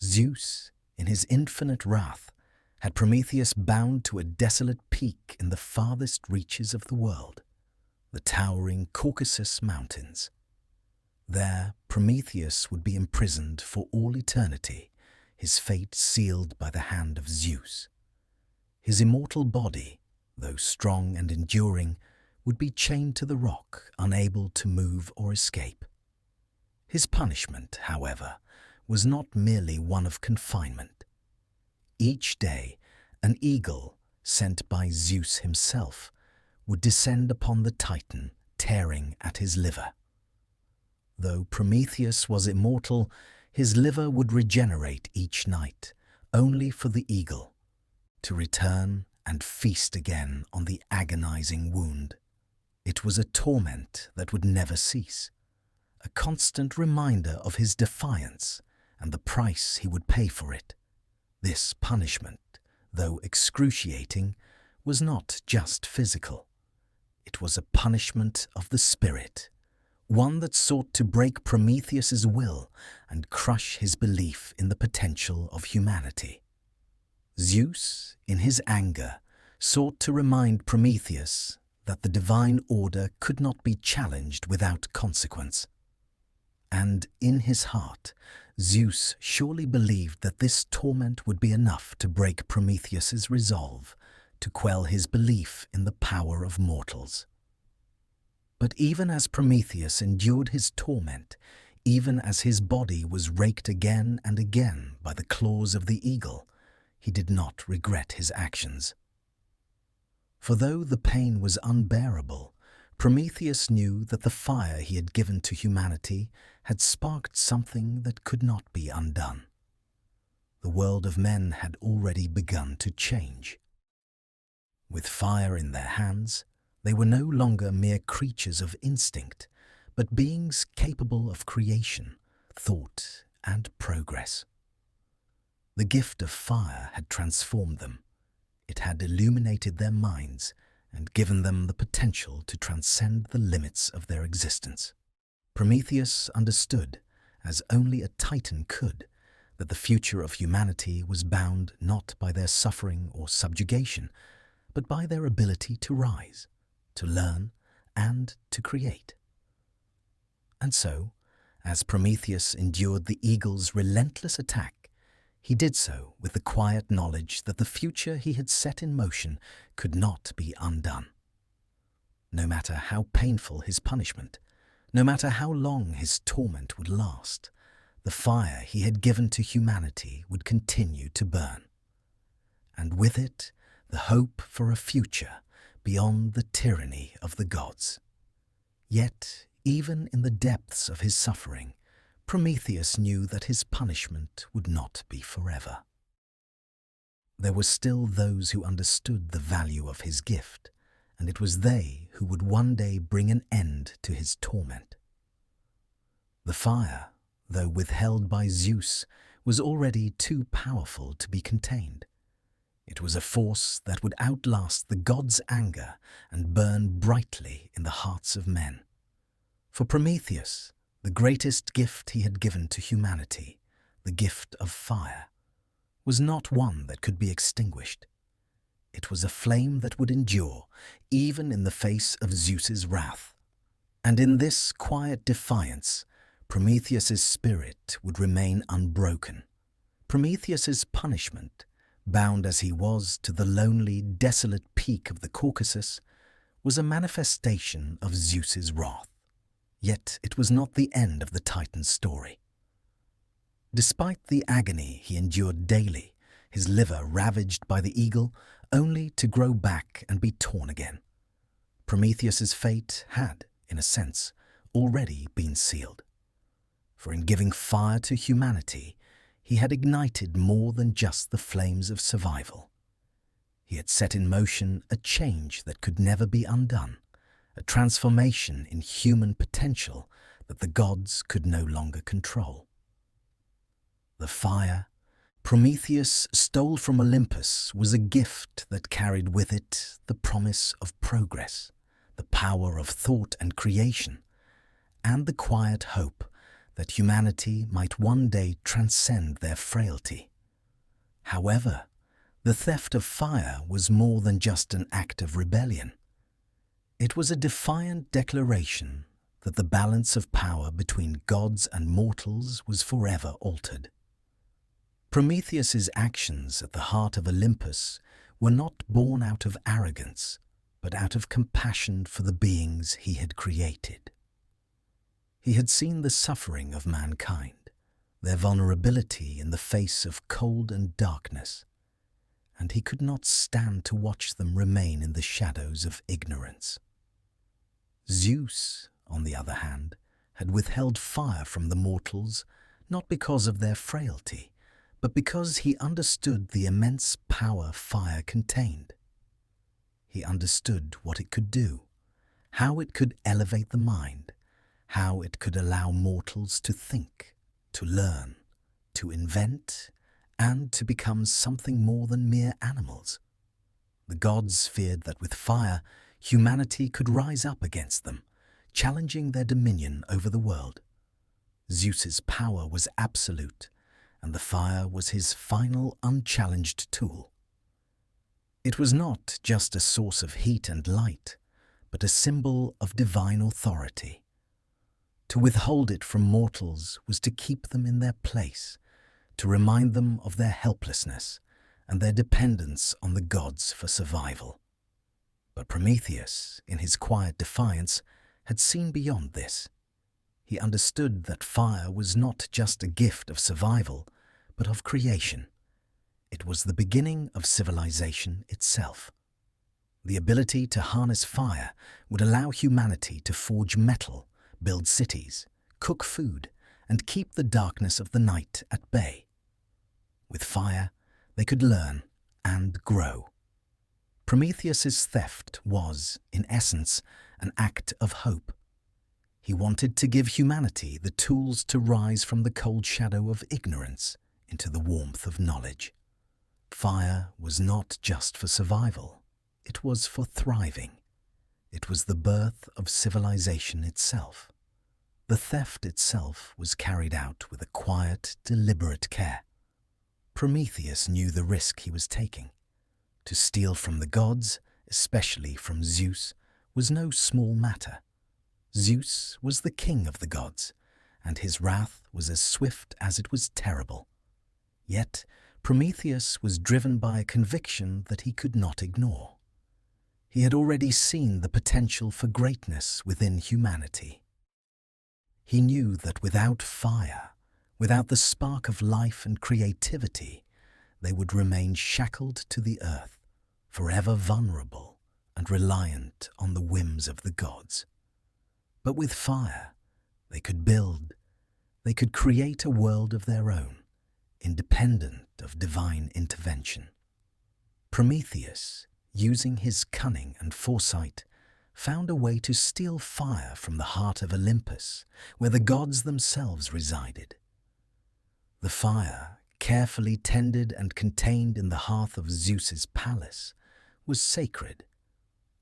Zeus, in his infinite wrath, had Prometheus bound to a desolate peak in the farthest reaches of the world, the towering Caucasus Mountains. There, Prometheus would be imprisoned for all eternity, his fate sealed by the hand of Zeus. His immortal body, though strong and enduring, would be chained to the rock, unable to move or escape. His punishment, however, was not merely one of confinement. Each day, an eagle, sent by Zeus himself, would descend upon the Titan, tearing at his liver. Though Prometheus was immortal, his liver would regenerate each night, only for the eagle to return and feast again on the agonizing wound. It was a torment that would never cease, a constant reminder of his defiance and the price he would pay for it. This punishment, though excruciating, was not just physical. It was a punishment of the spirit, one that sought to break Prometheus's will and crush his belief in the potential of humanity. Zeus, in his anger, sought to remind Prometheus that the divine order could not be challenged without consequence. And in his heart, Zeus surely believed that this torment would be enough to break Prometheus's resolve, to quell his belief in the power of mortals. But even as Prometheus endured his torment, even as his body was raked again and again by the claws of the eagle, he did not regret his actions. For though the pain was unbearable, Prometheus knew that the fire he had given to humanity had sparked something that could not be undone. The world of men had already begun to change. With fire in their hands, they were no longer mere creatures of instinct, but beings capable of creation, thought, and progress. The gift of fire had transformed them. It had illuminated their minds and given them the potential to transcend the limits of their existence. Prometheus understood, as only a Titan could, that the future of humanity was bound not by their suffering or subjugation, but by their ability to rise, to learn, and to create. And so, as Prometheus endured the eagle's relentless attack, he did so with the quiet knowledge that the future he had set in motion could not be undone. No matter how painful his punishment, no matter how long his torment would last, the fire he had given to humanity would continue to burn. And with it, the hope for a future beyond the tyranny of the gods. Yet, even in the depths of his suffering, Prometheus knew that his punishment would not be forever. There were still those who understood the value of his gift, and it was they who would one day bring an end to his torment. The fire, though withheld by Zeus, was already too powerful to be contained. It was a force that would outlast the gods' anger and burn brightly in the hearts of men. For Prometheus, the greatest gift he had given to humanity, the gift of fire, was not one that could be extinguished. It was a flame that would endure, even in the face of Zeus's wrath. And in this quiet defiance, Prometheus's spirit would remain unbroken. Prometheus's punishment, bound as he was to the lonely, desolate peak of the Caucasus, was a manifestation of Zeus's wrath. Yet it was not the end of the Titan's story. Despite the agony he endured daily, his liver ravaged by the eagle, only to grow back and be torn again, Prometheus's fate had, in a sense, already been sealed. For in giving fire to humanity, he had ignited more than just the flames of survival. He had set in motion a change that could never be undone, a transformation in human potential that the gods could no longer control. The fire Prometheus stole from Olympus was a gift that carried with it the promise of progress, the power of thought and creation, and the quiet hope that humanity might one day transcend their frailty. However, the theft of fire was more than just an act of rebellion. It was a defiant declaration that the balance of power between gods and mortals was forever altered. Prometheus's actions at the heart of Olympus were not born out of arrogance, but out of compassion for the beings he had created. He had seen the suffering of mankind, their vulnerability in the face of cold and darkness, and he could not stand to watch them remain in the shadows of ignorance. Zeus, on the other hand, had withheld fire from the mortals not because of their frailty, but because he understood the immense power fire contained. He understood what it could do, how it could elevate the mind, how it could allow mortals to think, to learn, to invent, and to become something more than mere animals. The gods feared that with fire, humanity could rise up against them, challenging their dominion over the world. Zeus's power was absolute, and the fire was his final unchallenged tool. It was not just a source of heat and light, but a symbol of divine authority. To withhold it from mortals was to keep them in their place, to remind them of their helplessness and their dependence on the gods for survival. But Prometheus, in his quiet defiance, had seen beyond this. He understood that fire was not just a gift of survival, but of creation. It was the beginning of civilization itself. The ability to harness fire would allow humanity to forge metal, build cities, cook food, and keep the darkness of the night at bay. With fire, they could learn and grow. Prometheus's theft was, in essence, an act of hope. He wanted to give humanity the tools to rise from the cold shadow of ignorance into the warmth of knowledge. Fire was not just for survival, it was for thriving. It was the birth of civilization itself. The theft itself was carried out with a quiet, deliberate care. Prometheus knew the risk he was taking. To steal from the gods, especially from Zeus, was no small matter. Zeus was the king of the gods, and his wrath was as swift as it was terrible. Yet Prometheus was driven by a conviction that he could not ignore. He had already seen the potential for greatness within humanity. He knew that without fire, without the spark of life and creativity, they would remain shackled to the earth, forever vulnerable and reliant on the whims of the gods. But with fire, they could build, they could create a world of their own, independent of divine intervention. Prometheus, using his cunning and foresight, found a way to steal fire from the heart of Olympus, where the gods themselves resided. The fire, carefully tended and contained in the hearth of Zeus's palace, was sacred,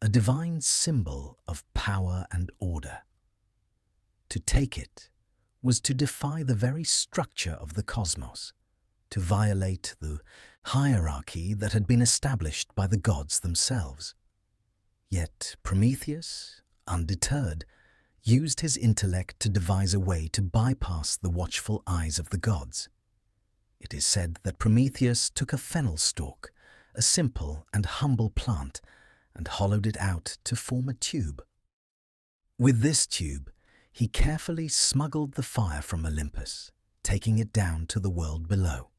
a divine symbol of power and order. To take it was to defy the very structure of the cosmos, to violate the hierarchy that had been established by the gods themselves. Yet Prometheus, undeterred, used his intellect to devise a way to bypass the watchful eyes of the gods. It is said that Prometheus took a fennel stalk, a simple and humble plant, and hollowed it out to form a tube. With this tube, he carefully smuggled the fire from Olympus, taking it down to the world below.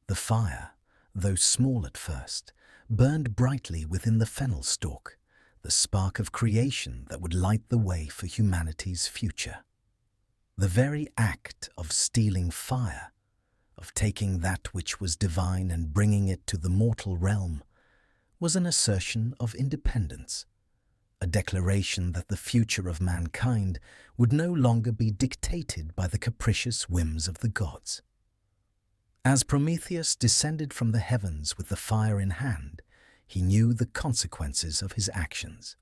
The fire, though small at first, burned brightly within the fennel stalk, the spark of creation that would light the way for humanity's future. The very act of stealing fire of taking that which was divine and bringing it to the mortal realm, was an assertion of independence, a declaration that the future of mankind would no longer be dictated by the capricious whims of the gods. As Prometheus descended from the heavens with the fire in hand, he knew the consequences of his actions.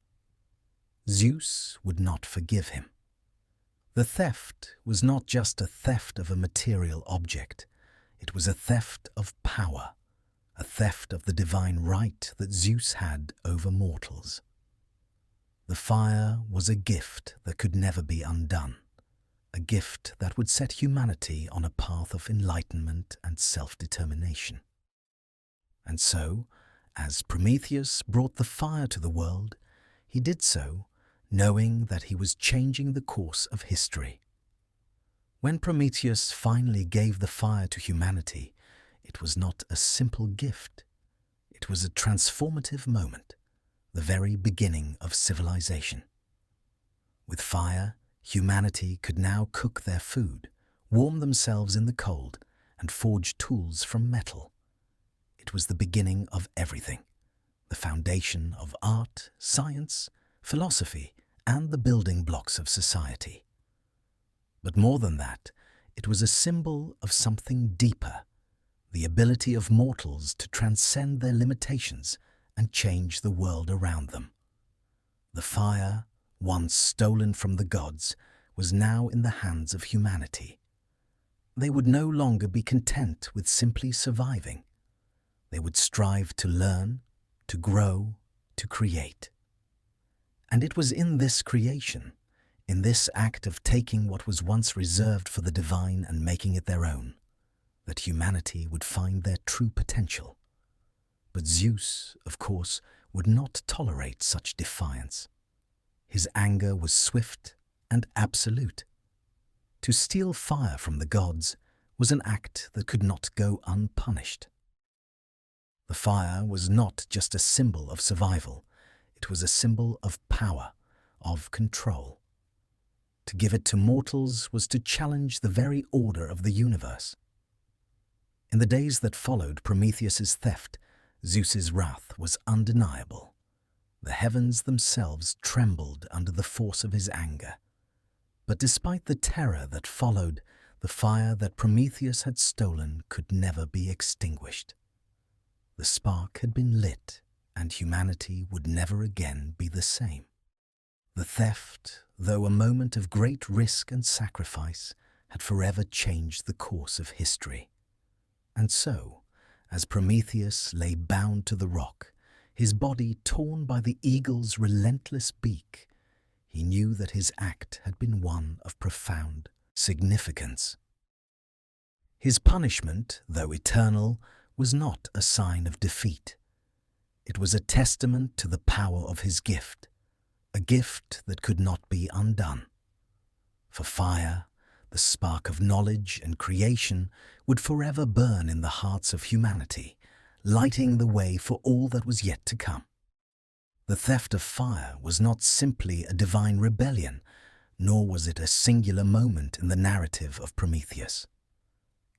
Zeus would not forgive him. The theft was not just a theft of a material object, it was a theft of power, a theft of the divine right that Zeus had over mortals. The fire was a gift that could never be undone, a gift that would set humanity on a path of enlightenment and self-determination. And so, as Prometheus brought the fire to the world, he did so knowing that he was changing the course of history. When Prometheus finally gave the fire to humanity, it was not a simple gift. It was a transformative moment, the very beginning of civilization. With fire, humanity could now cook their food, warm themselves in the cold, and forge tools from metal. It was the beginning of everything, the foundation of art, science, philosophy, and the building blocks of society. But more than that, it was a symbol of something deeper, the ability of mortals to transcend their limitations and change the world around them. The fire, once stolen from the gods, was now in the hands of humanity. They would no longer be content with simply surviving. They would strive to learn, to grow, to create. And it was in this creation, in this act of taking what was once reserved for the divine and making it their own, that humanity would find their true potential. But Zeus, of course, would not tolerate such defiance. His anger was swift and absolute. To steal fire from the gods was an act that could not go unpunished. The fire was not just a symbol of survival, it was a symbol of power, of control. To give it to mortals was to challenge the very order of the universe. In the days that followed Prometheus's theft, Zeus's wrath was undeniable. The heavens themselves trembled under the force of his anger. But despite the terror that followed, the fire that Prometheus had stolen could never be extinguished. The spark had been lit, and humanity would never again be the same. The theft, though a moment of great risk and sacrifice, had forever changed the course of history. And so, as Prometheus lay bound to the rock, his body torn by the eagle's relentless beak, he knew that his act had been one of profound significance. His punishment, though eternal, was not a sign of defeat. It was a testament to the power of his gift, a gift that could not be undone. For fire, the spark of knowledge and creation, would forever burn in the hearts of humanity, lighting the way for all that was yet to come. The theft of fire was not simply a divine rebellion, nor was it a singular moment in the narrative of Prometheus.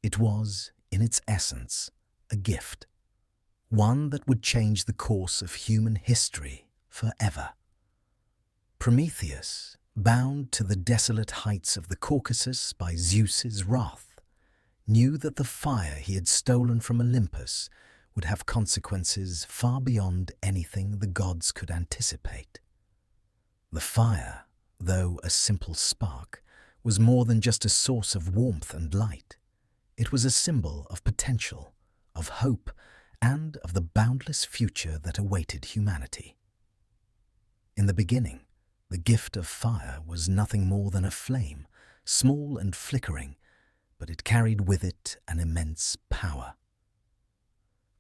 It was, in its essence, a gift, one that would change the course of human history forever. Prometheus, bound to the desolate heights of the Caucasus by Zeus's wrath, knew that the fire he had stolen from Olympus would have consequences far beyond anything the gods could anticipate. The fire, though a simple spark, was more than just a source of warmth and light. It was a symbol of potential, of hope, and of the boundless future that awaited humanity. In the beginning, the gift of fire was nothing more than a flame, small and flickering, but it carried with it an immense power.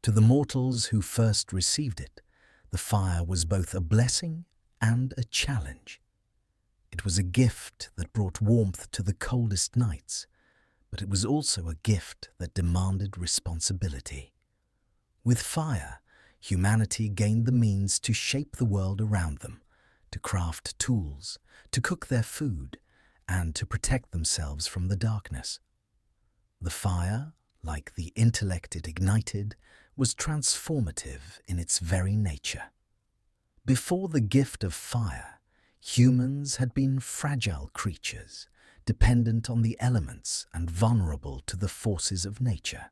To the mortals who first received it, the fire was both a blessing and a challenge. It was a gift that brought warmth to the coldest nights, but it was also a gift that demanded responsibility. With fire, humanity gained the means to shape the world around them, to craft tools, to cook their food, and to protect themselves from the darkness. The fire, like the intellect it ignited, was transformative in its very nature. Before the gift of fire, humans had been fragile creatures, dependent on the elements and vulnerable to the forces of nature.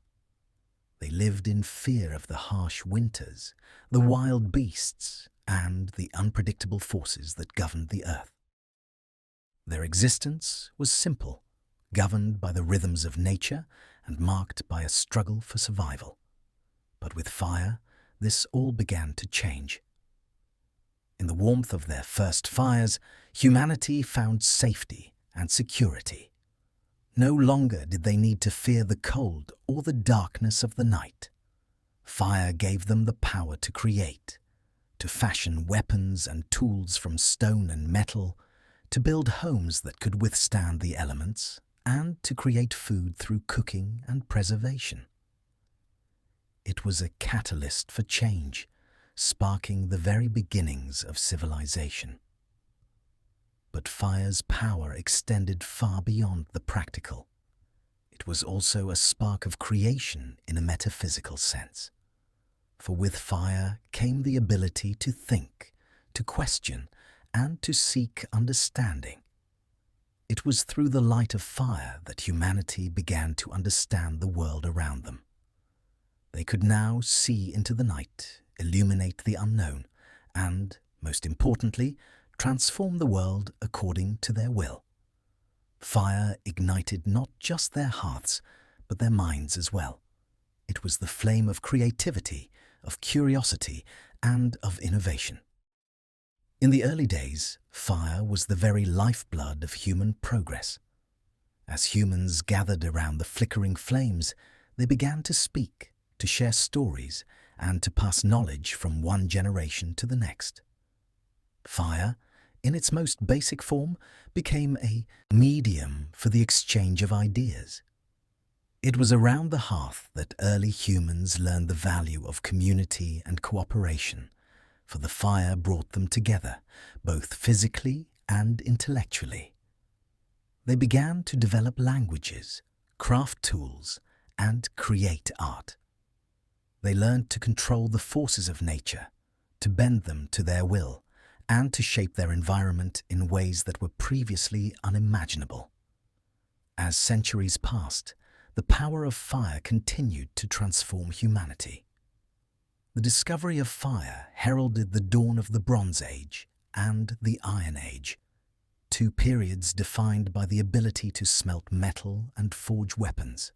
They lived in fear of the harsh winters, the wild beasts, and the unpredictable forces that governed the earth. Their existence was simple, governed by the rhythms of nature and marked by a struggle for survival. But with fire, this all began to change. In the warmth of their first fires, humanity found safety and security. No longer did they need to fear the cold or the darkness of the night. Fire gave them the power to create, to fashion weapons and tools from stone and metal, to build homes that could withstand the elements, and to create food through cooking and preservation. It was a catalyst for change, sparking the very beginnings of civilization. But fire's power extended far beyond the practical. It was also a spark of creation in a metaphysical sense. For with fire came the ability to think, to question, and to seek understanding. It was through the light of fire that humanity began to understand the world around them. They could now see into the night, illuminate the unknown, and, most importantly, transform the world according to their will. Fire ignited not just their hearts, but their minds as well. It was the flame of creativity, of curiosity, and of innovation. In the early days, fire was the very lifeblood of human progress. As humans gathered around the flickering flames, they began to speak, to share stories, and to pass knowledge from one generation to the next. Fire, in its most basic form, became a medium for the exchange of ideas. It was around the hearth that early humans learned the value of community and cooperation, for the fire brought them together, both physically and intellectually. They began to develop languages, craft tools, and create art. They learned to control the forces of nature, to bend them to their will, and to shape their environment in ways that were previously unimaginable. As centuries passed, the power of fire continued to transform humanity. The discovery of fire heralded the dawn of the Bronze Age and the Iron Age, two periods defined by the ability to smelt metal and forge weapons.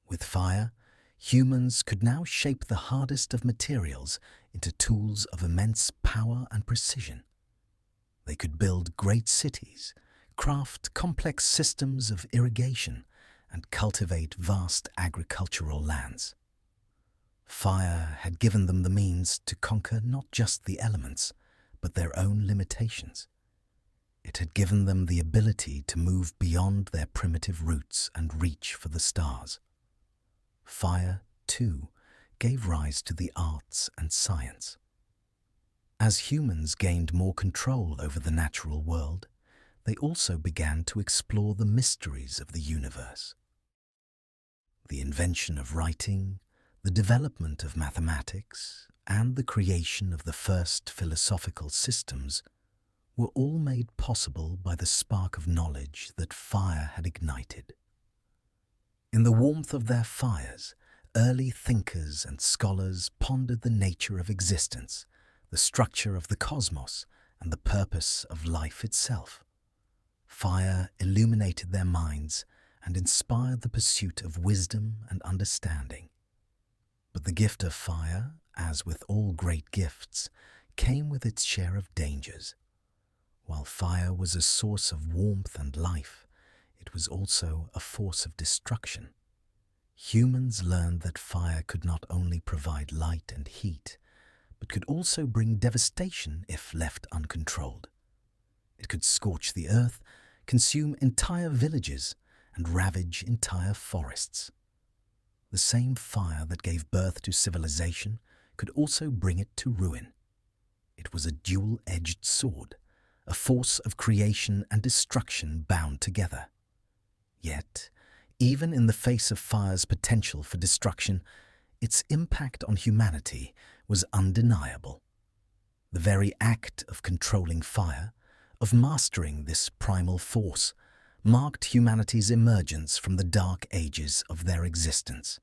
With fire, humans could now shape the hardest of materials into tools of immense power and precision. They could build great cities, craft complex systems of irrigation, and cultivate vast agricultural lands. Fire had given them the means to conquer not just the elements, but their own limitations. It had given them the ability to move beyond their primitive roots and reach for the stars. Fire, too, gave rise to the arts and science. As humans gained more control over the natural world, they also began to explore the mysteries of the universe. The invention of writing, the development of mathematics, and the creation of the first philosophical systems were all made possible by the spark of knowledge that fire had ignited. In the warmth of their fires, early thinkers and scholars pondered the nature of existence, the structure of the cosmos, and the purpose of life itself. Fire illuminated their minds and inspired the pursuit of wisdom and understanding. But the gift of fire, as with all great gifts, came with its share of dangers. While fire was a source of warmth and life, it was also a force of destruction. Humans learned that fire could not only provide light and heat, but could also bring devastation if left uncontrolled. It could scorch the earth, consume entire villages, and ravage entire forests. The same fire that gave birth to civilization could also bring it to ruin. It was a dual-edged sword, a force of creation and destruction bound together. Yet, Even in the face of fire's potential for destruction, its impact on humanity was undeniable. The very act of controlling fire, of mastering this primal force, marked humanity's emergence from the dark ages of their existence.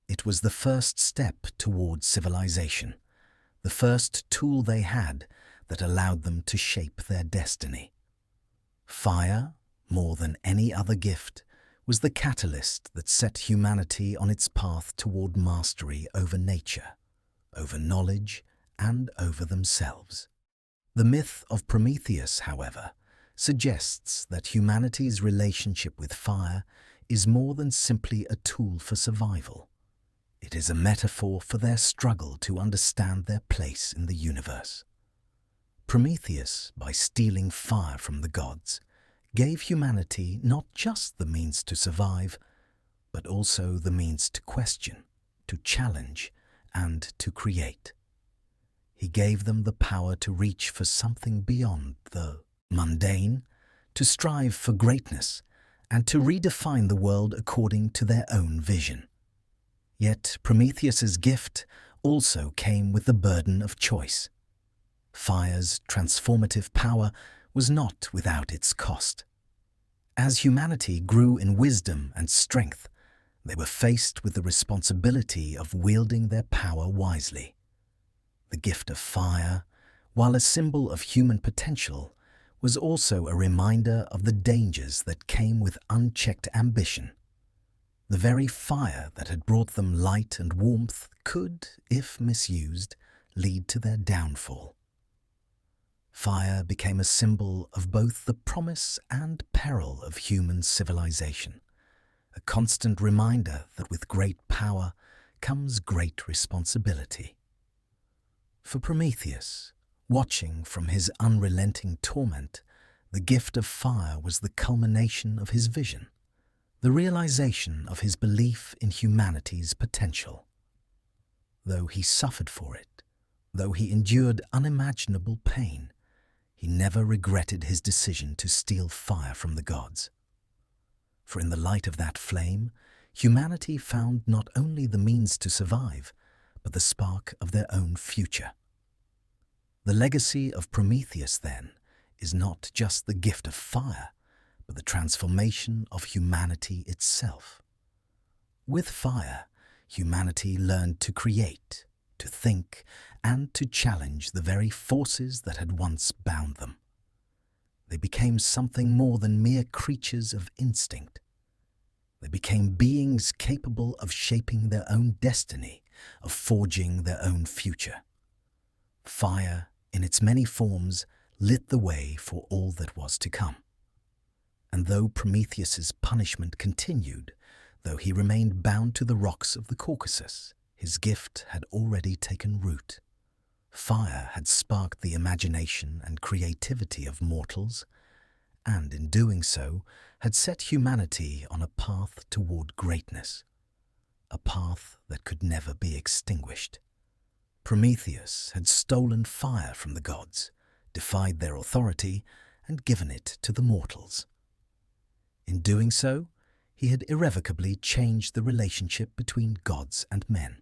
It was the first step towards civilization, the first tool they had that allowed them to shape their destiny. Fire, more than any other gift, was the catalyst that set humanity on its path toward mastery over nature, over knowledge, and over themselves. The myth of Prometheus, however, suggests that humanity's relationship with fire is more than simply a tool for survival. It is a metaphor for their struggle to understand their place in the universe. Prometheus, by stealing fire from the gods, gave humanity not just the means to survive, but also the means to question, to challenge, and to create. He gave them the power to reach for something beyond the mundane, to strive for greatness, and to redefine the world according to their own vision. Yet Prometheus's gift also came with the burden of choice. Fire's transformative power was not without its cost. As humanity grew in wisdom and strength, they were faced with the responsibility of wielding their power wisely. The gift of fire, while a symbol of human potential, was also a reminder of the dangers that came with unchecked ambition. The very fire that had brought them light and warmth could, if misused, lead to their downfall. Fire became a symbol of both the promise and peril of human civilization, a constant reminder that with great power comes great responsibility. For Prometheus, watching from his unrelenting torment, the gift of fire was the culmination of his vision, the realization of his belief in humanity's potential. Though he suffered for it, though he endured unimaginable pain, he never regretted his decision to steal fire from the gods. For in the light of that flame, humanity found not only the means to survive, but the spark of their own future. The legacy of Prometheus, then, is not just the gift of fire, but the transformation of humanity itself. With fire, humanity learned to create, to think, and to challenge the very forces that had once bound them. They became something more than mere creatures of instinct. They became beings capable of shaping their own destiny, of forging their own future. Fire, in its many forms, lit the way for all that was to come. And though Prometheus's punishment continued, though he remained bound to the rocks of the Caucasus, his gift had already taken root. Fire had sparked the imagination and creativity of mortals, and in doing so had set humanity on a path toward greatness, a path that could never be extinguished. Prometheus had stolen fire from the gods, defied their authority, and given it to the mortals. In doing so, he had irrevocably changed the relationship between gods and men.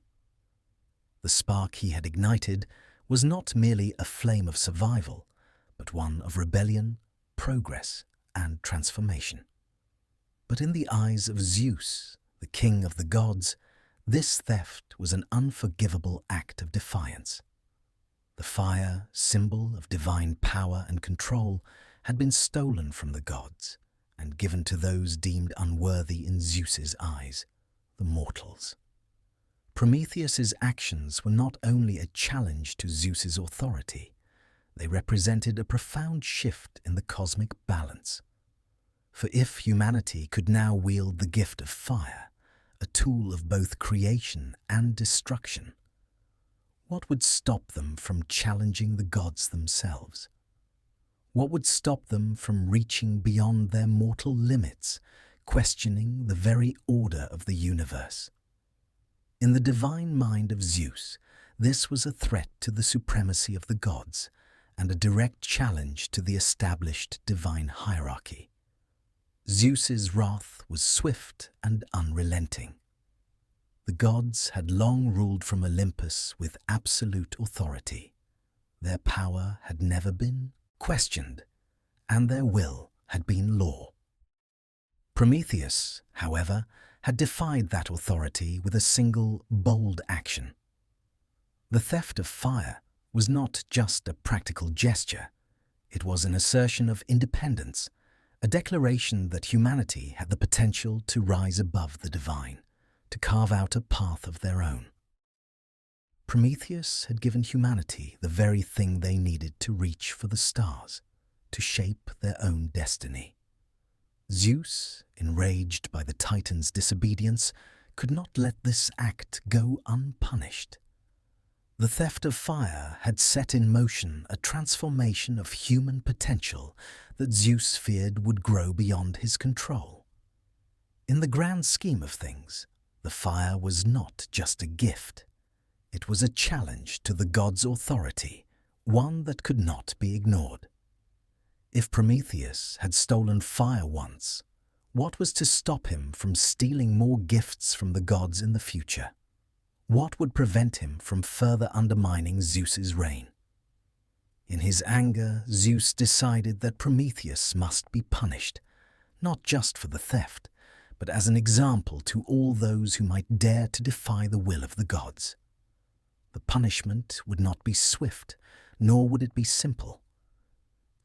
The spark he had ignited was not merely a flame of survival, but one of rebellion, progress, and transformation. But in the eyes of Zeus, the king of the gods, this theft was an unforgivable act of defiance. The fire, symbol of divine power and control, had been stolen from the gods and given to those deemed unworthy in Zeus's eyes, the mortals. Prometheus's actions were not only a challenge to Zeus's authority, they represented a profound shift in the cosmic balance. For if humanity could now wield the gift of fire, a tool of both creation and destruction, what would stop them from challenging the gods themselves? What would stop them from reaching beyond their mortal limits, questioning the very order of the universe? In the divine mind of Zeus, this was a threat to the supremacy of the gods and a direct challenge to the established divine hierarchy. Zeus's wrath was swift and unrelenting. The gods had long ruled from Olympus with absolute authority. Their power had never been questioned, and their will had been law. Prometheus, however, had defied that authority with a single, bold action. The theft of fire was not just a practical gesture. It was an assertion of independence, a declaration that humanity had the potential to rise above the divine, to carve out a path of their own. Prometheus had given humanity the very thing they needed to reach for the stars, to shape their own destiny. Zeus, enraged by the Titan's disobedience, could not let this act go unpunished. The theft of fire had set in motion a transformation of human potential that Zeus feared would grow beyond his control. In the grand scheme of things, the fire was not just a gift. It was a challenge to the gods' authority, one that could not be ignored. If Prometheus had stolen fire once, what was to stop him from stealing more gifts from the gods in the future? What would prevent him from further undermining Zeus's reign? In his anger, Zeus decided that Prometheus must be punished, not just for the theft, but as an example to all those who might dare to defy the will of the gods. The punishment would not be swift, nor would it be simple.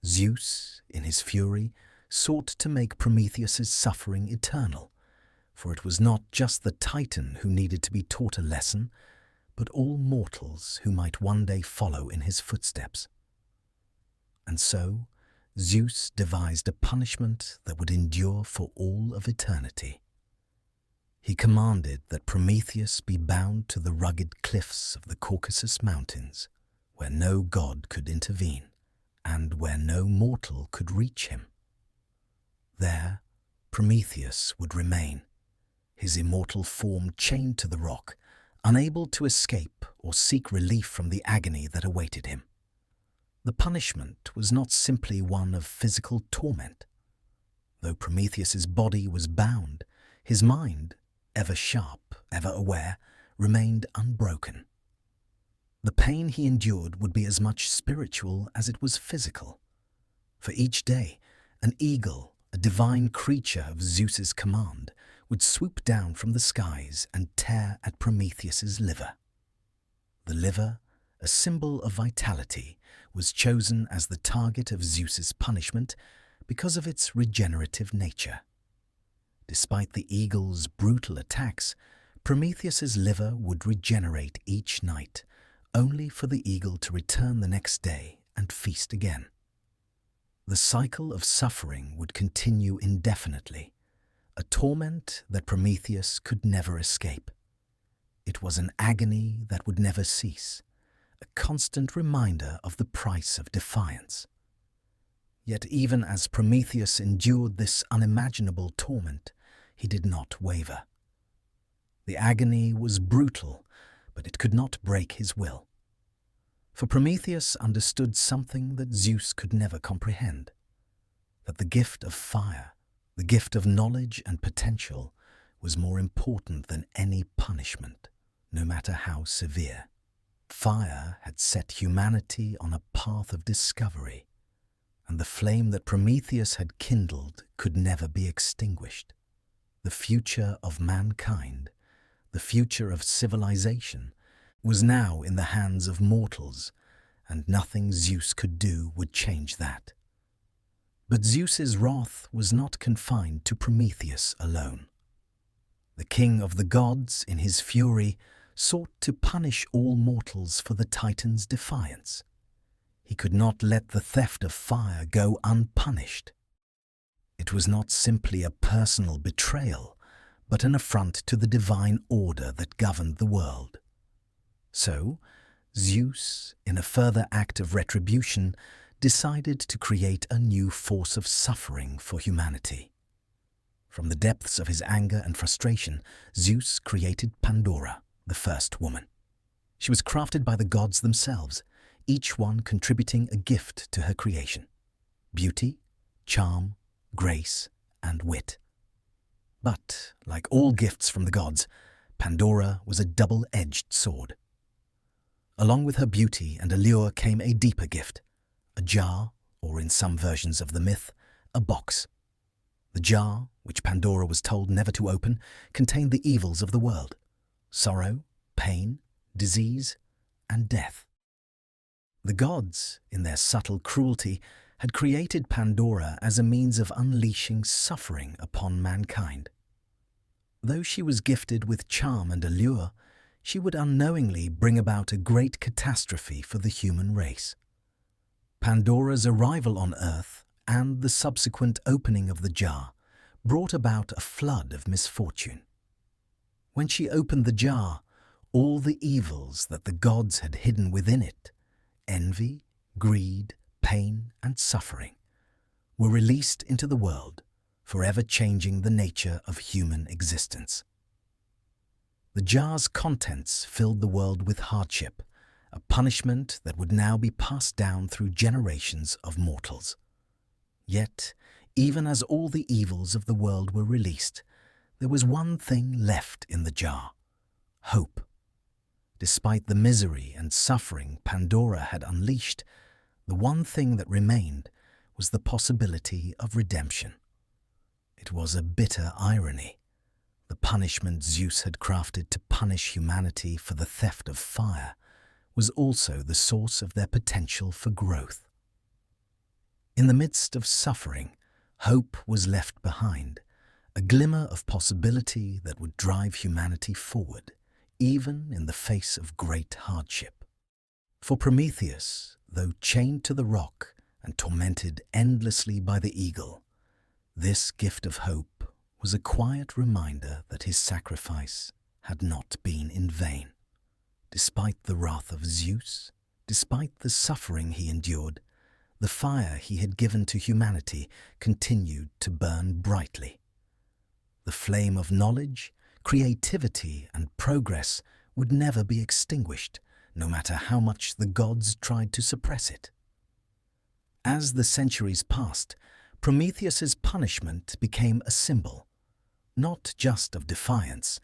Zeus, in his fury, sought to make Prometheus's suffering eternal, for it was not just the Titan who needed to be taught a lesson, but all mortals who might one day follow in his footsteps. And so, Zeus devised a punishment that would endure for all of eternity. He commanded that Prometheus be bound to the rugged cliffs of the Caucasus Mountains, where no god could intervene, and where no mortal could reach him. There, Prometheus would remain, his immortal form chained to the rock, unable to escape or seek relief from the agony that awaited him. The punishment was not simply one of physical torment. Though Prometheus's body was bound, his mind, ever sharp, ever aware, remained unbroken. The pain he endured would be as much spiritual as it was physical. For each day, an eagle, a divine creature of Zeus's command, would swoop down from the skies and tear at Prometheus's liver. The liver, a symbol of vitality, was chosen as the target of Zeus's punishment because of its regenerative nature. Despite the eagle's brutal attacks, Prometheus's liver would regenerate each night, only for the eagle to return the next day and feast again. The cycle of suffering would continue indefinitely, a torment that Prometheus could never escape. It was an agony that would never cease, a constant reminder of the price of defiance. Yet even as Prometheus endured this unimaginable torment, he did not waver. The agony was brutal, but it could not break his will. For Prometheus understood something that Zeus could never comprehend, that the gift of fire, the gift of knowledge and potential, was more important than any punishment, no matter how severe. Fire had set humanity on a path of discovery, and the flame that Prometheus had kindled could never be extinguished. The future of mankind, the future of civilization, was now in the hands of mortals, and nothing Zeus could do would change that. But Zeus's wrath was not confined to Prometheus alone. The king of the gods, in his fury, sought to punish all mortals for the Titan's defiance. He could not let the theft of fire go unpunished. It was not simply a personal betrayal, but an affront to the divine order that governed the world. So, Zeus, in a further act of retribution, decided to create a new force of suffering for humanity. From the depths of his anger and frustration, Zeus created Pandora, the first woman. She was crafted by the gods themselves, each one contributing a gift to her creation: beauty, charm, grace, and wit. But, like all gifts from the gods, Pandora was a double-edged sword. Along with her beauty and allure came a deeper gift, a jar, or in some versions of the myth, a box. The jar, which Pandora was told never to open, contained the evils of the world: sorrow, pain, disease, and death. The gods, in their subtle cruelty, had created Pandora as a means of unleashing suffering upon mankind. Though she was gifted with charm and allure, she would unknowingly bring about a great catastrophe for the human race. Pandora's arrival on Earth and the subsequent opening of the jar brought about a flood of misfortune. When she opened the jar, all the evils that the gods had hidden within it, envy, greed, pain, and suffering, were released into the world, forever changing the nature of human existence. The jar's contents filled the world with hardship, a punishment that would now be passed down through generations of mortals. Yet, even as all the evils of the world were released, there was one thing left in the jar: hope. Despite the misery and suffering Pandora had unleashed, the one thing that remained was the possibility of redemption. It was a bitter irony. The punishment Zeus had crafted to punish humanity for the theft of fire was also the source of their potential for growth. In the midst of suffering, hope was left behind, a glimmer of possibility that would drive humanity forward, even in the face of great hardship. For Prometheus, though chained to the rock and tormented endlessly by the eagle, this gift of hope was a quiet reminder that his sacrifice had not been in vain. Despite the wrath of Zeus, despite the suffering he endured, the fire he had given to humanity continued to burn brightly. The flame of knowledge, creativity, and progress would never be extinguished, no matter how much the gods tried to suppress it. As the centuries passed, Prometheus's punishment became a symbol, not just of defiance,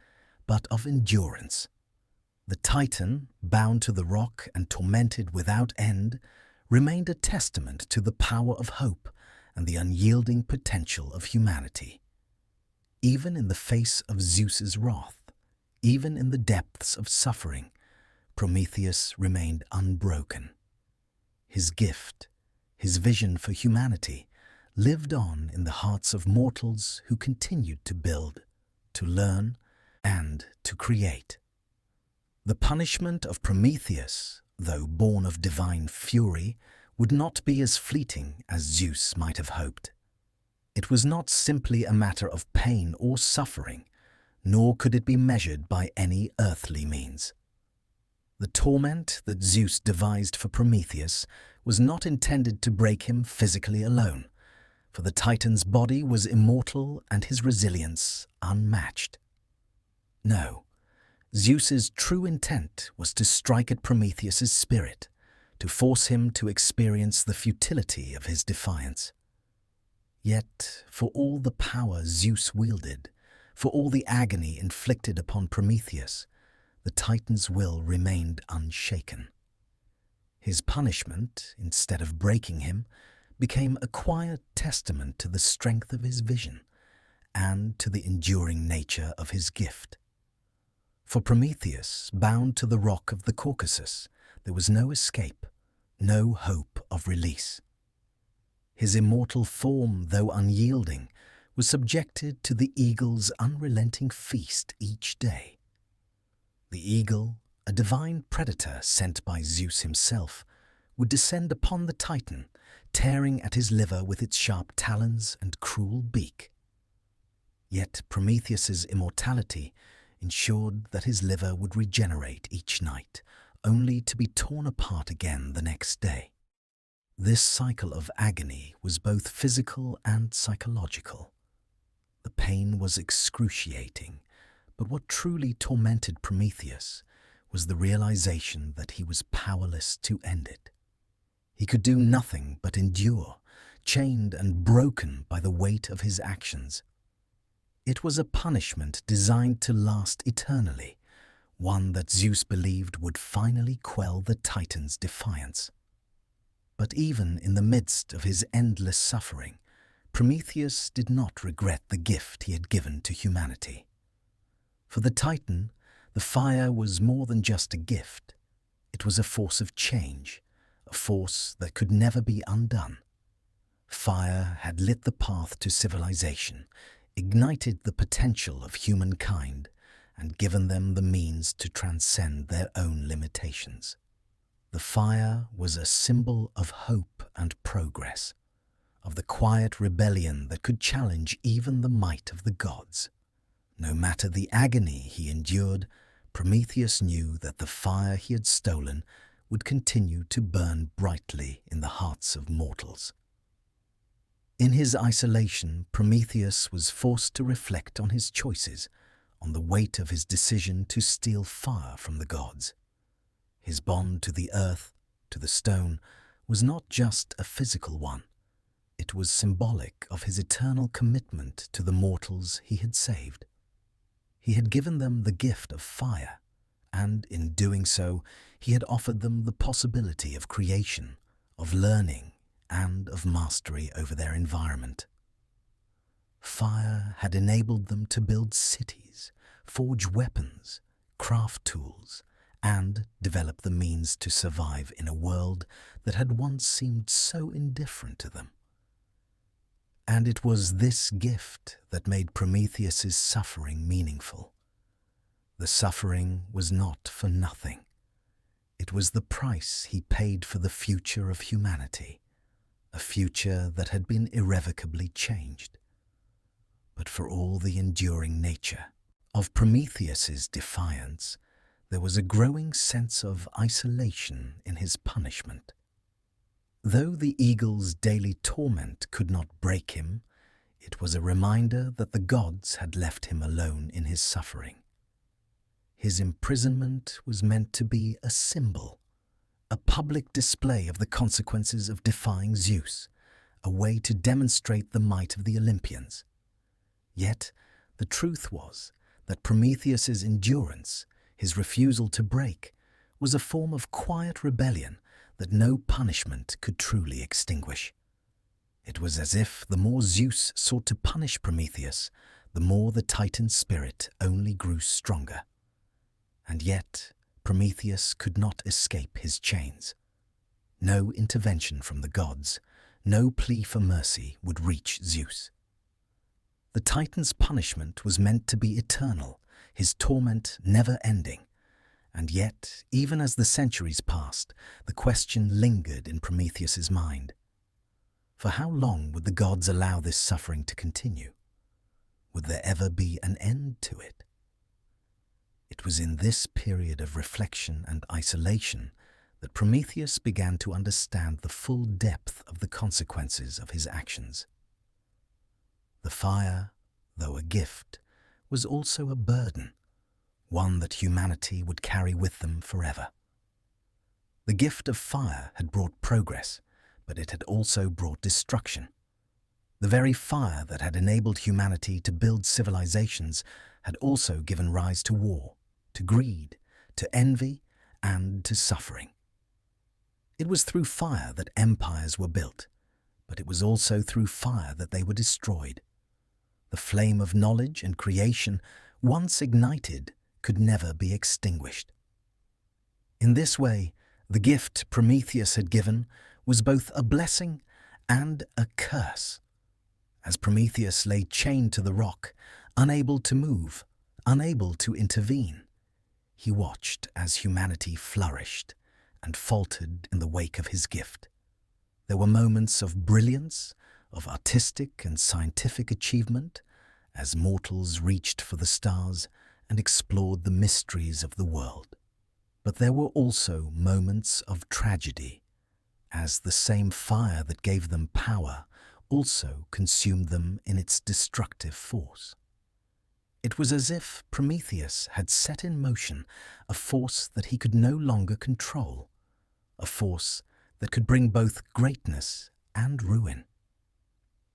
but of endurance. The Titan, bound to the rock and tormented without end, remained a testament to the power of hope and the unyielding potential of humanity. Even in the face of Zeus's wrath, even in the depths of suffering, Prometheus remained unbroken. His gift, his vision for humanity, lived on in the hearts of mortals who continued to build, to learn, and to create. The punishment of Prometheus, though born of divine fury, would not be as fleeting as Zeus might have hoped. It was not simply a matter of pain or suffering, nor could it be measured by any earthly means. The torment that Zeus devised for Prometheus was not intended to break him physically alone, for the Titan's body was immortal and his resilience unmatched. No, Zeus's true intent was to strike at Prometheus's spirit, to force him to experience the futility of his defiance. Yet, for all the power Zeus wielded, for all the agony inflicted upon Prometheus, the Titan's will remained unshaken. His punishment, instead of breaking him, became a quiet testament to the strength of his vision and to the enduring nature of his gift. For Prometheus, bound to the rock of the Caucasus, there was no escape, no hope of release. His immortal form, though unyielding, was subjected to the eagle's unrelenting feast each day. The eagle, a divine predator sent by Zeus himself, would descend upon the Titan, tearing at his liver with its sharp talons and cruel beak. Yet Prometheus's immortality ensured that his liver would regenerate each night, only to be torn apart again the next day. This cycle of agony was both physical and psychological. The pain was excruciating, but what truly tormented Prometheus was the realization that he was powerless to end it. He could do nothing but endure, chained and broken by the weight of his actions. It was a punishment designed to last eternally, one that Zeus believed would finally quell the Titan's defiance. But even in the midst of his endless suffering, Prometheus did not regret the gift he had given to humanity. For the Titan, the fire was more than just a gift. It was a force of change, a force that could never be undone. Fire had lit the path to civilization, ignited the potential of humankind, and given them the means to transcend their own limitations. The fire was a symbol of hope and progress, of the quiet rebellion that could challenge even the might of the gods. No matter the agony he endured, Prometheus knew that the fire he had stolen would continue to burn brightly in the hearts of mortals. In his isolation, Prometheus was forced to reflect on his choices, on the weight of his decision to steal fire from the gods. His bond to the earth, to the stone, was not just a physical one. It was symbolic of his eternal commitment to the mortals he had saved. He had given them the gift of fire, and in doing so, he had offered them the possibility of creation, of learning, and of mastery over their environment. Fire had enabled them to build cities, forge weapons, craft tools, and develop the means to survive in a world that had once seemed so indifferent to them. And it was this gift that made Prometheus's suffering meaningful. The suffering was not for nothing. It was the price he paid for the future of humanity, a future that had been irrevocably changed. But for all the enduring nature of Prometheus's defiance, there was a growing sense of isolation in his punishment. Though the eagle's daily torment could not break him, it was a reminder that the gods had left him alone in his suffering. His imprisonment was meant to be a symbol, a public display of the consequences of defying Zeus, a way to demonstrate the might of the Olympians. Yet, the truth was that Prometheus's endurance, his refusal to break, was a form of quiet rebellion that no punishment could truly extinguish. It was as if the more Zeus sought to punish Prometheus, the more the Titan's spirit only grew stronger. And yet, Prometheus could not escape his chains. No intervention from the gods, no plea for mercy would reach Zeus. The Titan's punishment was meant to be eternal, his torment never-ending. And yet, even as the centuries passed, the question lingered in Prometheus's mind. For how long would the gods allow this suffering to continue? Would there ever be an end to it? It was in this period of reflection and isolation that Prometheus began to understand the full depth of the consequences of his actions. The fire, though a gift, was also a burden, one that humanity would carry with them forever. The gift of fire had brought progress, but it had also brought destruction. The very fire that had enabled humanity to build civilizations had also given rise to war, to greed, to envy, and to suffering. It was through fire that empires were built, but it was also through fire that they were destroyed. The flame of knowledge and creation, once ignited, could never be extinguished. In this way, the gift Prometheus had given was both a blessing and a curse. As Prometheus lay chained to the rock, unable to move, unable to intervene, he watched as humanity flourished and faltered in the wake of his gift. There were moments of brilliance, of artistic and scientific achievement, as mortals reached for the stars and explored the mysteries of the world. But there were also moments of tragedy, as the same fire that gave them power also consumed them in its destructive force. It was as if Prometheus had set in motion a force that he could no longer control, a force that could bring both greatness and ruin.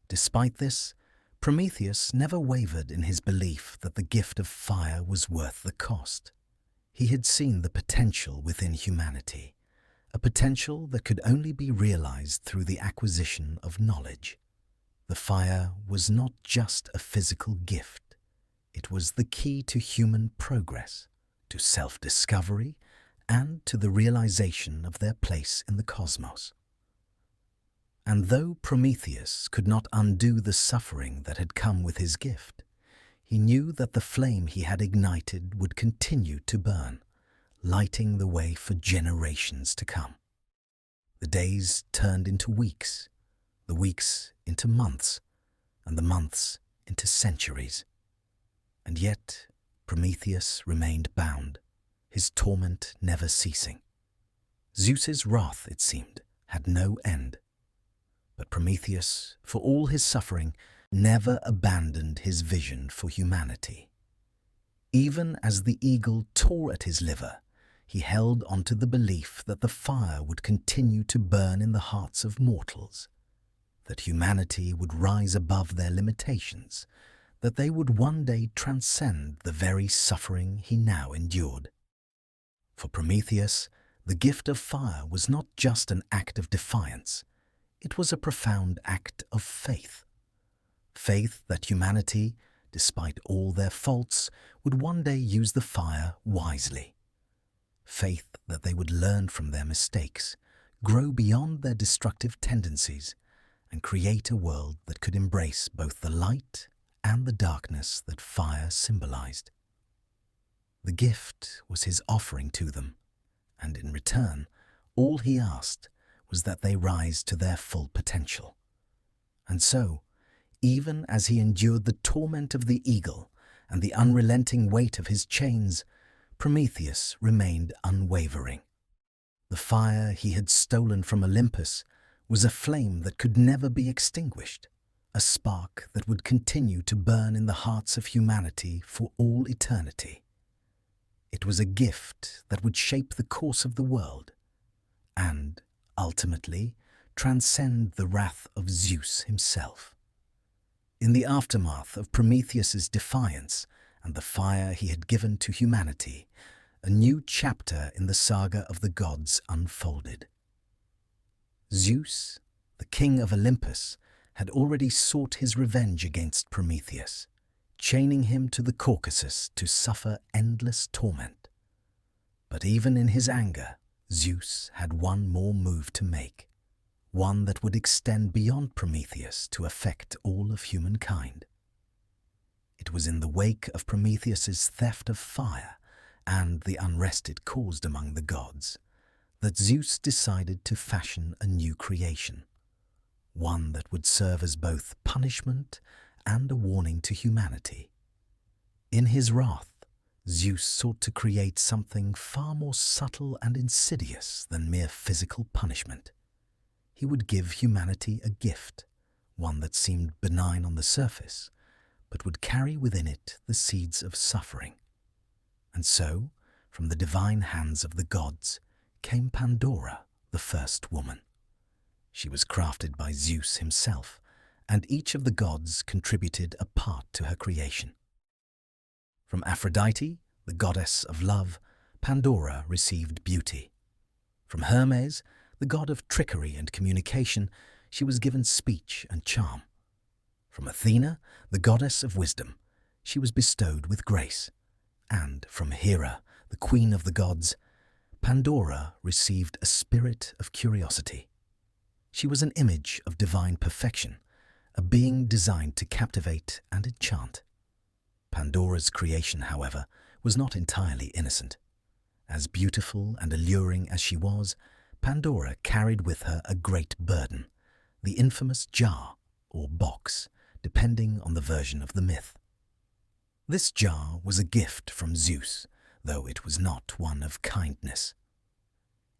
Despite this, Prometheus never wavered in his belief that the gift of fire was worth the cost. He had seen the potential within humanity, a potential that could only be realized through the acquisition of knowledge. The fire was not just a physical gift. It was the key to human progress, to self-discovery, and to the realization of their place in the cosmos. And though Prometheus could not undo the suffering that had come with his gift, he knew that the flame he had ignited would continue to burn, lighting the way for generations to come. The days turned into weeks, the weeks into months, and the months into centuries. And yet Prometheus remained bound, his torment never ceasing. Zeus's wrath, it seemed, had no end. But Prometheus, for all his suffering, never abandoned his vision for humanity. Even as the eagle tore at his liver, he held onto the belief that the fire would continue to burn in the hearts of mortals, that humanity would rise above their limitations, that they would one day transcend the very suffering he now endured. For Prometheus, the gift of fire was not just an act of defiance, it was a profound act of faith. Faith that humanity, despite all their faults, would one day use the fire wisely. Faith that they would learn from their mistakes, grow beyond their destructive tendencies, and create a world that could embrace both the light and the darkness that fire symbolized. The gift was his offering to them, and in return, all he asked was that they rise to their full potential. And so, even as he endured the torment of the eagle and the unrelenting weight of his chains, Prometheus remained unwavering. The fire he had stolen from Olympus was a flame that could never be extinguished, a spark that would continue to burn in the hearts of humanity for all eternity. It was a gift that would shape the course of the world and, ultimately, transcend the wrath of Zeus himself. In the aftermath of Prometheus's defiance and the fire he had given to humanity, a new chapter in the saga of the gods unfolded. Zeus, the king of Olympus, had already sought his revenge against Prometheus, chaining him to the Caucasus to suffer endless torment. But even in his anger, Zeus had one more move to make, one that would extend beyond Prometheus to affect all of humankind. It was in the wake of Prometheus's theft of fire and the unrest it caused among the gods that Zeus decided to fashion a new creation, one that would serve as both punishment and a warning to humanity. In his wrath, Zeus sought to create something far more subtle and insidious than mere physical punishment. He would give humanity a gift, one that seemed benign on the surface, but would carry within it the seeds of suffering. And so, from the divine hands of the gods, came Pandora, the first woman. She was crafted by Zeus himself, and each of the gods contributed a part to her creation. From Aphrodite, the goddess of love, Pandora received beauty. From Hermes, the god of trickery and communication, she was given speech and charm. From Athena, the goddess of wisdom, she was bestowed with grace. And from Hera, the queen of the gods, Pandora received a spirit of curiosity. She was an image of divine perfection, a being designed to captivate and enchant. Pandora's creation, however, was not entirely innocent. As beautiful and alluring as she was, Pandora carried with her a great burden, the infamous jar or box, depending on the version of the myth. This jar was a gift from Zeus, though it was not one of kindness.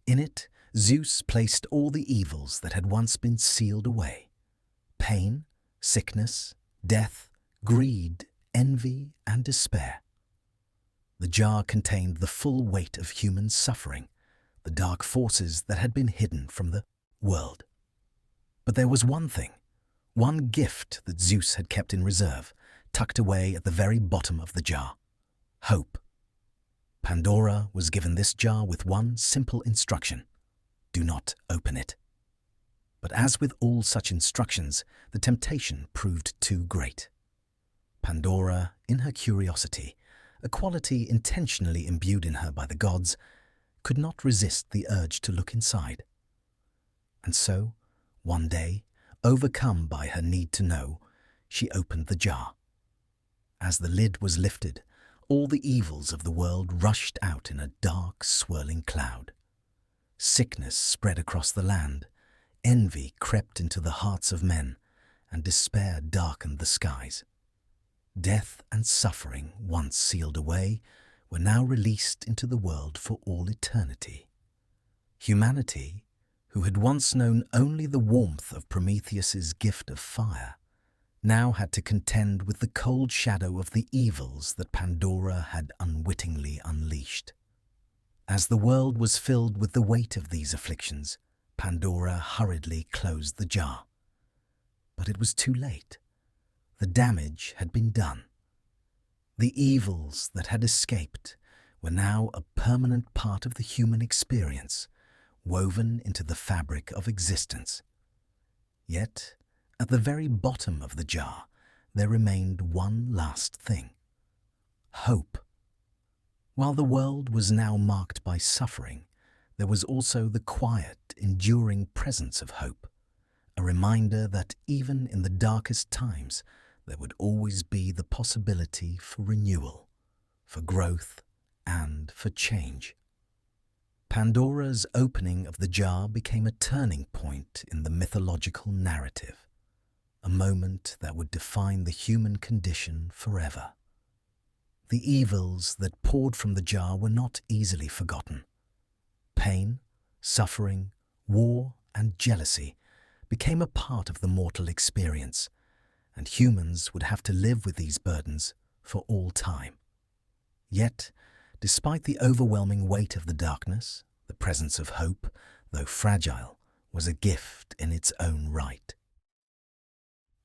In it, Zeus placed all the evils that had once been sealed away: pain, sickness, death, greed, envy, and despair. The jar contained the full weight of human suffering, the dark forces that had been hidden from the world. But there was one thing, one gift that Zeus had kept in reserve, tucked away at the very bottom of the jar: hope. Pandora was given this jar with one simple instruction: do not open it. But as with all such instructions, the temptation proved too great. Pandora, in her curiosity, a quality intentionally imbued in her by the gods, could not resist the urge to look inside. And so, one day, overcome by her need to know, she opened the jar. As the lid was lifted, all the evils of the world rushed out in a dark, swirling cloud. Sickness spread across the land, envy crept into the hearts of men, and despair darkened the skies. Death and suffering, once sealed away, were now released into the world for all eternity. Humanity, who had once known only the warmth of Prometheus's gift of fire, now had to contend with the cold shadow of the evils that Pandora had unwittingly unleashed. As the world was filled with the weight of these afflictions, Pandora hurriedly closed the jar. But it was too late. The damage had been done. The evils that had escaped were now a permanent part of the human experience, woven into the fabric of existence. Yet, at the very bottom of the jar, there remained one last thing: hope. While the world was now marked by suffering, there was also the quiet, enduring presence of hope, a reminder that even in the darkest times, there would always be the possibility for renewal, for growth, and for change. Pandora's opening of the jar became a turning point in the mythological narrative, a moment that would define the human condition forever. The evils that poured from the jar were not easily forgotten. Pain, suffering, war, and jealousy became a part of the mortal experience, and humans would have to live with these burdens for all time. Yet, despite the overwhelming weight of the darkness, the presence of hope, though fragile, was a gift in its own right.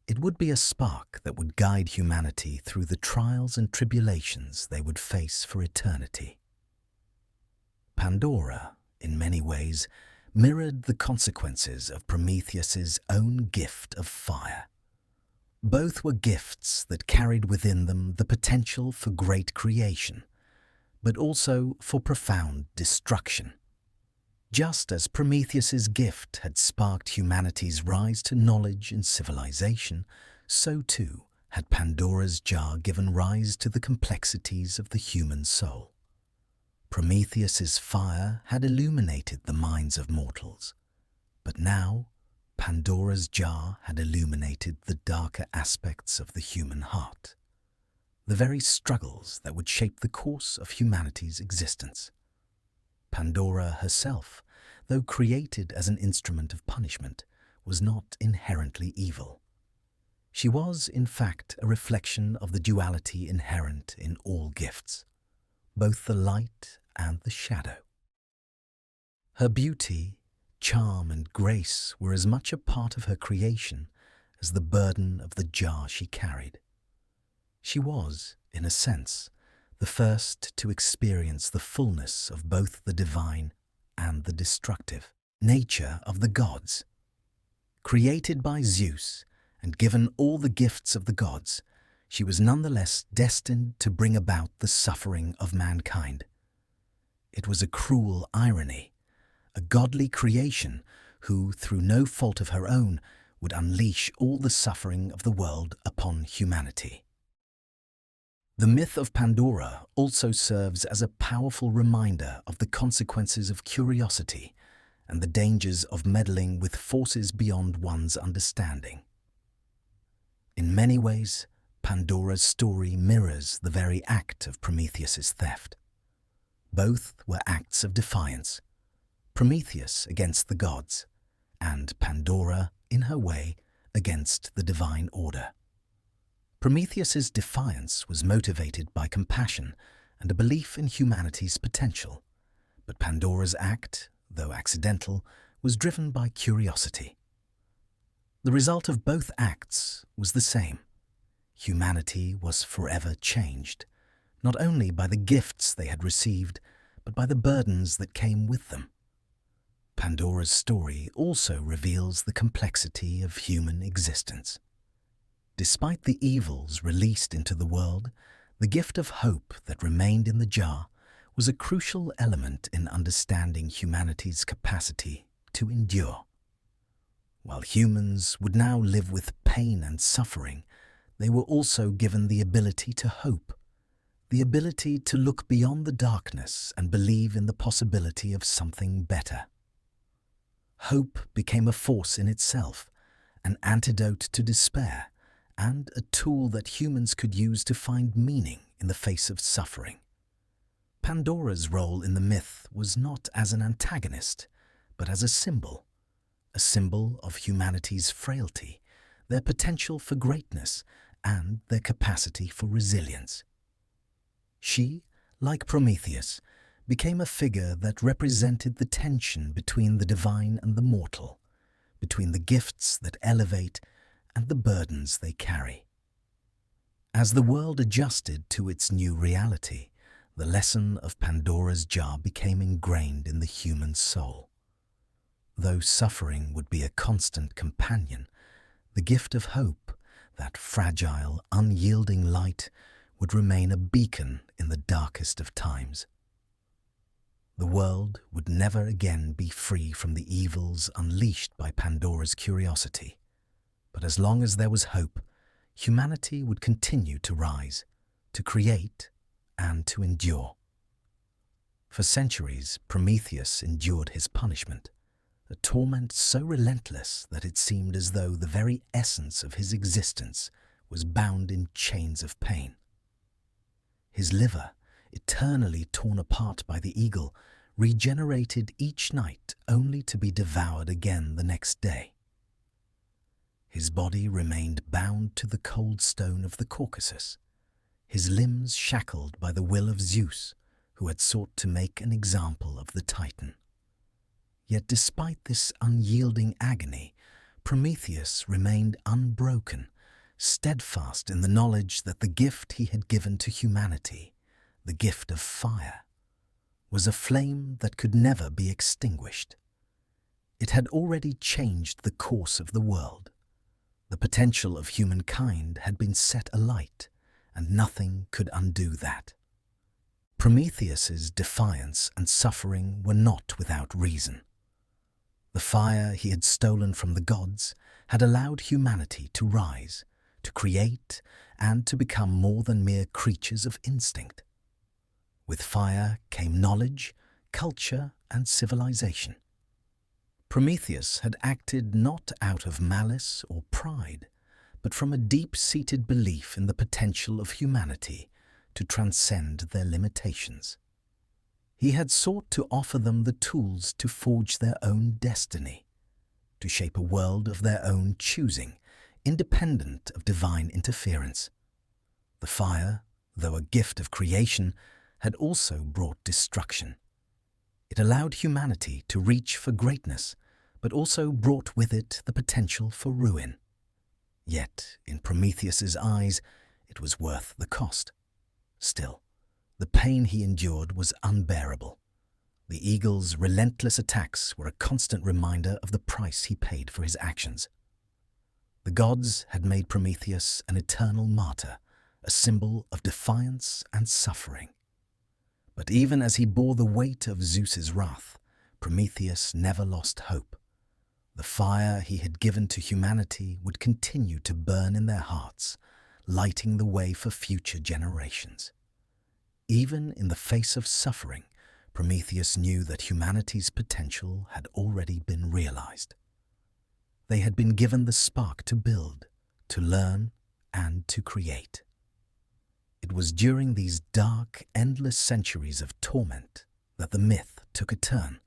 It would be a spark that would guide humanity through the trials and tribulations they would face for eternity. Pandora, in many ways, mirrored the consequences of Prometheus's own gift of fire. Both were gifts that carried within them the potential for great creation, but also for profound destruction. Just as Prometheus's gift had sparked humanity's rise to knowledge and civilization, so too had Pandora's jar given rise to the complexities of the human soul. Prometheus's fire had illuminated the minds of mortals, but now Pandora's jar had illuminated the darker aspects of the human heart, the very struggles that would shape the course of humanity's existence. Pandora herself, though created as an instrument of punishment, was not inherently evil. She was, in fact, a reflection of the duality inherent in all gifts, both the light and the shadow. Her beauty, charm, and grace were as much a part of her creation as the burden of the jar she carried. She was, in a sense, the first to experience the fullness of both the divine and the destructive nature of the gods. Created by Zeus and given all the gifts of the gods, she was nonetheless destined to bring about the suffering of mankind. It was a cruel irony, a godly creation who, through no fault of her own, would unleash all the suffering of the world upon humanity. The myth of Pandora also serves as a powerful reminder of the consequences of curiosity and the dangers of meddling with forces beyond one's understanding. In many ways, Pandora's story mirrors the very act of Prometheus's theft. Both were acts of defiance, Prometheus against the gods, and Pandora, in her way, against the divine order. Prometheus's defiance was motivated by compassion and a belief in humanity's potential, but Pandora's act, though accidental, was driven by curiosity. The result of both acts was the same. Humanity was forever changed, not only by the gifts they had received, but by the burdens that came with them. Pandora's story also reveals the complexity of human existence. Despite the evils released into the world, the gift of hope that remained in the jar was a crucial element in understanding humanity's capacity to endure. While humans would now live with pain and suffering, they were also given the ability to hope, the ability to look beyond the darkness and believe in the possibility of something better. Hope became a force in itself, an antidote to despair, and a tool that humans could use to find meaning in the face of suffering. Pandora's role in the myth was not as an antagonist, but as a symbol of humanity's frailty, their potential for greatness, and their capacity for resilience. She, like Prometheus, became a figure that represented the tension between the divine and the mortal, between the gifts that elevate and the burdens they carry. As the world adjusted to its new reality, the lesson of Pandora's jar became ingrained in the human soul. Though suffering would be a constant companion, the gift of hope, that fragile, unyielding light, would remain a beacon in the darkest of times. The world would never again be free from the evils unleashed by Pandora's curiosity, but as long as there was hope, humanity would continue to rise, to create, and to endure. For centuries, Prometheus endured his punishment, a torment so relentless that it seemed as though the very essence of his existence was bound in chains of pain. His liver, eternally torn apart by the eagle, regenerated each night only to be devoured again the next day. His body remained bound to the cold stone of the Caucasus, his limbs shackled by the will of Zeus, who had sought to make an example of the Titan. Yet despite this unyielding agony, Prometheus remained unbroken, steadfast in the knowledge that the gift he had given to humanity, the gift of fire, was a flame that could never be extinguished. It had already changed the course of the world. The potential of humankind had been set alight, and nothing could undo that. Prometheus's defiance and suffering were not without reason. The fire he had stolen from the gods had allowed humanity to rise, to create, and to become more than mere creatures of instinct. With fire came knowledge, culture, and civilization. Prometheus had acted not out of malice or pride, but from a deep-seated belief in the potential of humanity to transcend their limitations. He had sought to offer them the tools to forge their own destiny, to shape a world of their own choosing, independent of divine interference. The fire, though a gift of creation, had also brought destruction. It allowed humanity to reach for greatness, but also brought with it the potential for ruin. Yet, in Prometheus's eyes, it was worth the cost. Still, the pain he endured was unbearable. The eagle's relentless attacks were a constant reminder of the price he paid for his actions. The gods had made Prometheus an eternal martyr, a symbol of defiance and suffering. But even as he bore the weight of Zeus's wrath, Prometheus never lost hope. The fire he had given to humanity would continue to burn in their hearts, lighting the way for future generations. Even in the face of suffering, Prometheus knew that humanity's potential had already been realized. They had been given the spark to build, to learn, and to create. It was during these dark, endless centuries of torment that the myth took a turn,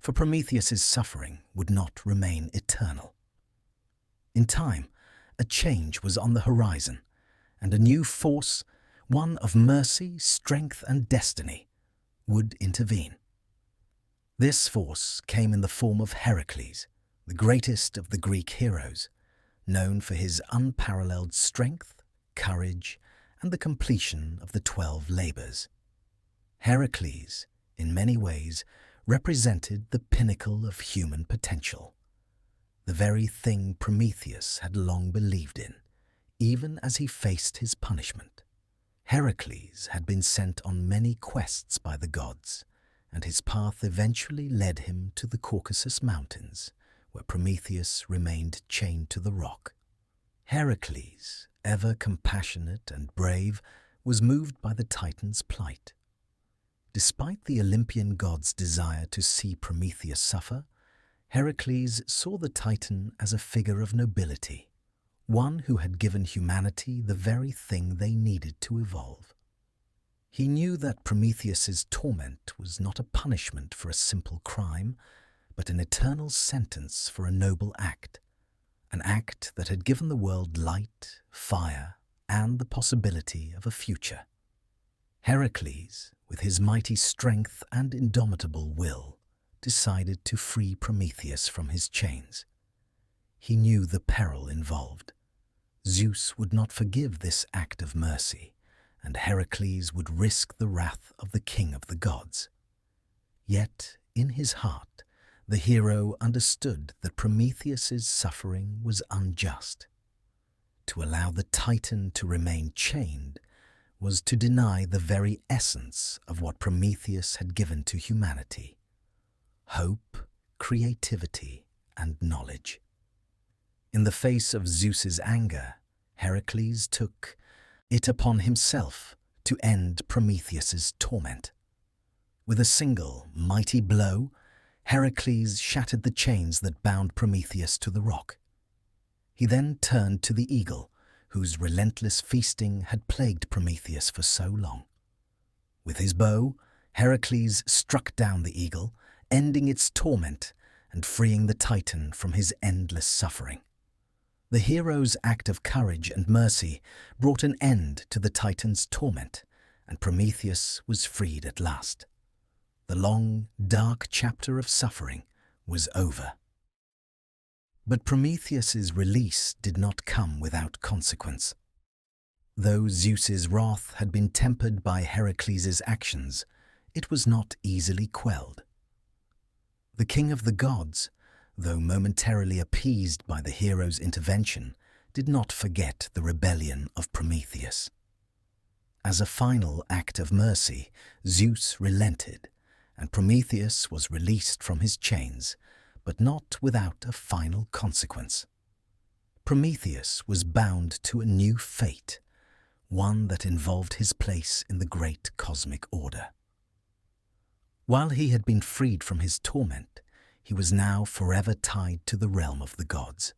for Prometheus's suffering would not remain eternal. In time, a change was on the horizon, and a new force, one of mercy, strength, and destiny, would intervene. This force came in the form of Heracles, the greatest of the Greek heroes, known for his unparalleled strength, courage, and the completion of the 12 labors. Heracles, in many ways, represented the pinnacle of human potential, the very thing Prometheus had long believed in, even as he faced his punishment. Heracles had been sent on many quests by the gods, and his path eventually led him to the Caucasus Mountains, where Prometheus remained chained to the rock. Heracles, ever compassionate and brave, was moved by the Titan's plight. Despite the Olympian god's desire to see Prometheus suffer, Heracles saw the Titan as a figure of nobility, one who had given humanity the very thing they needed to evolve. He knew that Prometheus's torment was not a punishment for a simple crime, but an eternal sentence for a noble act, an act that had given the world light, fire, and the possibility of a future. Heracles, with his mighty strength and indomitable will, decided to free Prometheus from his chains. He knew the peril involved. Zeus would not forgive this act of mercy, and Heracles would risk the wrath of the king of the gods. Yet, in his heart, the hero understood that Prometheus's suffering was unjust. To allow the Titan to remain chained was to deny the very essence of what Prometheus had given to humanity: hope, creativity, and knowledge. In the face of Zeus's anger, Heracles took it upon himself to end Prometheus's torment. With a single mighty blow, Heracles shattered the chains that bound Prometheus to the rock. He then turned to the eagle, whose relentless feasting had plagued Prometheus for so long. With his bow, Heracles struck down the eagle, ending its torment and freeing the Titan from his endless suffering. The hero's act of courage and mercy brought an end to the Titan's torment, and Prometheus was freed at last. The long, dark chapter of suffering was over. But Prometheus's release did not come without consequence. Though Zeus's wrath had been tempered by Heracles' actions, it was not easily quelled. The king of the gods, though momentarily appeased by the hero's intervention, did not forget the rebellion of Prometheus. As a final act of mercy, Zeus relented, and Prometheus was released from his chains, but not without a final consequence. Prometheus was bound to a new fate, one that involved his place in the great cosmic order. While he had been freed from his torment, he was now forever tied to the realm of the gods.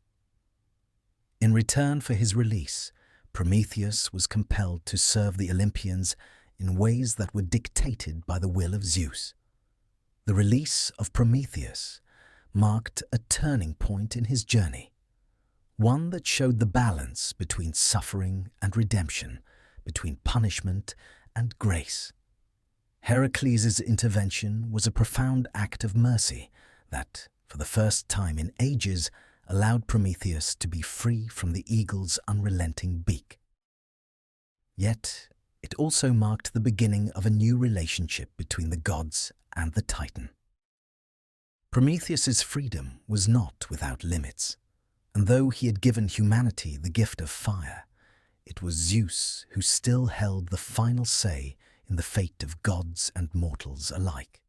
In return for his release, Prometheus was compelled to serve the Olympians in ways that were dictated by the will of Zeus. The release of Prometheus marked a turning point in his journey, one that showed the balance between suffering and redemption, between punishment and grace. Heracles' intervention was a profound act of mercy that, for the first time in ages, allowed Prometheus to be free from the eagle's unrelenting beak. Yet, it also marked the beginning of a new relationship between the gods and the Titan. Prometheus's freedom was not without limits, and though he had given humanity the gift of fire, it was Zeus who still held the final say in the fate of gods and mortals alike.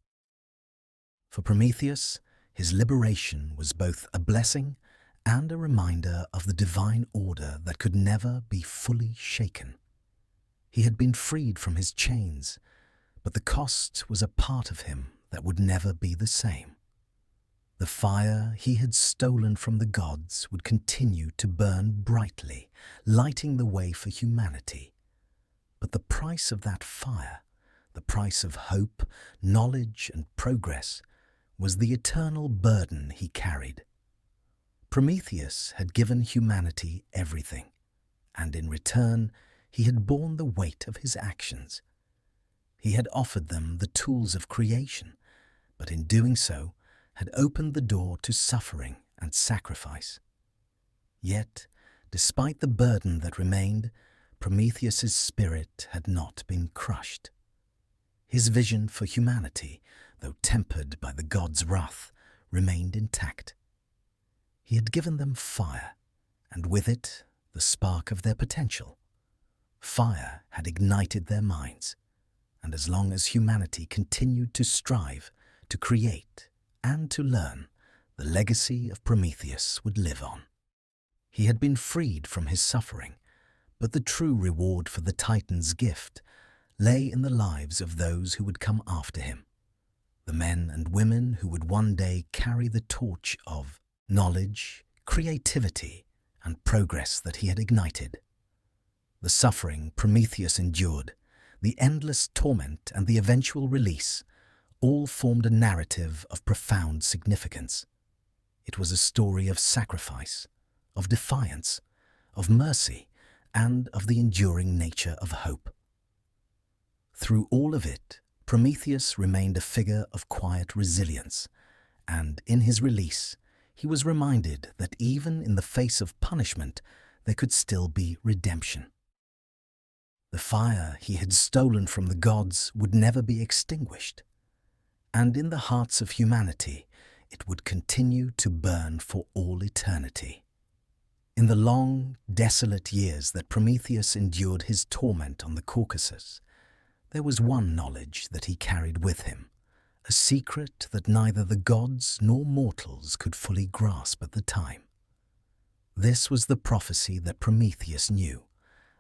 For Prometheus, his liberation was both a blessing and a reminder of the divine order that could never be fully shaken. He had been freed from his chains, but the cost was a part of him that would never be the same. The fire he had stolen from the gods would continue to burn brightly, lighting the way for humanity. But the price of that fire, the price of hope, knowledge, and progress, was the eternal burden he carried. Prometheus had given humanity everything, and in return he had borne the weight of his actions. He had offered them the tools of creation, but in doing so had opened the door to suffering and sacrifice. Yet, despite the burden that remained, Prometheus's spirit had not been crushed. His vision for humanity, though tempered by the gods' wrath, remained intact. He had given them fire, and with it, the spark of their potential. Fire had ignited their minds, and as long as humanity continued to strive, to create, and to learn, the legacy of Prometheus would live on. He had been freed from his suffering, but the true reward for the Titan's gift lay in the lives of those who would come after him, the men and women who would one day carry the torch of knowledge, creativity, and progress that he had ignited. The suffering Prometheus endured, the endless torment and the eventual release, all formed a narrative of profound significance. It was a story of sacrifice, of defiance, of mercy, and of the enduring nature of hope. Through all of it, Prometheus remained a figure of quiet resilience, and in his release, he was reminded that even in the face of punishment, there could still be redemption. The fire he had stolen from the gods would never be extinguished, and in the hearts of humanity, it would continue to burn for all eternity. In the long, desolate years that Prometheus endured his torment on the Caucasus, there was one knowledge that he carried with him, a secret that neither the gods nor mortals could fully grasp at the time. This was the prophecy that Prometheus knew,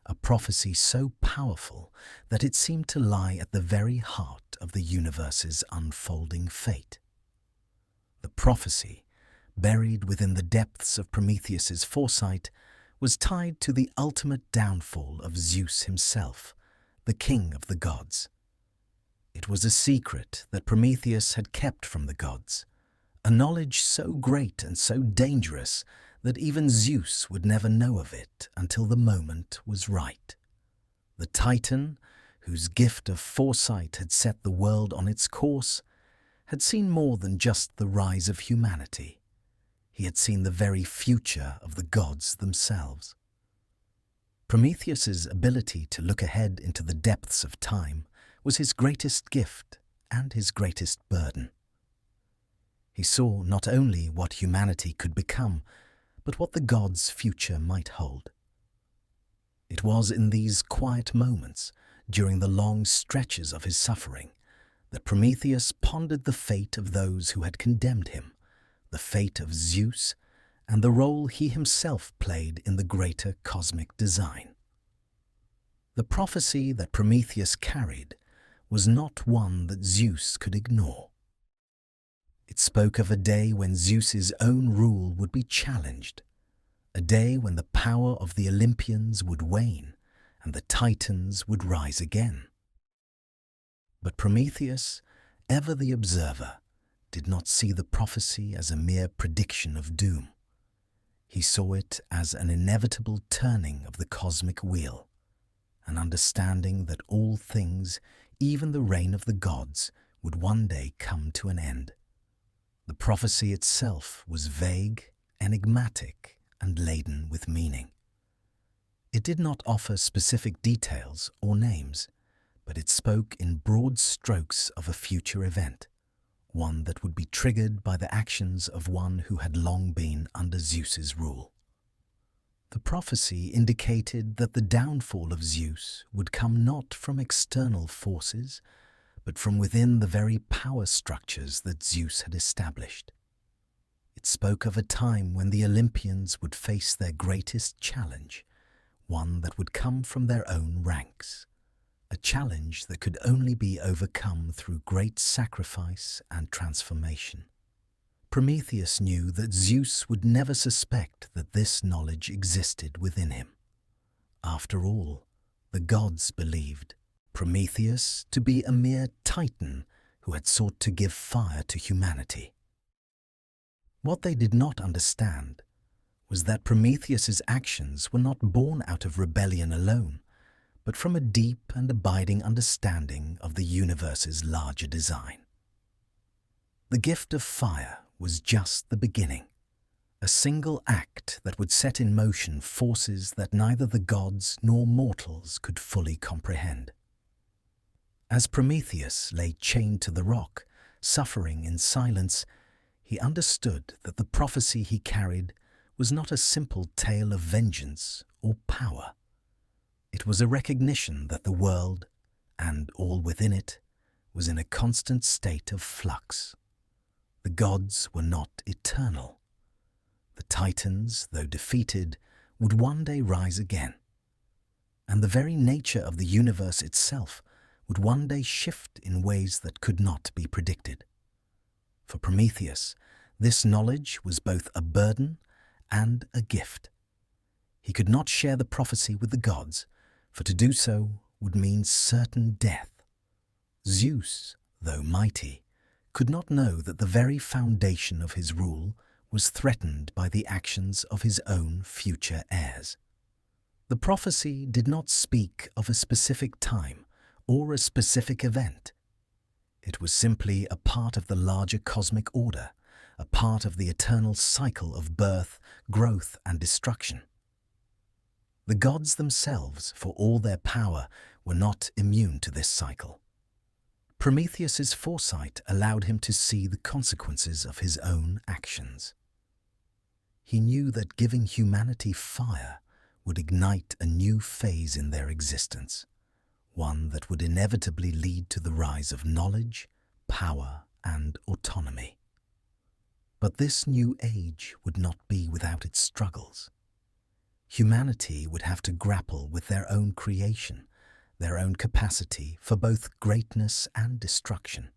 a prophecy so powerful that it seemed to lie at the very heart of the universe's unfolding fate. The prophecy, buried within the depths of Prometheus's foresight, was tied to the ultimate downfall of Zeus himself, the king of the gods. It was a secret that Prometheus had kept from the gods, a knowledge so great and so dangerous that even Zeus would never know of it until the moment was right. The Titan, whose gift of foresight had set the world on its course, had seen more than just the rise of humanity. He had seen the very future of the gods themselves. Prometheus's ability to look ahead into the depths of time was his greatest gift and his greatest burden. He saw not only what humanity could become, but what the gods' future might hold. It was in these quiet moments, during the long stretches of his suffering, that Prometheus pondered the fate of those who had condemned him, the fate of Zeus, and the role he himself played in the greater cosmic design. The prophecy that Prometheus carried was not one that Zeus could ignore. It spoke of a day when Zeus's own rule would be challenged, a day when the power of the Olympians would wane and the Titans would rise again. But Prometheus, ever the observer, did not see the prophecy as a mere prediction of doom. He saw it as an inevitable turning of the cosmic wheel, an understanding that all things, even the reign of the gods, would one day come to an end. The prophecy itself was vague, enigmatic, and laden with meaning. It did not offer specific details or names, but it spoke in broad strokes of a future event, one that would be triggered by the actions of one who had long been under Zeus's rule. The prophecy indicated that the downfall of Zeus would come not from external forces, but from within the very power structures that Zeus had established. It spoke of a time when the Olympians would face their greatest challenge, one that would come from their own ranks, a challenge that could only be overcome through great sacrifice and transformation. Prometheus knew that Zeus would never suspect that this knowledge existed within him. After all, the gods believed Prometheus to be a mere Titan who had sought to give fire to humanity. What they did not understand was that Prometheus's actions were not born out of rebellion alone, but from a deep and abiding understanding of the universe's larger design. The gift of fire was just the beginning, a single act that would set in motion forces that neither the gods nor mortals could fully comprehend. As Prometheus lay chained to the rock, suffering in silence, he understood that the prophecy he carried was not a simple tale of vengeance or power. It was a recognition that the world, and all within it, was in a constant state of flux. The gods were not eternal. The Titans, though defeated, would one day rise again. And the very nature of the universe itself would one day shift in ways that could not be predicted. For Prometheus, this knowledge was both a burden and a gift. He could not share the prophecy with the gods, for to do so would mean certain death. Zeus, though mighty, could not know that the very foundation of his rule was threatened by the actions of his own future heirs. The prophecy did not speak of a specific time or a specific event. It was simply a part of the larger cosmic order, a part of the eternal cycle of birth, growth, and destruction. The gods themselves, for all their power, were not immune to this cycle. Prometheus's foresight allowed him to see the consequences of his own actions. He knew that giving humanity fire would ignite a new phase in their existence, one that would inevitably lead to the rise of knowledge, power, and autonomy. But this new age would not be without its struggles. Humanity would have to grapple with their own creation, their own capacity for both greatness and destruction.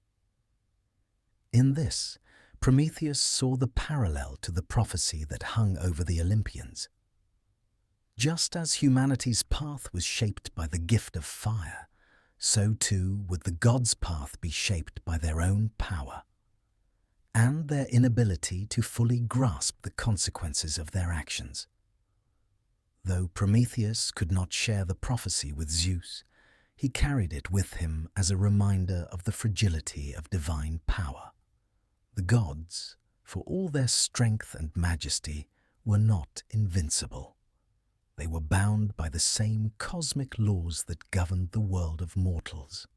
In this, Prometheus saw the parallel to the prophecy that hung over the Olympians. Just as humanity's path was shaped by the gift of fire, so too would the gods' path be shaped by their own power, and their inability to fully grasp the consequences of their actions. Though Prometheus could not share the prophecy with Zeus, he carried it with him as a reminder of the fragility of divine power. The gods, for all their strength and majesty, were not invincible. They were bound by the same cosmic laws that governed the world of mortals.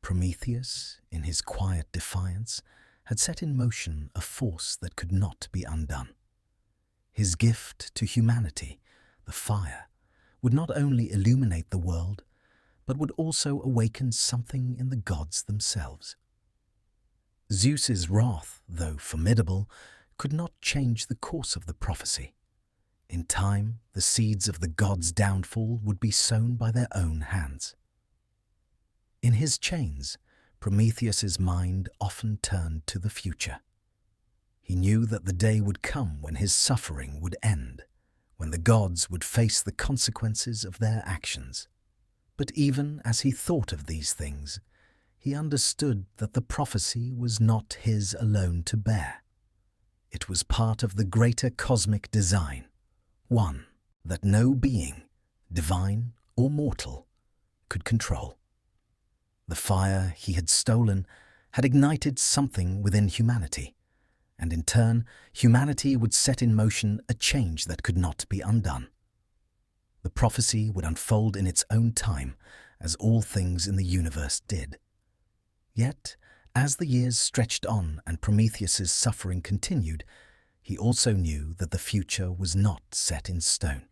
Prometheus, in his quiet defiance, had set in motion a force that could not be undone. His gift to humanity, the fire, would not only illuminate the world, but would also awaken something in the gods themselves. Zeus's wrath, though formidable, could not change the course of the prophecy. In time, the seeds of the gods' downfall would be sown by their own hands. In his chains, Prometheus's mind often turned to the future. He knew that the day would come when his suffering would end, when the gods would face the consequences of their actions. But even as he thought of these things, he understood that the prophecy was not his alone to bear. It was part of the greater cosmic design, one that no being, divine or mortal, could control. The fire he had stolen had ignited something within humanity, and in turn, humanity would set in motion a change that could not be undone. The prophecy would unfold in its own time, as all things in the universe did. Yet, as the years stretched on and Prometheus's suffering continued, he also knew that the future was not set in stone.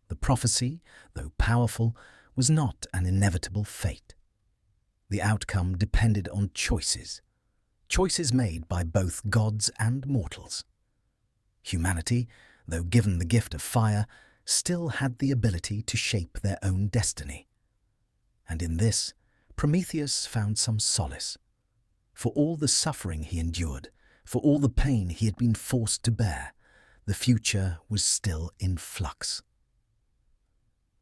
The prophecy, though powerful, was not an inevitable fate. The outcome depended on choices made by both gods and mortals. Humanity, though given the gift of fire, still had the ability to shape their own destiny. And in this, Prometheus found some solace. For all the suffering he endured, for all the pain he had been forced to bear, the future was still in flux.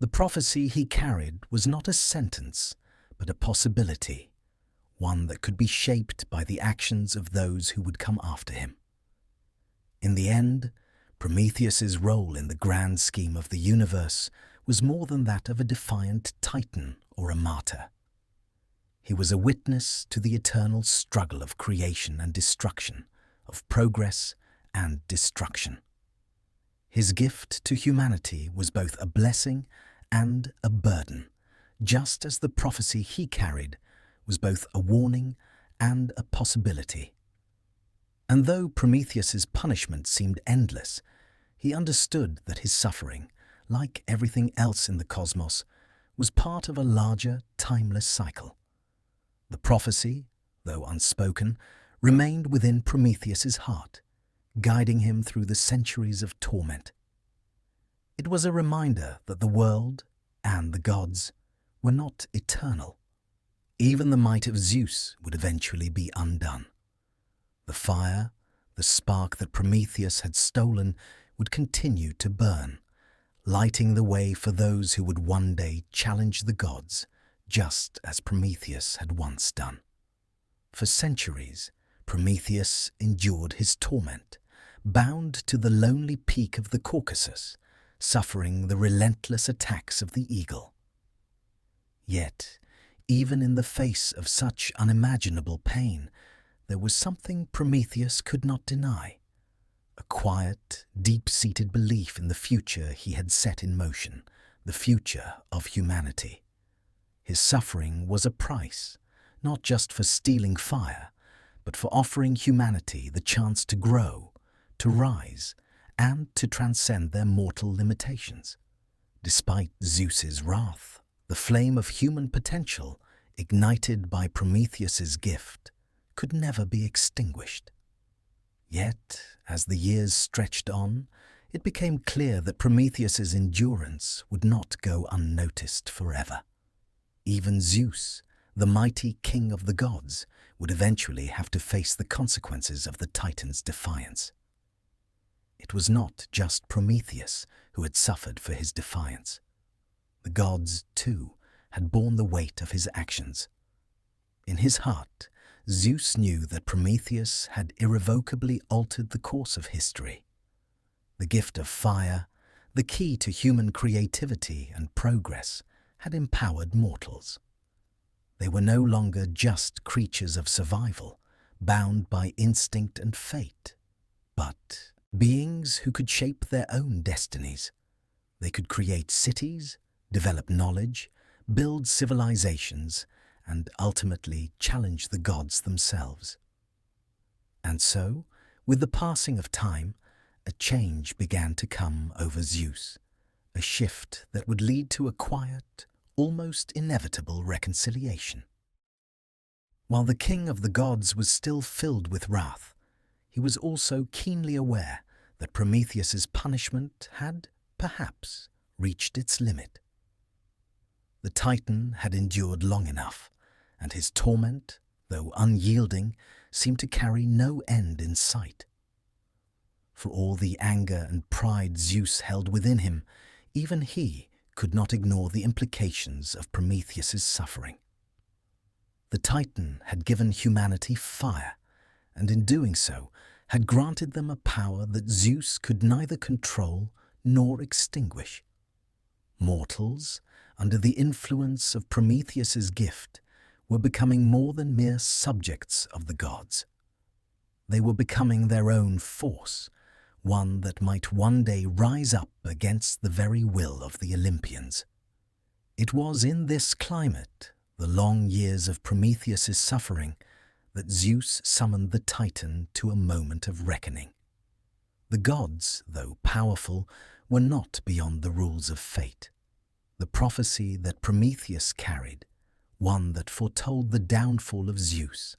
The prophecy he carried was not a sentence, but a possibility, one that could be shaped by the actions of those who would come after him. In the end, Prometheus's role in the grand scheme of the universe was more than that of a defiant titan or a martyr. He was a witness to the eternal struggle of creation and destruction, of progress and destruction. His gift to humanity was both a blessing and a burden, just as the prophecy he carried was both a warning and a possibility. And though Prometheus's punishment seemed endless, he understood that his suffering, like everything else in the cosmos, was part of a larger, timeless cycle. The prophecy, though unspoken, remained within Prometheus's heart, guiding him through the centuries of torment. It was a reminder that the world and the gods were not eternal. Even the might of Zeus would eventually be undone. The fire, the spark that Prometheus had stolen, would continue to burn, lighting the way for those who would one day challenge the gods, just as Prometheus had once done. For centuries, Prometheus endured his torment, bound to the lonely peak of the Caucasus, suffering the relentless attacks of the eagle. Yet, even in the face of such unimaginable pain, there was something Prometheus could not deny: a quiet, deep-seated belief in the future he had set in motion, the future of humanity. His suffering was a price, not just for stealing fire, but for offering humanity the chance to grow, to rise, and to transcend their mortal limitations. Despite Zeus's wrath, the flame of human potential, ignited by Prometheus's gift, could never be extinguished. Yet, as the years stretched on, it became clear that Prometheus's endurance would not go unnoticed forever. Even Zeus, the mighty king of the gods, would eventually have to face the consequences of the Titan's defiance. It was not just Prometheus who had suffered for his defiance. The gods, too, had borne the weight of his actions. In his heart, Zeus knew that Prometheus had irrevocably altered the course of history. The gift of fire, the key to human creativity and progress, had empowered mortals. They were no longer just creatures of survival, bound by instinct and fate, but beings who could shape their own destinies. They could create cities, develop knowledge, build civilizations, and ultimately challenge the gods themselves. And so, with the passing of time, a change began to come over Zeus, a shift that would lead to a quiet, almost inevitable reconciliation. While the king of the gods was still filled with wrath, he was also keenly aware that Prometheus's punishment had, perhaps, reached its limit. The Titan had endured long enough, and his torment, though unyielding, seemed to carry no end in sight. For all the anger and pride Zeus held within him, even he could not ignore the implications of Prometheus's suffering. The Titan had given humanity fire, and in doing so had granted them a power that Zeus could neither control nor extinguish. Mortals, under the influence of Prometheus's gift, were becoming more than mere subjects of the gods. They were becoming their own force, one that might one day rise up against the very will of the Olympians. It was in this climate, the long years of Prometheus's suffering, that Zeus summoned the Titan to a moment of reckoning. The gods, though powerful, were not beyond the rules of fate. The prophecy that Prometheus carried, one that foretold the downfall of Zeus,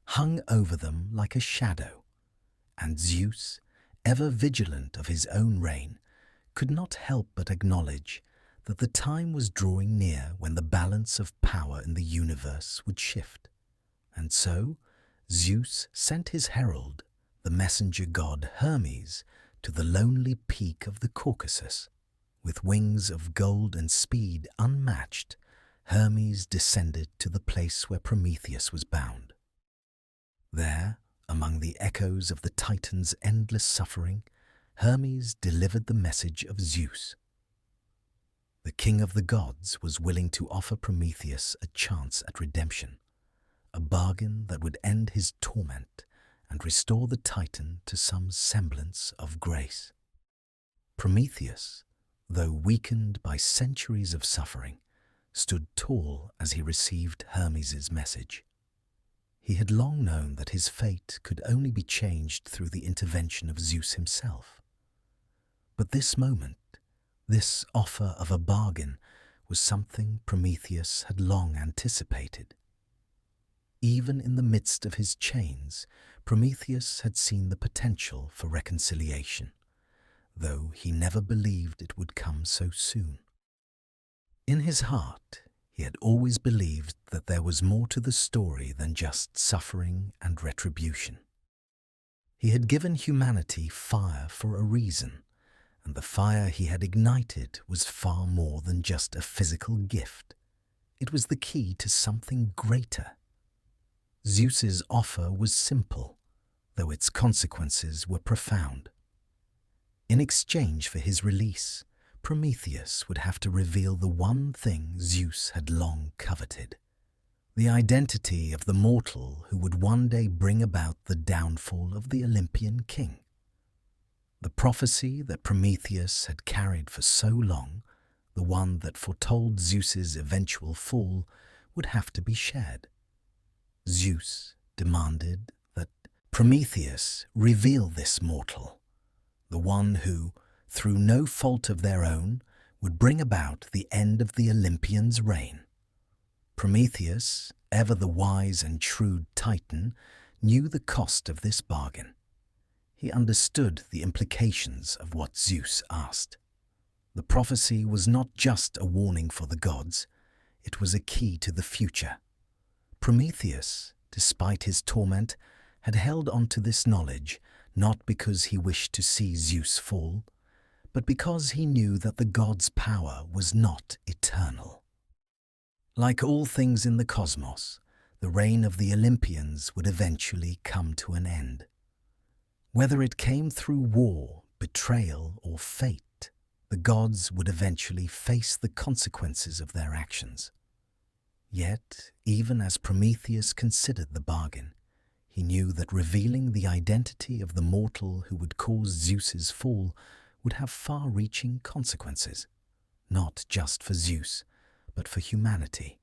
hung over them like a shadow, and Zeus, ever vigilant of his own reign, could not help but acknowledge that the time was drawing near when the balance of power in the universe would shift. And so, Zeus sent his herald, the messenger god Hermes, to the lonely peak of the Caucasus. With wings of gold and speed unmatched, Hermes descended to the place where Prometheus was bound. There, among the echoes of the Titan's endless suffering, Hermes delivered the message of Zeus. The king of the gods was willing to offer Prometheus a chance at redemption, a bargain that would end his torment and restore the Titan to some semblance of grace. Prometheus, though weakened by centuries of suffering, stood tall as he received Hermes' message. He had long known that his fate could only be changed through the intervention of Zeus himself. But this moment, this offer of a bargain, was something Prometheus had long anticipated. Even in the midst of his chains, Prometheus had seen the potential for reconciliation, though he never believed it would come so soon. In his heart, he had always believed that there was more to the story than just suffering and retribution. He had given humanity fire for a reason, and the fire he had ignited was far more than just a physical gift. It was the key to something greater. Zeus's offer was simple, though its consequences were profound. In exchange for his release, Prometheus would have to reveal the one thing Zeus had long coveted: the identity of the mortal who would one day bring about the downfall of the Olympian king. The prophecy that Prometheus had carried for so long, the one that foretold Zeus's eventual fall, would have to be shared. Zeus demanded that Prometheus reveal this mortal, the one who, through no fault of their own, would bring about the end of the Olympians' reign. Prometheus, ever the wise and shrewd Titan, knew the cost of this bargain. He understood the implications of what Zeus asked. The prophecy was not just a warning for the gods, it was a key to the future. Prometheus, despite his torment, had held on to this knowledge not because he wished to see Zeus fall, but because he knew that the gods' power was not eternal. Like all things in the cosmos, the reign of the Olympians would eventually come to an end. Whether it came through war, betrayal, or fate, the gods would eventually face the consequences of their actions. Yet, even as Prometheus considered the bargain, he knew that revealing the identity of the mortal who would cause Zeus's fall would have far-reaching consequences, not just for Zeus, but for humanity.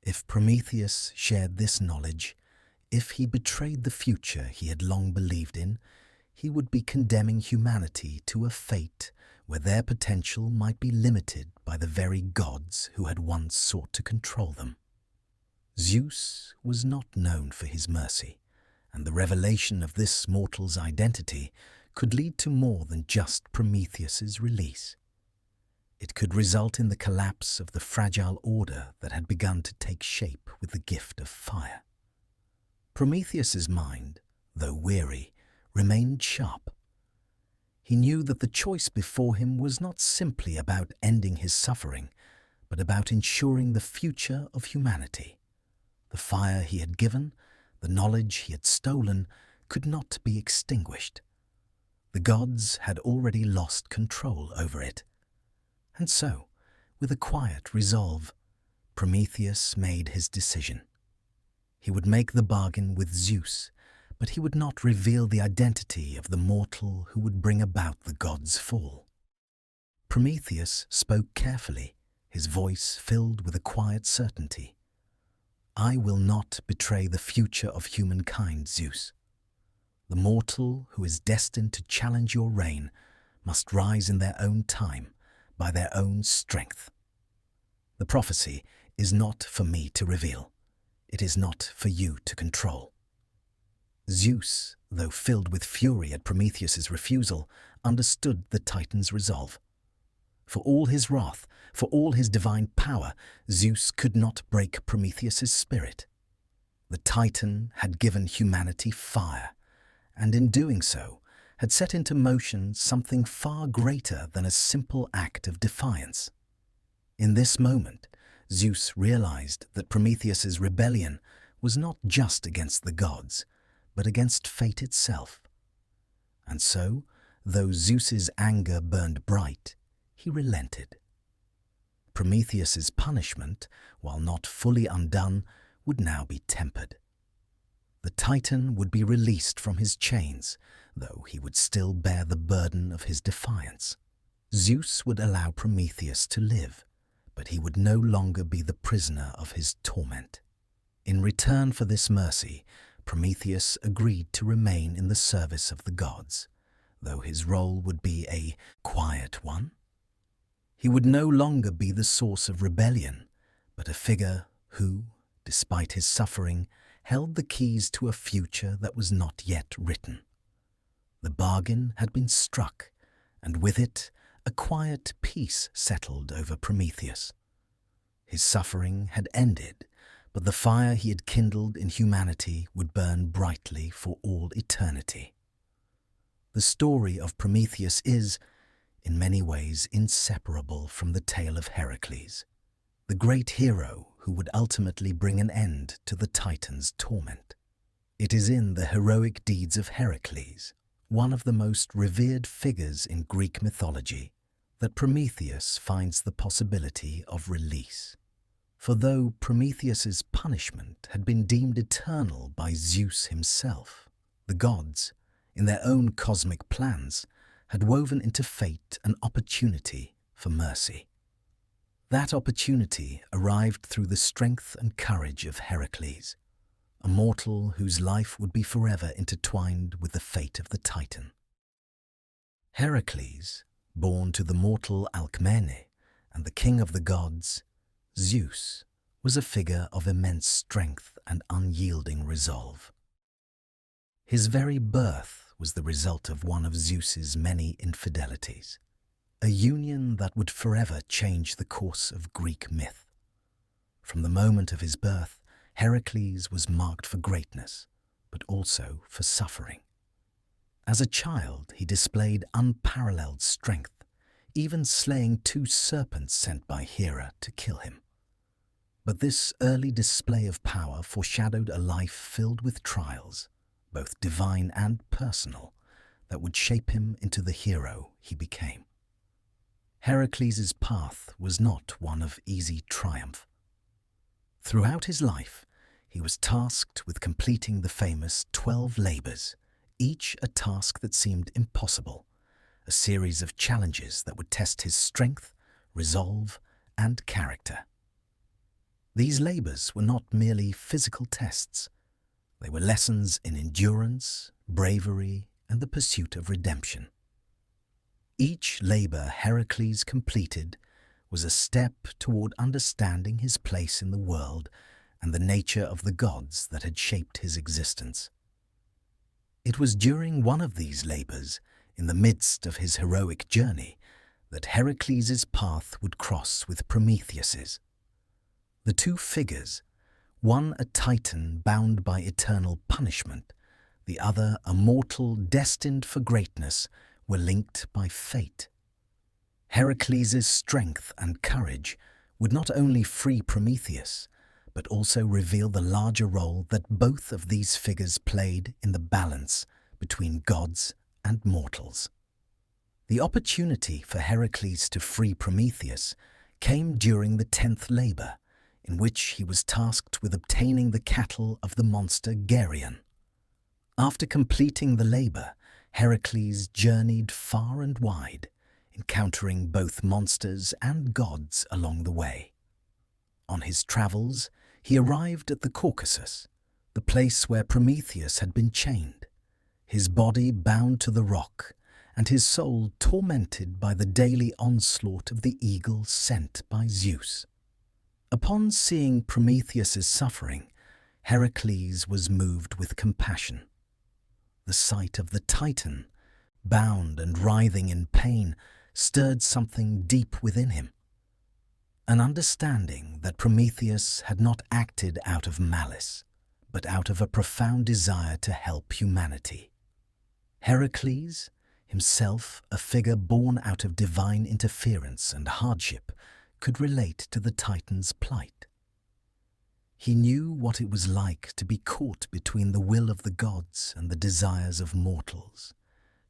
If Prometheus shared this knowledge, if he betrayed the future he had long believed in, he would be condemning humanity to a fate where their potential might be limited by the very gods who had once sought to control them. Zeus was not known for his mercy, and the revelation of this mortal's identity could lead to more than just Prometheus's release. It could result in the collapse of the fragile order that had begun to take shape with the gift of fire. Prometheus's mind, though weary, remained sharp. He knew that the choice before him was not simply about ending his suffering, but about ensuring the future of humanity. The fire he had given, the knowledge he had stolen, could not be extinguished. The gods had already lost control over it. And so, with a quiet resolve, Prometheus made his decision. He would make the bargain with Zeus, but he would not reveal the identity of the mortal who would bring about the gods' fall. Prometheus spoke carefully, his voice filled with a quiet certainty. "I will not betray the future of humankind, Zeus. The mortal who is destined to challenge your reign must rise in their own time, by their own strength. The prophecy is not for me to reveal. It is not for you to control." Zeus, though filled with fury at Prometheus's refusal, understood the Titan's resolve. For all his wrath, for all his divine power, Zeus could not break Prometheus's spirit. The Titan had given humanity fire, and in doing so, had set into motion something far greater than a simple act of defiance. In this moment, Zeus realized that Prometheus's rebellion was not just against the gods, but against fate itself. And so, though Zeus's anger burned bright, he relented. Prometheus's punishment, while not fully undone, would now be tempered. The Titan would be released from his chains, though he would still bear the burden of his defiance. Zeus would allow Prometheus to live, but he would no longer be the prisoner of his torment. In return for this mercy, Prometheus agreed to remain in the service of the gods, though his role would be a quiet one. He would no longer be the source of rebellion, but a figure who, despite his suffering, held the keys to a future that was not yet written. The bargain had been struck, and with it, a quiet peace settled over Prometheus. His suffering had ended, but the fire he had kindled in humanity would burn brightly for all eternity. The story of Prometheus is, in many ways, inseparable from the tale of Heracles, the great hero who would ultimately bring an end to the Titan's torment. It is in the heroic deeds of Heracles, one of the most revered figures in Greek mythology, that Prometheus finds the possibility of release. For though Prometheus's punishment had been deemed eternal by Zeus himself, the gods, in their own cosmic plans, had woven into fate an opportunity for mercy. That opportunity arrived through the strength and courage of Heracles, a mortal whose life would be forever intertwined with the fate of the Titan. Heracles, born to the mortal Alcmene and the king of the gods, Zeus, was a figure of immense strength and unyielding resolve. His very birth was the result of one of Zeus's many infidelities, a union that would forever change the course of Greek myth. From the moment of his birth, Heracles was marked for greatness, but also for suffering. As a child, he displayed unparalleled strength, even slaying 2 serpents sent by Hera to kill him. But this early display of power foreshadowed a life filled with trials, both divine and personal, that would shape him into the hero he became. Heracles' path was not one of easy triumph. Throughout his life, he was tasked with completing the famous 12 labors, each a task that seemed impossible, a series of challenges that would test his strength, resolve, and character. These labors were not merely physical tests. They were lessons in endurance, bravery, and the pursuit of redemption. Each labor Heracles completed was a step toward understanding his place in the world and the nature of the gods that had shaped his existence. It was during one of these labors, in the midst of his heroic journey, that Heracles' path would cross with Prometheus's. The 2 figures, one a Titan bound by eternal punishment, the other a mortal destined for greatness, were linked by fate. Heracles' strength and courage would not only free Prometheus, but also reveal the larger role that both of these figures played in the balance between gods and mortals. The opportunity for Heracles to free Prometheus came during the 10th labor, in which he was tasked with obtaining the cattle of the monster Geryon. After completing the labor, Heracles journeyed far and wide, encountering both monsters and gods along the way. On his travels, he arrived at the Caucasus, the place where Prometheus had been chained, his body bound to the rock and his soul tormented by the daily onslaught of the eagle sent by Zeus. Upon seeing Prometheus's suffering, Heracles was moved with compassion. The sight of the Titan, bound and writhing in pain, stirred something deep within him. An understanding that Prometheus had not acted out of malice, but out of a profound desire to help humanity. Heracles, himself a figure born out of divine interference and hardship, could relate to the Titan's plight. He knew what it was like to be caught between the will of the gods and the desires of mortals,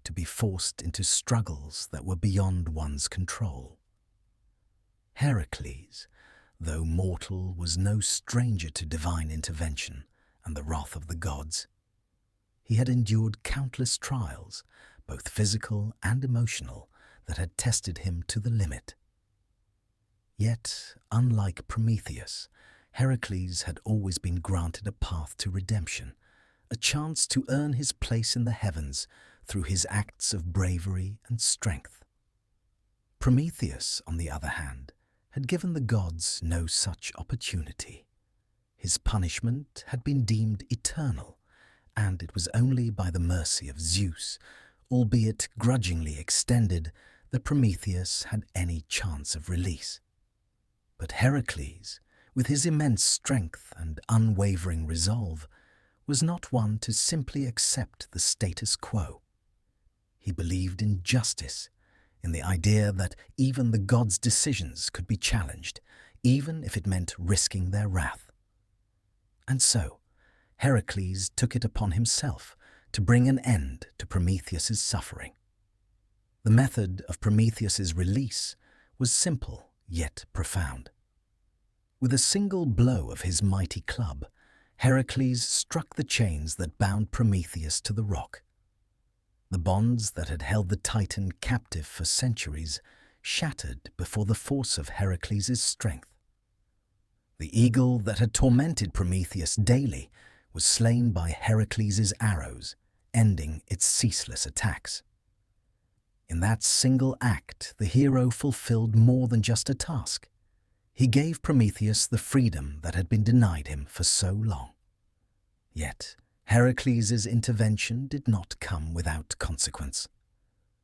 to be forced into struggles that were beyond one's control. Heracles, though mortal, was no stranger to divine intervention and the wrath of the gods. He had endured countless trials, both physical and emotional, that had tested him to the limit. Yet, unlike Prometheus, Heracles had always been granted a path to redemption, a chance to earn his place in the heavens through his acts of bravery and strength. Prometheus, on the other hand, had given the gods no such opportunity. His punishment had been deemed eternal, and it was only by the mercy of Zeus, albeit grudgingly extended, that Prometheus had any chance of release. But Heracles, with his immense strength and unwavering resolve, was not one to simply accept the status quo. He believed in justice, in the idea that even the gods' decisions could be challenged, even if it meant risking their wrath. And so, Heracles took it upon himself to bring an end to Prometheus's suffering. The method of Prometheus's release was simple yet profound. With a single blow of his mighty club, Heracles struck the chains that bound Prometheus to the rock. The bonds that had held the Titan captive for centuries shattered before the force of Heracles' strength. The eagle that had tormented Prometheus daily was slain by Heracles' arrows, ending its ceaseless attacks. In that single act, the hero fulfilled more than just a task. He gave Prometheus the freedom that had been denied him for so long. Yet, Heracles' intervention did not come without consequence.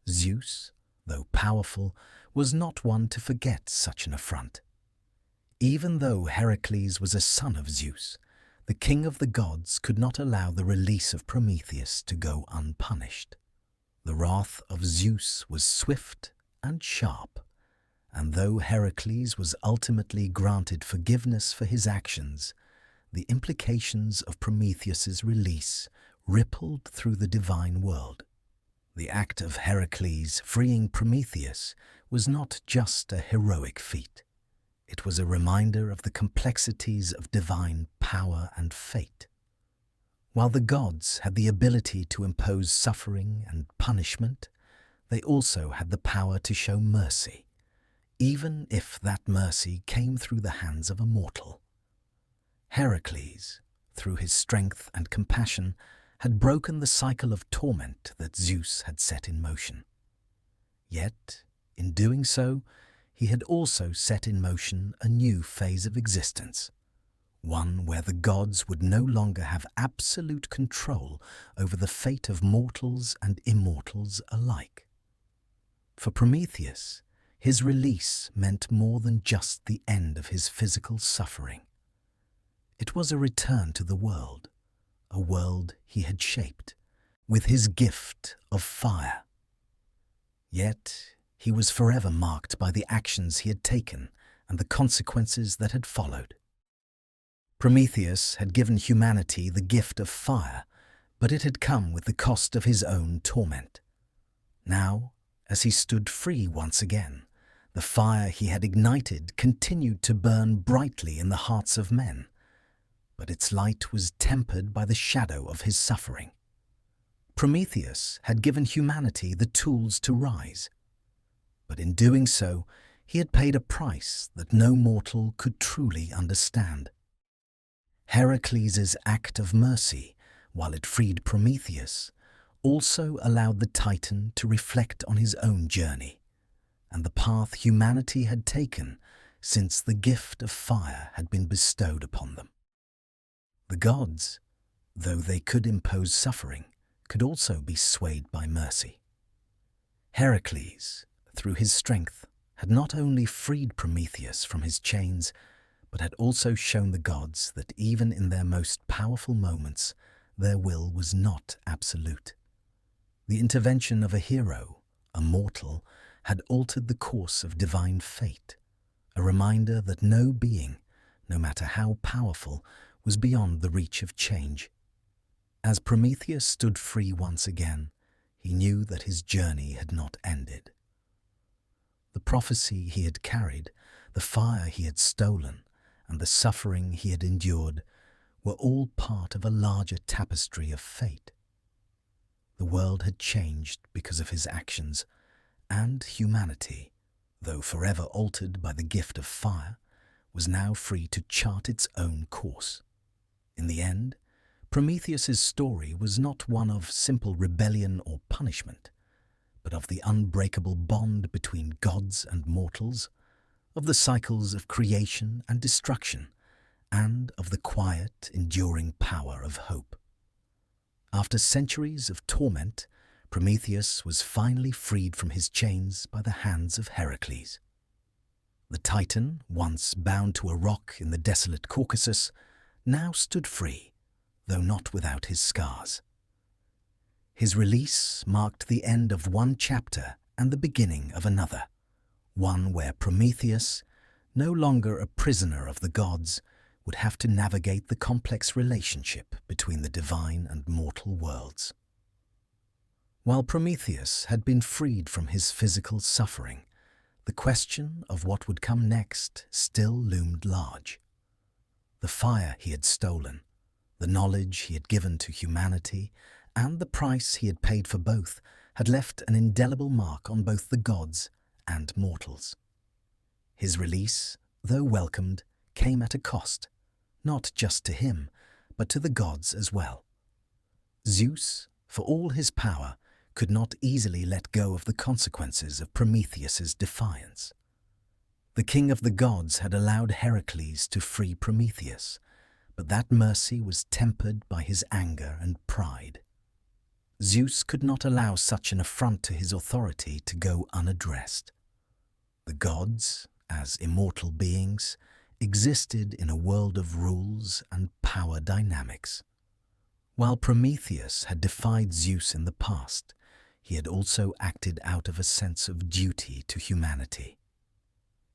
Zeus, though powerful, was not one to forget such an affront. Even though Heracles was a son of Zeus, the king of the gods could not allow the release of Prometheus to go unpunished. The wrath of Zeus was swift and sharp, and though Heracles was ultimately granted forgiveness for his actions, the implications of Prometheus's release rippled through the divine world. The act of Heracles freeing Prometheus was not just a heroic feat. It was a reminder of the complexities of divine power and fate. While the gods had the ability to impose suffering and punishment, they also had the power to show mercy, even if that mercy came through the hands of a mortal. Heracles, through his strength and compassion, had broken the cycle of torment that Zeus had set in motion. Yet, in doing so, he had also set in motion a new phase of existence, one where the gods would no longer have absolute control over the fate of mortals and immortals alike. For Prometheus, his release meant more than just the end of his physical suffering. It was a return to the world, a world he had shaped, with his gift of fire. Yet, he was forever marked by the actions he had taken and the consequences that had followed. Prometheus had given humanity the gift of fire, but it had come with the cost of his own torment. Now, as he stood free once again, the fire he had ignited continued to burn brightly in the hearts of men, but its light was tempered by the shadow of his suffering. Prometheus had given humanity the tools to rise, but in doing so, he had paid a price that no mortal could truly understand. Heracles' act of mercy, while it freed Prometheus, also allowed the Titan to reflect on his own journey and the path humanity had taken since the gift of fire had been bestowed upon them. The gods, though they could impose suffering, could also be swayed by mercy. Heracles, through his strength, had not only freed Prometheus from his chains, but had also shown the gods that even in their most powerful moments, their will was not absolute. The intervention of a hero, a mortal, had altered the course of divine fate, a reminder that no being, no matter how powerful, was beyond the reach of change. As Prometheus stood free once again, he knew that his journey had not ended. The prophecy he had carried, the fire he had stolen, and the suffering he had endured were all part of a larger tapestry of fate. The world had changed because of his actions, and humanity, though forever altered by the gift of fire, was now free to chart its own course. In the end, Prometheus's story was not one of simple rebellion or punishment, but of the unbreakable bond between gods and mortals, of the cycles of creation and destruction, and of the quiet, enduring power of hope. After centuries of torment, Prometheus was finally freed from his chains by the hands of Heracles. The Titan, once bound to a rock in the desolate Caucasus, now stood free, though not without his scars. His release marked the end of one chapter and the beginning of another, one where Prometheus, no longer a prisoner of the gods, would have to navigate the complex relationship between the divine and mortal worlds. While Prometheus had been freed from his physical suffering, the question of what would come next still loomed large. The fire he had stolen, the knowledge he had given to humanity, and the price he had paid for both had left an indelible mark on both the gods and mortals. His release, though welcomed, came at a cost, not just to him, but to the gods as well. Zeus, for all his power, could not easily let go of the consequences of Prometheus's defiance. The king of the gods had allowed Heracles to free Prometheus, but that mercy was tempered by his anger and pride. Zeus could not allow such an affront to his authority to go unaddressed. The gods, as immortal beings, existed in a world of rules and power dynamics. While Prometheus had defied Zeus in the past, he had also acted out of a sense of duty to humanity.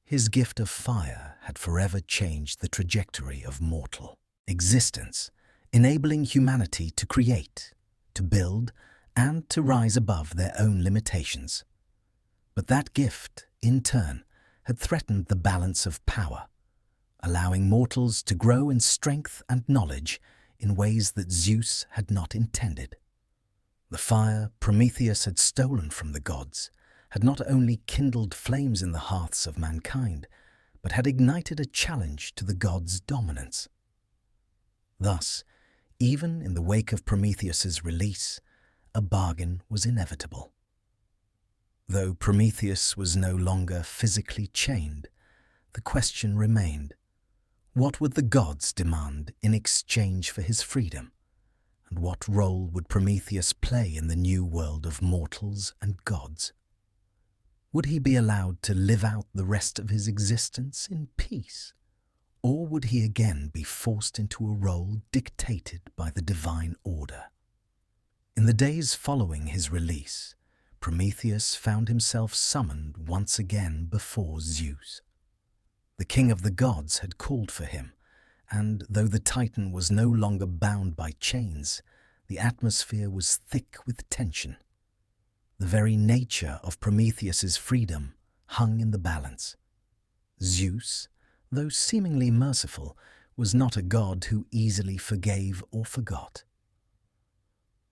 His gift of fire had forever changed the trajectory of mortal existence, enabling humanity to create, to build, and to rise above their own limitations. But that gift, in turn, had threatened the balance of power, allowing mortals to grow in strength and knowledge in ways that Zeus had not intended. The fire Prometheus had stolen from the gods had not only kindled flames in the hearths of mankind, but had ignited a challenge to the gods' dominance. Thus, even in the wake of Prometheus's release, a bargain was inevitable. Though Prometheus was no longer physically chained, the question remained: what would the gods demand in exchange for his freedom? And what role would Prometheus play in the new world of mortals and gods? Would he be allowed to live out the rest of his existence in peace? Or would he again be forced into a role dictated by the divine order? In the days following his release, Prometheus found himself summoned once again before Zeus. The king of the gods had called for him, and though the Titan was no longer bound by chains, the atmosphere was thick with tension. The very nature of Prometheus's freedom hung in the balance. Zeus, though seemingly merciful, was not a god who easily forgave or forgot.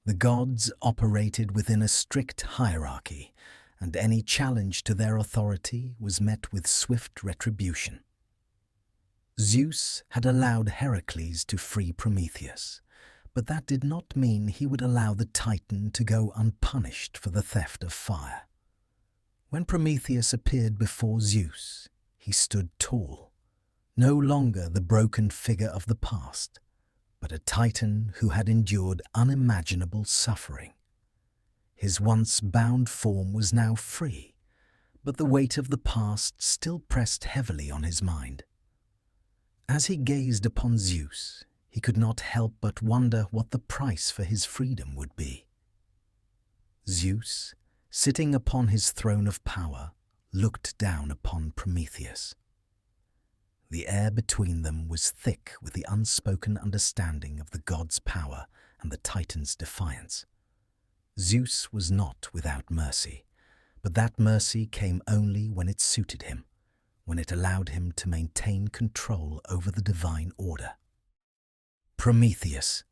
The gods operated within a strict hierarchy, and any challenge to their authority was met with swift retribution. Zeus had allowed Heracles to free Prometheus, but that did not mean he would allow the Titan to go unpunished for the theft of fire. When Prometheus appeared before Zeus, he stood tall, no longer the broken figure of the past, but a Titan who had endured unimaginable suffering. His once bound form was now free, but the weight of the past still pressed heavily on his mind. As he gazed upon Zeus, he could not help but wonder what the price for his freedom would be. Zeus, sitting upon his throne of power, looked down upon Prometheus. The air between them was thick with the unspoken understanding of the god's power and the Titan's defiance. Zeus was not without mercy, but that mercy came only when it suited him, when it allowed him to maintain control over the divine order. Prometheus,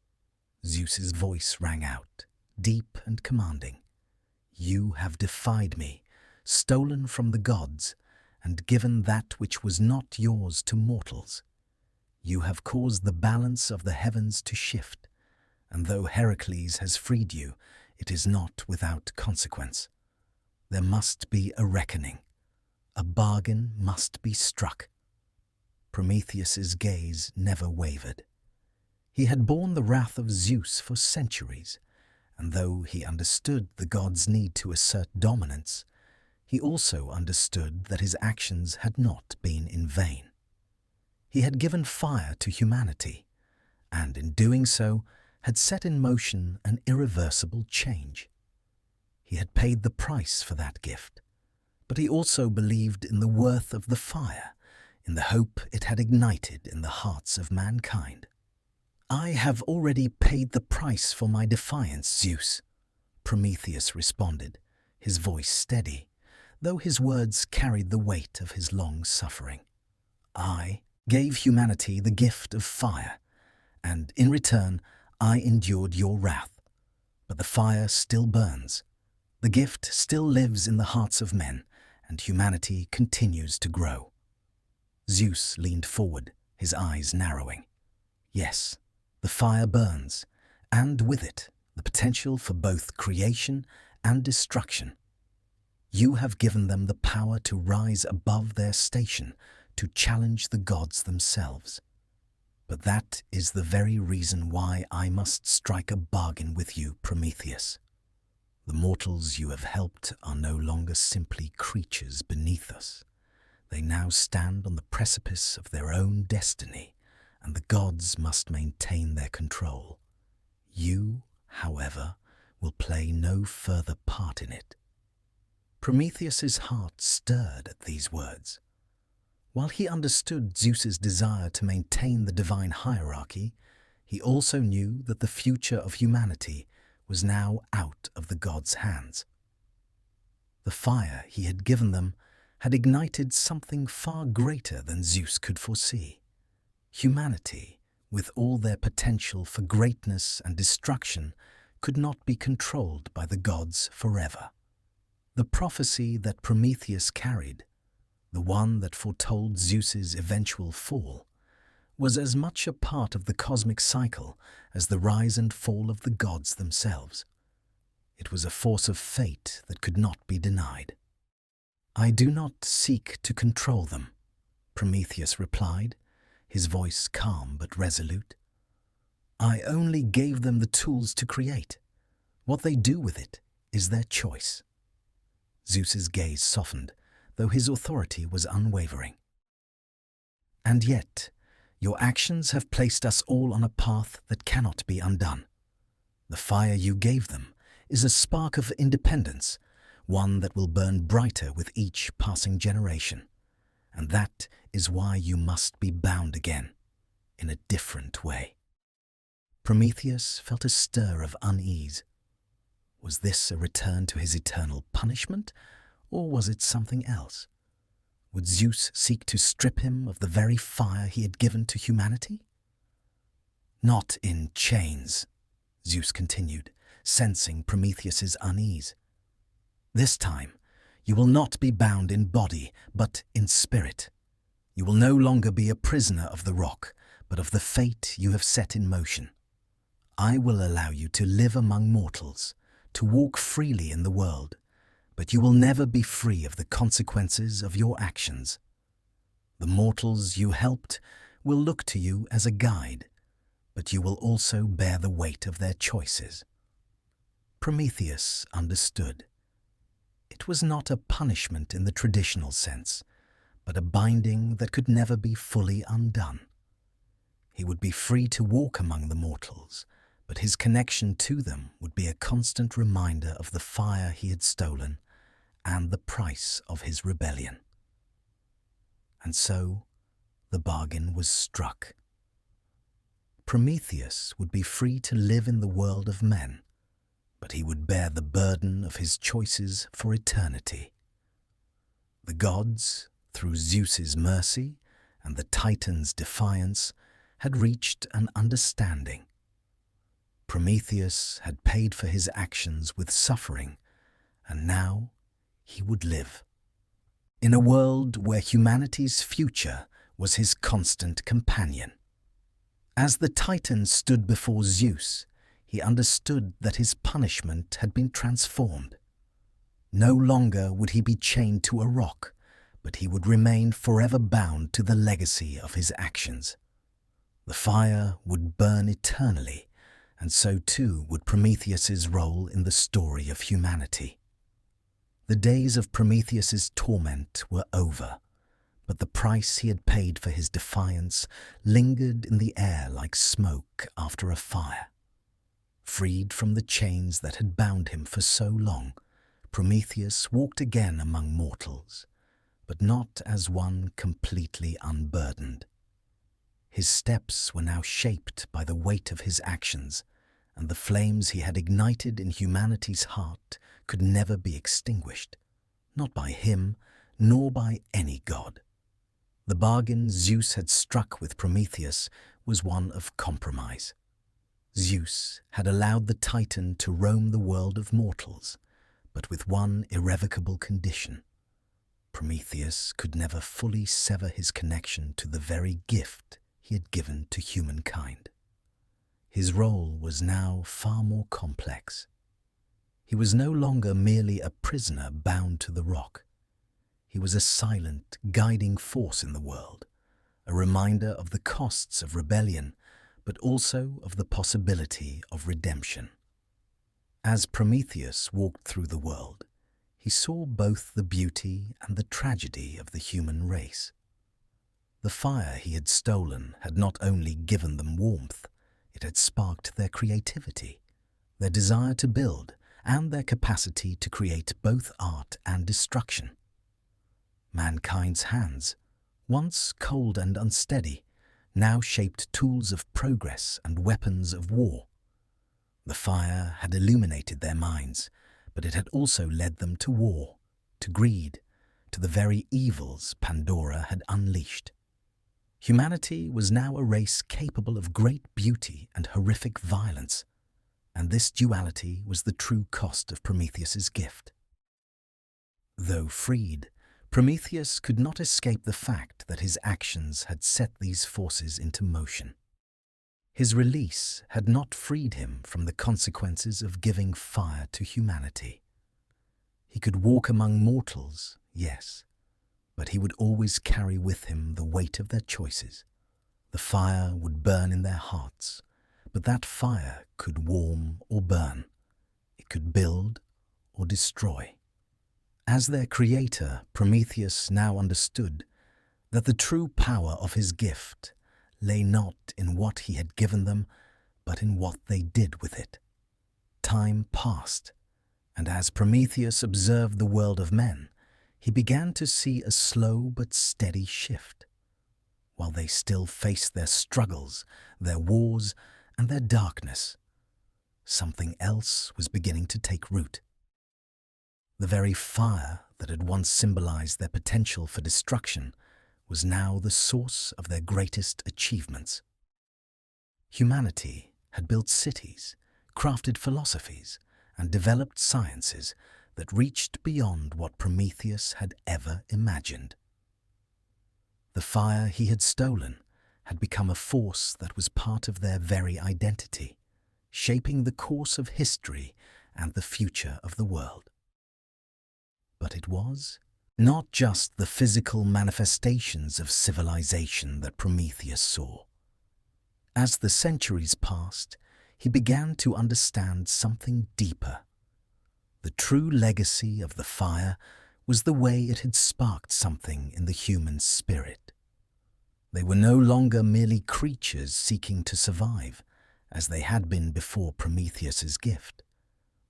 Zeus's voice rang out, deep and commanding. You have defied me, stolen from the gods, and given that which was not yours to mortals. You have caused the balance of the heavens to shift, and though Heracles has freed you, it is not without consequence. There must be a reckoning. A bargain must be struck. Prometheus's gaze never wavered. He had borne the wrath of Zeus for centuries, and though he understood the gods' need to assert dominance, he also understood that his actions had not been in vain. He had given fire to humanity, and in doing so had set in motion an irreversible change. He had paid the price for that gift, but he also believed in the worth of the fire, in the hope it had ignited in the hearts of mankind. I have already paid the price for my defiance, Zeus, Prometheus responded, his voice steady, though his words carried the weight of his long suffering. I gave humanity the gift of fire, and in return I endured your wrath. But the fire still burns. The gift still lives in the hearts of men, and humanity continues to grow. Zeus leaned forward, his eyes narrowing. Yes, the fire burns, and with it, the potential for both creation and destruction. You have given them the power to rise above their station, to challenge the gods themselves. But that is the very reason why I must strike a bargain with you, Prometheus. The mortals you have helped are no longer simply creatures beneath us. They now stand on the precipice of their own destiny, and the gods must maintain their control. You, however, will play no further part in it. Prometheus's heart stirred at these words. While he understood Zeus's desire to maintain the divine hierarchy, he also knew that the future of humanity was now out of the gods' hands. The fire he had given them had ignited something far greater than Zeus could foresee. Humanity, with all their potential for greatness and destruction, could not be controlled by the gods forever. The prophecy that Prometheus carried, the one that foretold Zeus's eventual fall, was as much a part of the cosmic cycle as the rise and fall of the gods themselves. It was a force of fate that could not be denied. I do not seek to control them, Prometheus replied, his voice calm but resolute. I only gave them the tools to create. What they do with it is their choice. Zeus's gaze softened, though his authority was unwavering. And yet, your actions have placed us all on a path that cannot be undone. The fire you gave them is a spark of independence, one that will burn brighter with each passing generation. And that is why you must be bound again, in a different way. Prometheus felt a stir of unease. Was this a return to his eternal punishment, or was it something else? Would Zeus seek to strip him of the very fire he had given to humanity? Not in chains, Zeus continued, sensing Prometheus's unease. This time, you will not be bound in body, but in spirit. You will no longer be a prisoner of the rock, but of the fate you have set in motion. I will allow you to live among mortals, to walk freely in the world, but you will never be free of the consequences of your actions. The mortals you helped will look to you as a guide, but you will also bear the weight of their choices. Prometheus understood. It was not a punishment in the traditional sense, but a binding that could never be fully undone. He would be free to walk among the mortals, but his connection to them would be a constant reminder of the fire he had stolen and the price of his rebellion. And so the bargain was struck. Prometheus would be free to live in the world of men, but he would bear the burden of his choices for eternity. The gods, through Zeus's mercy and the Titans' defiance, had reached an understanding. Prometheus had paid for his actions with suffering, and now he would live. In a world where humanity's future was his constant companion. As the Titan stood before Zeus, he understood that his punishment had been transformed. No longer would he be chained to a rock, but he would remain forever bound to the legacy of his actions. The fire would burn eternally, and so too would Prometheus's role in the story of humanity. The days of Prometheus's torment were over, but the price he had paid for his defiance lingered in the air like smoke after a fire. Freed from the chains that had bound him for so long, Prometheus walked again among mortals, but not as one completely unburdened. His steps were now shaped by the weight of his actions, and the flames he had ignited in humanity's heart could never be extinguished, not by him, nor by any god. The bargain Zeus had struck with Prometheus was one of compromise. Zeus had allowed the Titan to roam the world of mortals, but with one irrevocable condition. Prometheus could never fully sever his connection to the very gift he had given to humankind. His role was now far more complex. He was no longer merely a prisoner bound to the rock. He was a silent, guiding force in the world, a reminder of the costs of rebellion, but also of the possibility of redemption. As Prometheus walked through the world, he saw both the beauty and the tragedy of the human race. The fire he had stolen had not only given them warmth, it had sparked their creativity, their desire to build, and their capacity to create both art and destruction. Mankind's hands, once cold and unsteady, now shaped tools of progress and weapons of war. The fire had illuminated their minds, but it had also led them to war, to greed, to the very evils Pandora had unleashed. Humanity was now a race capable of great beauty and horrific violence, and this duality was the true cost of Prometheus's gift. Though freed, Prometheus could not escape the fact that his actions had set these forces into motion. His release had not freed him from the consequences of giving fire to humanity. He could walk among mortals, yes, but he would always carry with him the weight of their choices. The fire would burn in their hearts, but that fire could warm or burn. It could build or destroy. As their creator, Prometheus now understood that the true power of his gift lay not in what he had given them, but in what they did with it. Time passed, and as Prometheus observed the world of men, he began to see a slow but steady shift. While they still faced their struggles, their wars, and their darkness, something else was beginning to take root. The very fire that had once symbolized their potential for destruction was now the source of their greatest achievements. Humanity had built cities, crafted philosophies, and developed sciences that reached beyond what Prometheus had ever imagined. The fire he had stolen had become a force that was part of their very identity, shaping the course of history and the future of the world. But it was not just the physical manifestations of civilization that Prometheus saw. As the centuries passed, he began to understand something deeper. The true legacy of the fire was the way it had sparked something in the human spirit. They were no longer merely creatures seeking to survive, as they had been before Prometheus's gift.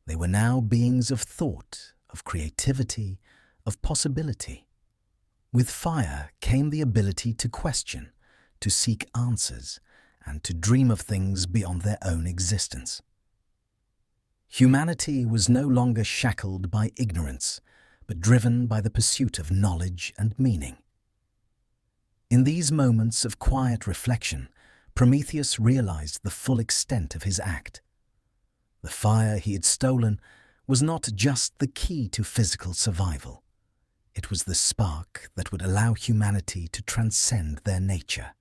They were now beings of thought, of creativity, of possibility. With fire came the ability to question, to seek answers, and to dream of things beyond their own existence. Humanity was no longer shackled by ignorance, but driven by the pursuit of knowledge and meaning. In these moments of quiet reflection, Prometheus realized the full extent of his act. The fire he had stolen was not just the key to physical survival. It was the spark that would allow humanity to transcend their nature,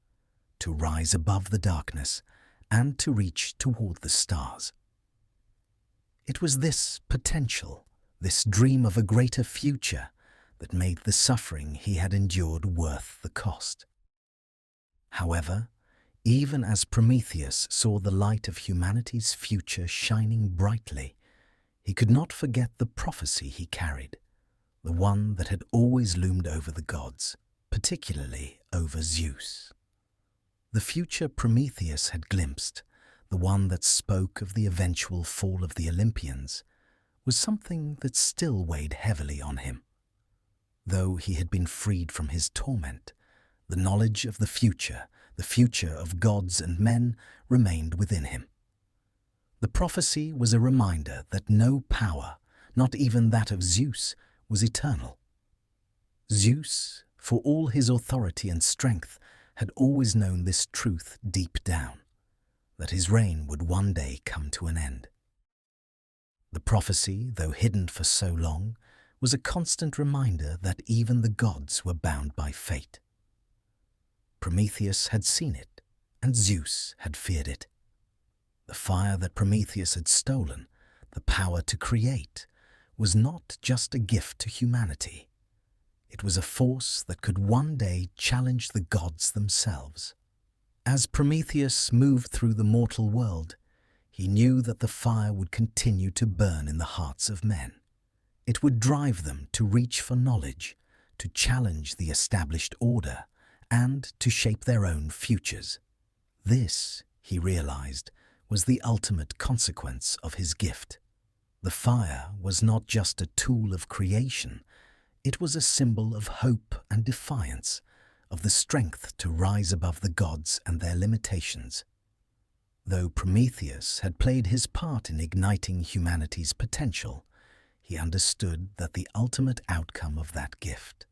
to rise above the darkness, and to reach toward the stars. It was this potential, this dream of a greater future, that made the suffering he had endured worth the cost. However, even as Prometheus saw the light of humanity's future shining brightly, he could not forget the prophecy he carried, the one that had always loomed over the gods, particularly over Zeus. The future Prometheus had glimpsed, the one that spoke of the eventual fall of the Olympians, was something that still weighed heavily on him. Though he had been freed from his torment, the knowledge of the future of gods and men, remained within him. The prophecy was a reminder that no power, not even that of Zeus, was eternal. Zeus, for all his authority and strength, had always known this truth deep down, that his reign would one day come to an end. The prophecy, though hidden for so long, was a constant reminder that even the gods were bound by fate. Prometheus had seen it, and Zeus had feared it. The fire that Prometheus had stolen, the power to create, was not just a gift to humanity. It was a force that could one day challenge the gods themselves. As Prometheus moved through the mortal world, he knew that the fire would continue to burn in the hearts of men. It would drive them to reach for knowledge, to challenge the established order, and to shape their own futures. This, he realized, was the ultimate consequence of his gift. The fire was not just a tool of creation, it was a symbol of hope and defiance, of the strength to rise above the gods and their limitations. Though Prometheus had played his part in igniting humanity's potential, he understood that the ultimate outcome of that gift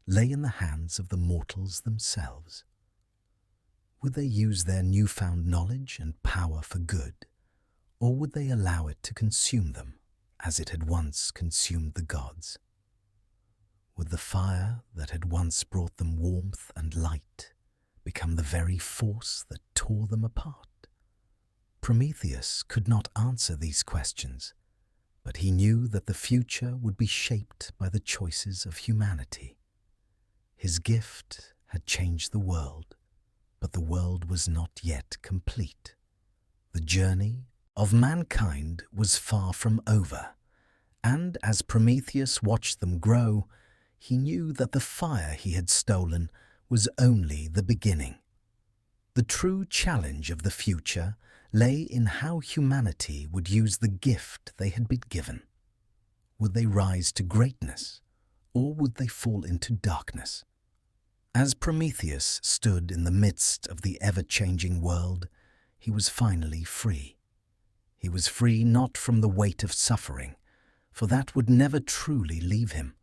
lay in the hands of the mortals themselves. Would they use their newfound knowledge and power for good, or would they allow it to consume them as it had once consumed the gods? Would the fire that had once brought them warmth and light become the very force that tore them apart? Prometheus could not answer these questions, but he knew that the future would be shaped by the choices of humanity. His gift had changed the world, but the world was not yet complete. The journey of mankind was far from over, and as Prometheus watched them grow, he knew that the fire he had stolen was only the beginning. The true challenge of the future lay in how humanity would use the gift they had been given. Would they rise to greatness, or would they fall into darkness? As Prometheus stood in the midst of the ever-changing world, he was finally free. He was free not from the weight of suffering, for that would never truly leave him,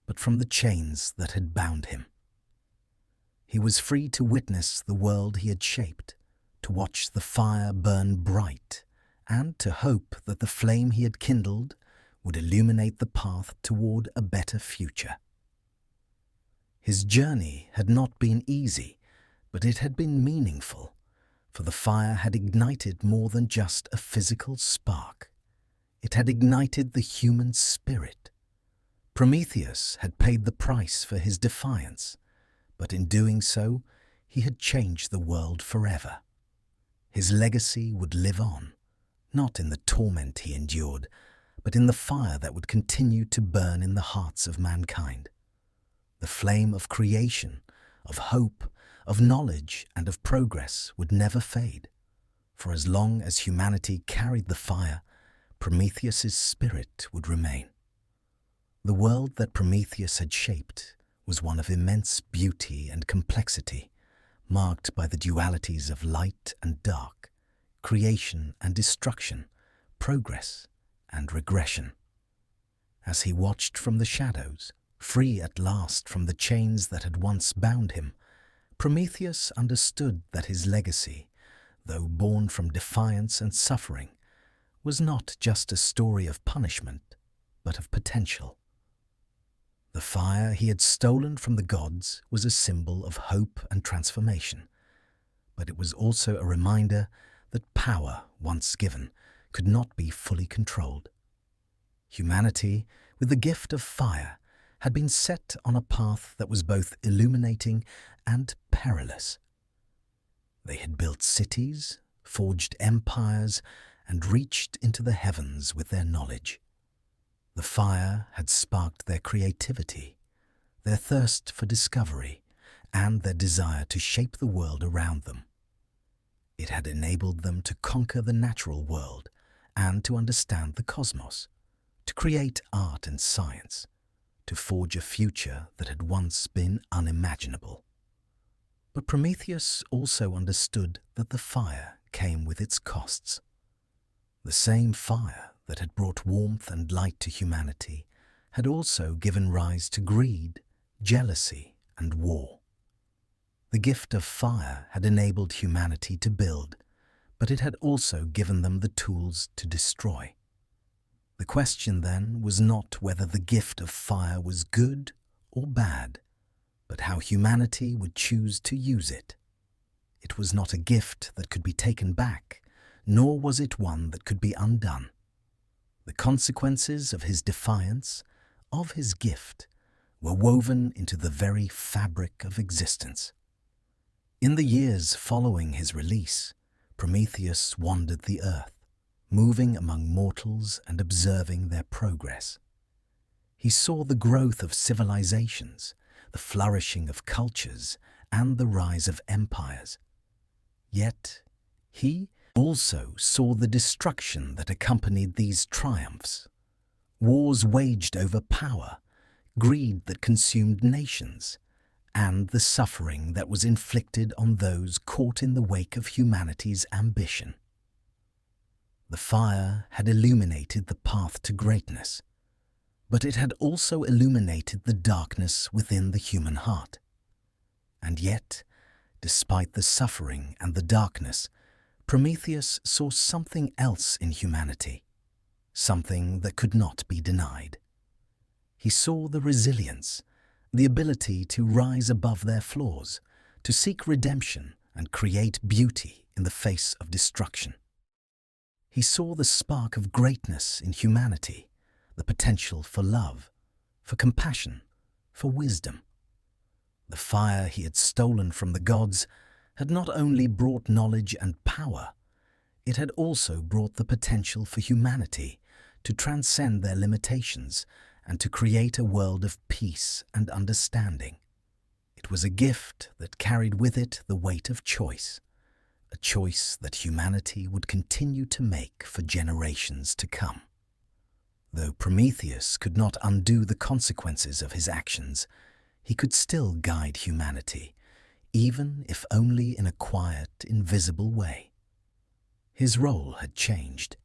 but from the chains that had bound him. He was free to witness the world he had shaped, to watch the fire burn bright, and to hope that the flame he had kindled would illuminate the path toward a better future. His journey had not been easy, but it had been meaningful, for the fire had ignited more than just a physical spark. It had ignited the human spirit. Prometheus had paid the price for his defiance, but in doing so, he had changed the world forever. His legacy would live on, not in the torment he endured, but in the fire that would continue to burn in the hearts of mankind. The flame of creation, of hope, of knowledge, and of progress would never fade. For as long as humanity carried the fire, Prometheus's spirit would remain. The world that Prometheus had shaped was one of immense beauty and complexity, marked by the dualities of light and dark, creation and destruction, progress and regression. As he watched from the shadows, free at last from the chains that had once bound him, Prometheus understood that his legacy, though born from defiance and suffering, was not just a story of punishment, but of potential. The fire he had stolen from the gods was a symbol of hope and transformation, but it was also a reminder that power, once given, could not be fully controlled. Humanity, with the gift of fire, had been set on a path that was both illuminating and perilous. They had built cities, forged empires, and reached into the heavens with their knowledge. The fire had sparked their creativity, their thirst for discovery, and their desire to shape the world around them. It had enabled them to conquer the natural world and to understand the cosmos, to create art and science, to forge a future that had once been unimaginable. But Prometheus also understood that the fire came with its costs. The same fire that had brought warmth and light to humanity had also given rise to greed, jealousy, and war. The gift of fire had enabled humanity to build, but it had also given them the tools to destroy. The question then was not whether the gift of fire was good or bad, but how humanity would choose to use it. It was not a gift that could be taken back, nor was it one that could be undone. The consequences of his defiance, of his gift, were woven into the very fabric of existence. In the years following his release, Prometheus wandered the earth, moving among mortals and observing their progress. He saw the growth of civilizations, the flourishing of cultures, and the rise of empires. Yet, he also saw the destruction that accompanied these triumphs. Wars waged over power, greed that consumed nations, and the suffering that was inflicted on those caught in the wake of humanity's ambition. The fire had illuminated the path to greatness, but it had also illuminated the darkness within the human heart. And yet, despite the suffering and the darkness, Prometheus saw something else in humanity, something that could not be denied. He saw the resilience, the ability to rise above their flaws, to seek redemption and create beauty in the face of destruction. He saw the spark of greatness in humanity, the potential for love, for compassion, for wisdom. The fire he had stolen from the gods had not only brought knowledge and power, it had also brought the potential for humanity to transcend their limitations and to create a world of peace and understanding. It was a gift that carried with it the weight of choice, a choice that humanity would continue to make for generations to come. Though Prometheus could not undo the consequences of his actions, he could still guide humanity, even if only in a quiet, invisible way. His role had changed.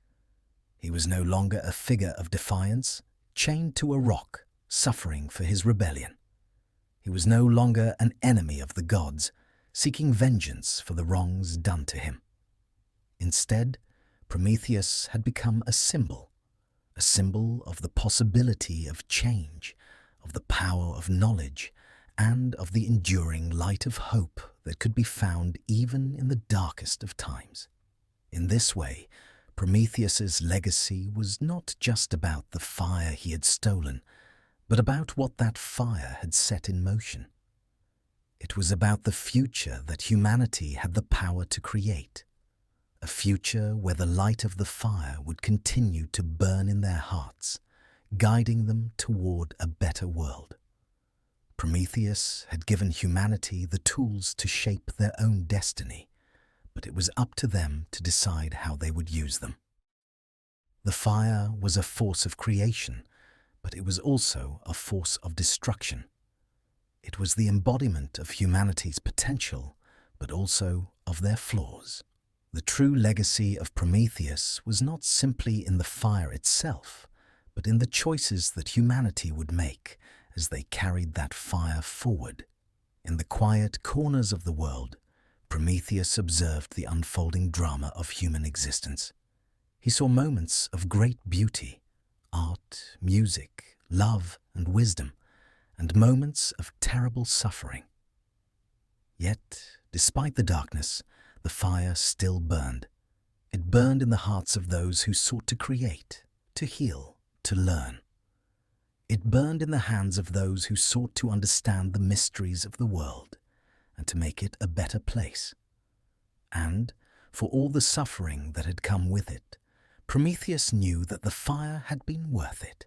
He was no longer a figure of defiance, chained to a rock, suffering for his rebellion. He was no longer an enemy of the gods, seeking vengeance for the wrongs done to him. Instead, Prometheus had become a symbol of the possibility of change, of the power of knowledge, and of the enduring light of hope that could be found even in the darkest of times. In this way, Prometheus's legacy was not just about the fire he had stolen, but about what that fire had set in motion. It was about the future that humanity had the power to create, a future where the light of the fire would continue to burn in their hearts, guiding them toward a better world. Prometheus had given humanity the tools to shape their own destiny, but it was up to them to decide how they would use them. The fire was a force of creation, but it was also a force of destruction. It was the embodiment of humanity's potential, but also of their flaws. The true legacy of Prometheus was not simply in the fire itself, but in the choices that humanity would make as they carried that fire forward. In the quiet corners of the world, Prometheus observed the unfolding drama of human existence. He saw moments of great beauty, art, music, love, and wisdom, and moments of terrible suffering. Yet, despite the darkness, the fire still burned. It burned in the hearts of those who sought to create, to heal, to learn. It burned in the hands of those who sought to understand the mysteries of the world and to make it a better place. And, for all the suffering that had come with it, Prometheus knew that the fire had been worth it.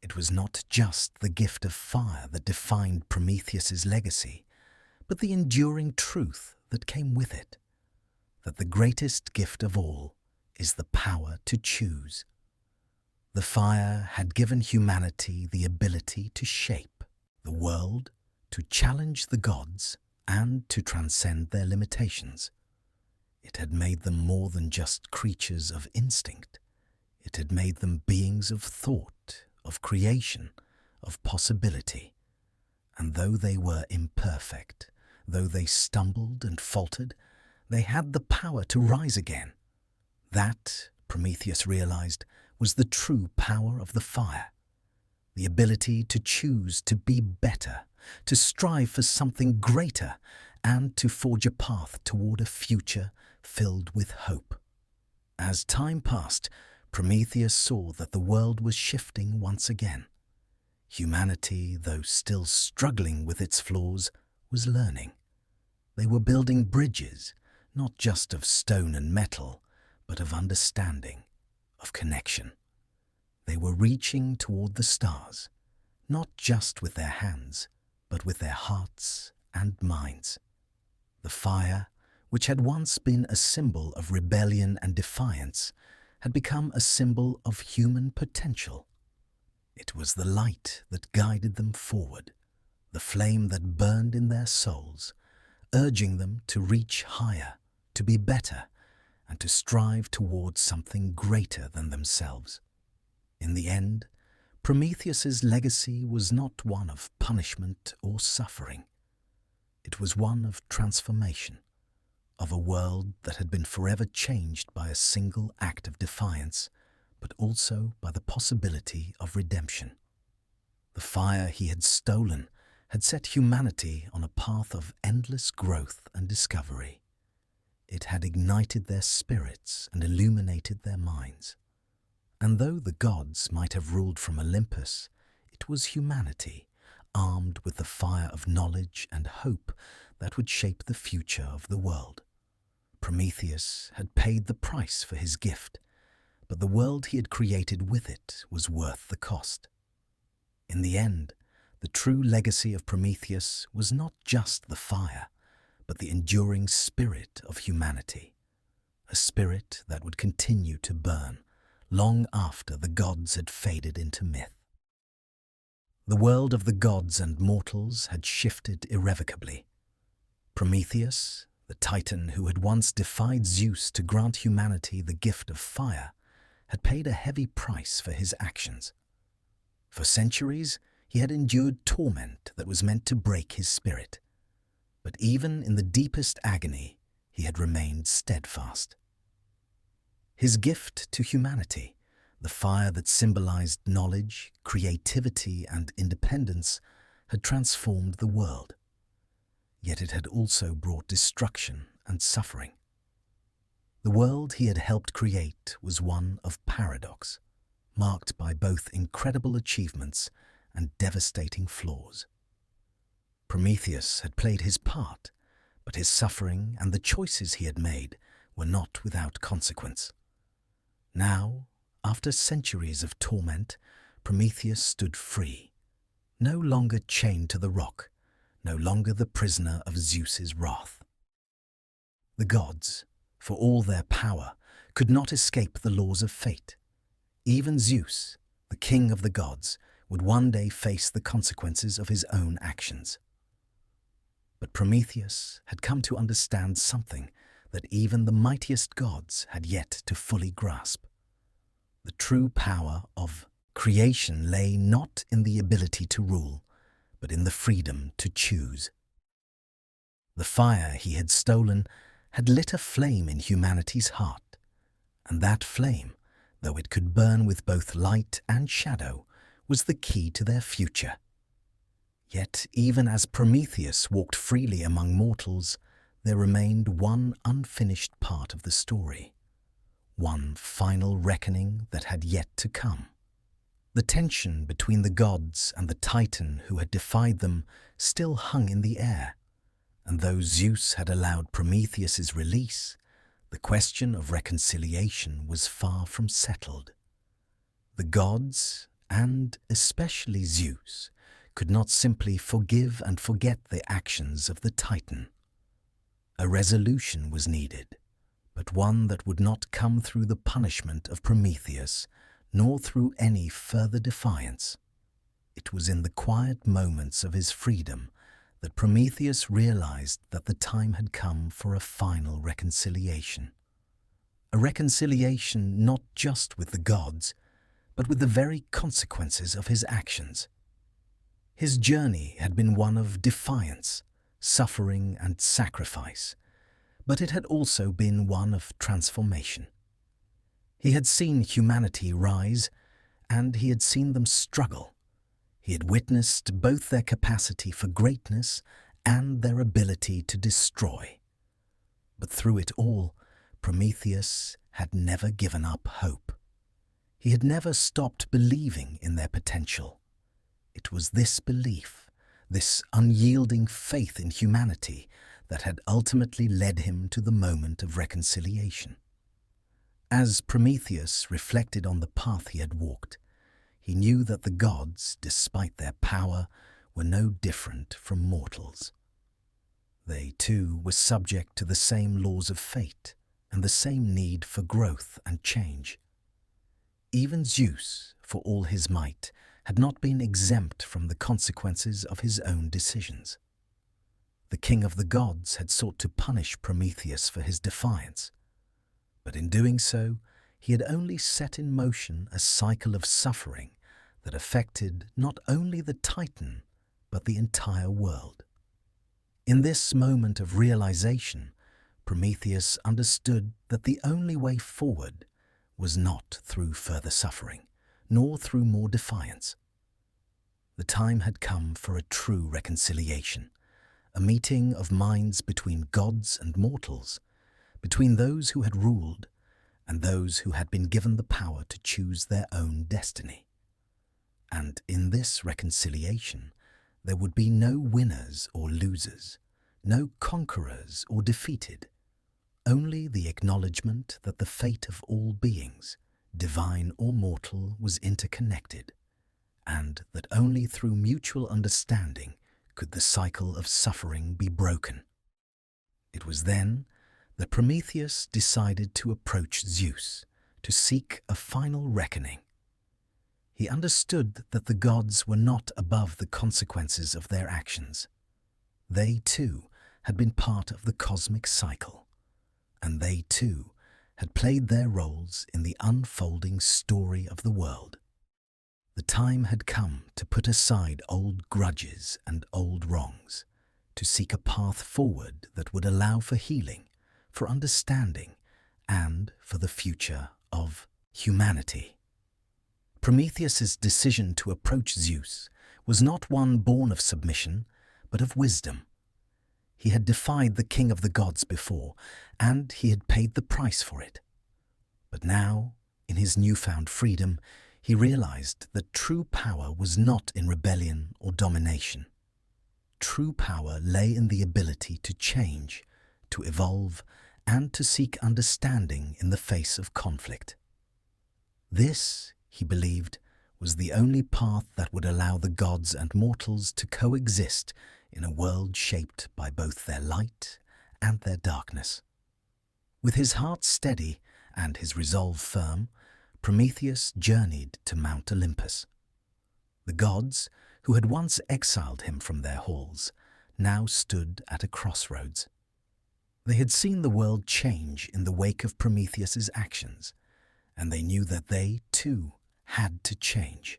It was not just the gift of fire that defined Prometheus's legacy, but the enduring truth that came with it, that the greatest gift of all is the power to choose. The fire had given humanity the ability to shape the world, to challenge the gods, and to transcend their limitations. It had made them more than just creatures of instinct. It had made them beings of thought, of creation, of possibility. And though they were imperfect, though they stumbled and faltered, they had the power to rise again. That, Prometheus realized, was the true power of the fire. The ability to choose to be better, to strive for something greater, and to forge a path toward a future filled with hope. As time passed, Prometheus saw that the world was shifting once again. Humanity, though still struggling with its flaws, was learning. They were building bridges, not just of stone and metal, but of understanding, of connection. They were reaching toward the stars, not just with their hands, but with their hearts and minds. The fire, which had once been a symbol of rebellion and defiance, had become a symbol of human potential. It was the light that guided them forward, the flame that burned in their souls, urging them to reach higher, to be better, and to strive towards something greater than themselves. In the end, Prometheus's legacy was not one of punishment or suffering. It was one of transformation, of a world that had been forever changed by a single act of defiance, but also by the possibility of redemption. The fire he had stolen had set humanity on a path of endless growth and discovery. It had ignited their spirits and illuminated their minds. And though the gods might have ruled from Olympus, it was humanity, armed with the fire of knowledge and hope, that would shape the future of the world. Prometheus had paid the price for his gift, but the world he had created with it was worth the cost. In the end, the true legacy of Prometheus was not just the fire, but the enduring spirit of humanity, a spirit that would continue to burn long after the gods had faded into myth. The world of the gods and mortals had shifted irrevocably. Prometheus, the titan who had once defied Zeus to grant humanity the gift of fire, had paid a heavy price for his actions. For centuries, he had endured torment that was meant to break his spirit. But even in the deepest agony, he had remained steadfast. His gift to humanity, the fire that symbolized knowledge, creativity, and independence, had transformed the world. Yet it had also brought destruction and suffering. The world he had helped create was one of paradox, marked by both incredible achievements and devastating flaws. Prometheus had played his part, but his suffering and the choices he had made were not without consequence. Now, after centuries of torment, Prometheus stood free, no longer chained to the rock, no longer the prisoner of Zeus's wrath. The gods, for all their power, could not escape the laws of fate. Even Zeus, the king of the gods, would one day face the consequences of his own actions. But Prometheus had come to understand something that even the mightiest gods had yet to fully grasp. The true power of creation lay not in the ability to rule, but in the freedom to choose. The fire he had stolen had lit a flame in humanity's heart, and that flame, though it could burn with both light and shadow, was the key to their future. Yet even as Prometheus walked freely among mortals, there remained one unfinished part of the story, one final reckoning that had yet to come. The tension between the gods and the Titan who had defied them still hung in the air, and though Zeus had allowed Prometheus's release, the question of reconciliation was far from settled. The gods, and especially Zeus, could not simply forgive and forget the actions of the Titan. A resolution was needed, but one that would not come through the punishment of Prometheus, nor through any further defiance. It was in the quiet moments of his freedom that Prometheus realized that the time had come for a final reconciliation. A reconciliation not just with the gods, but with the very consequences of his actions. His journey had been one of defiance, suffering and sacrifice, but it had also been one of transformation. He had seen humanity rise, and he had seen them struggle. He had witnessed both their capacity for greatness and their ability to destroy. But through it all, Prometheus had never given up hope. He had never stopped believing in their potential. It was this belief, this unyielding faith in humanity, that had ultimately led him to the moment of reconciliation. As Prometheus reflected on the path he had walked, he knew that the gods, despite their power, were no different from mortals. They, too, were subject to the same laws of fate and the same need for growth and change. Even Zeus, for all his might, had not been exempt from the consequences of his own decisions. The king of the gods had sought to punish Prometheus for his defiance, but in doing so, he had only set in motion a cycle of suffering that affected not only the Titan, but the entire world. In this moment of realization, Prometheus understood that the only way forward was not through further suffering, nor through more defiance. The time had come for a true reconciliation, a meeting of minds between gods and mortals, between those who had ruled and those who had been given the power to choose their own destiny. And in this reconciliation, there would be no winners or losers, no conquerors or defeated, only the acknowledgement that the fate of all beings, divine or mortal, was interconnected, and that only through mutual understanding could the cycle of suffering be broken. It was then that Prometheus decided to approach Zeus to seek a final reckoning. He understood that the gods were not above the consequences of their actions. They, too, had been part of the cosmic cycle, and they, too, had played their roles in the unfolding story of the world. The time had come to put aside old grudges and old wrongs, to seek a path forward that would allow for healing, for understanding, and for the future of humanity. Prometheus's decision to approach Zeus was not one born of submission, but of wisdom. He had defied the king of the gods before, and he had paid the price for it. But now, in his newfound freedom, he realized that true power was not in rebellion or domination. True power lay in the ability to change, to evolve, and to seek understanding in the face of conflict. This, he believed, was the only path that would allow the gods and mortals to coexist in a world shaped by both their light and their darkness. With his heart steady and his resolve firm, Prometheus journeyed to Mount Olympus. The gods, who had once exiled him from their halls, now stood at a crossroads. They had seen the world change in the wake of Prometheus's actions, and they knew that they, too, had to change.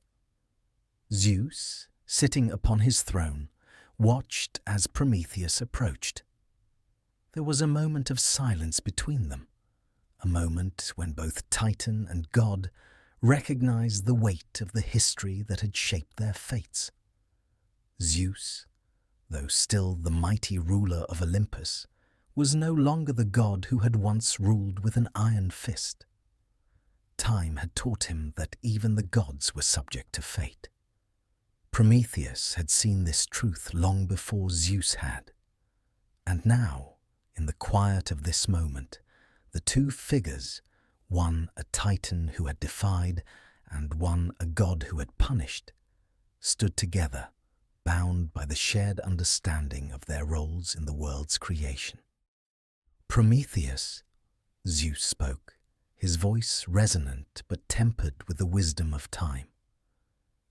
Zeus, sitting upon his throne, watched as Prometheus approached. There was a moment of silence between them, a moment when both Titan and God recognized the weight of the history that had shaped their fates. Zeus, though still the mighty ruler of Olympus, was no longer the god who had once ruled with an iron fist. Time had taught him that even the gods were subject to fate. Prometheus had seen this truth long before Zeus had. And now, in the quiet of this moment, the two figures, one a Titan who had defied and one a god who had punished, stood together, bound by the shared understanding of their roles in the world's creation. "Prometheus," Zeus spoke, his voice resonant but tempered with the wisdom of time.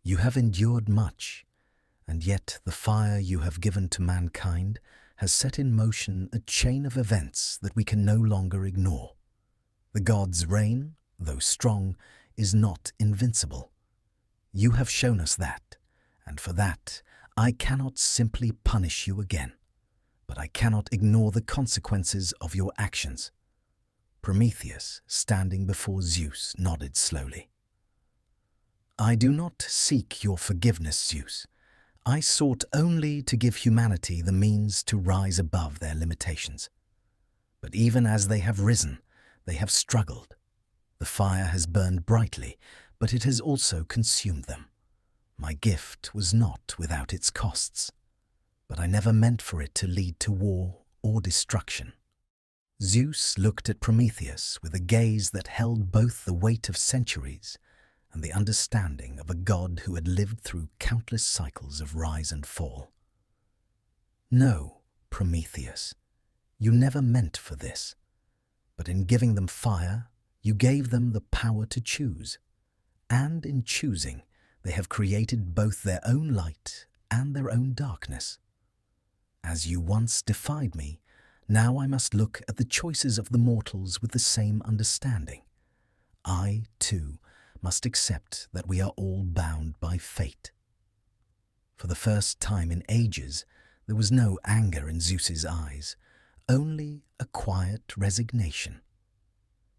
"You have endured much, and yet the fire you have given to mankind has set in motion a chain of events that we can no longer ignore. The gods' reign, though strong, is not invincible. You have shown us that, and for that I cannot simply punish you again, but I cannot ignore the consequences of your actions." Prometheus, standing before Zeus, nodded slowly. "I do not seek your forgiveness, Zeus. I sought only to give humanity the means to rise above their limitations. But even as they have risen, they have struggled. The fire has burned brightly, but it has also consumed them. My gift was not without its costs, but I never meant for it to lead to war or destruction." Zeus looked at Prometheus with a gaze that held both the weight of centuries and the understanding of a god who had lived through countless cycles of rise and fall. "No, Prometheus, you never meant for this, but in giving them fire, you gave them the power to choose, and in choosing, they have created both their own light and their own darkness. As you once defied me, now I must look at the choices of the mortals with the same understanding. I, too, must accept that we are all bound by fate." For the first time in ages, there was no anger in Zeus's eyes, only a quiet resignation.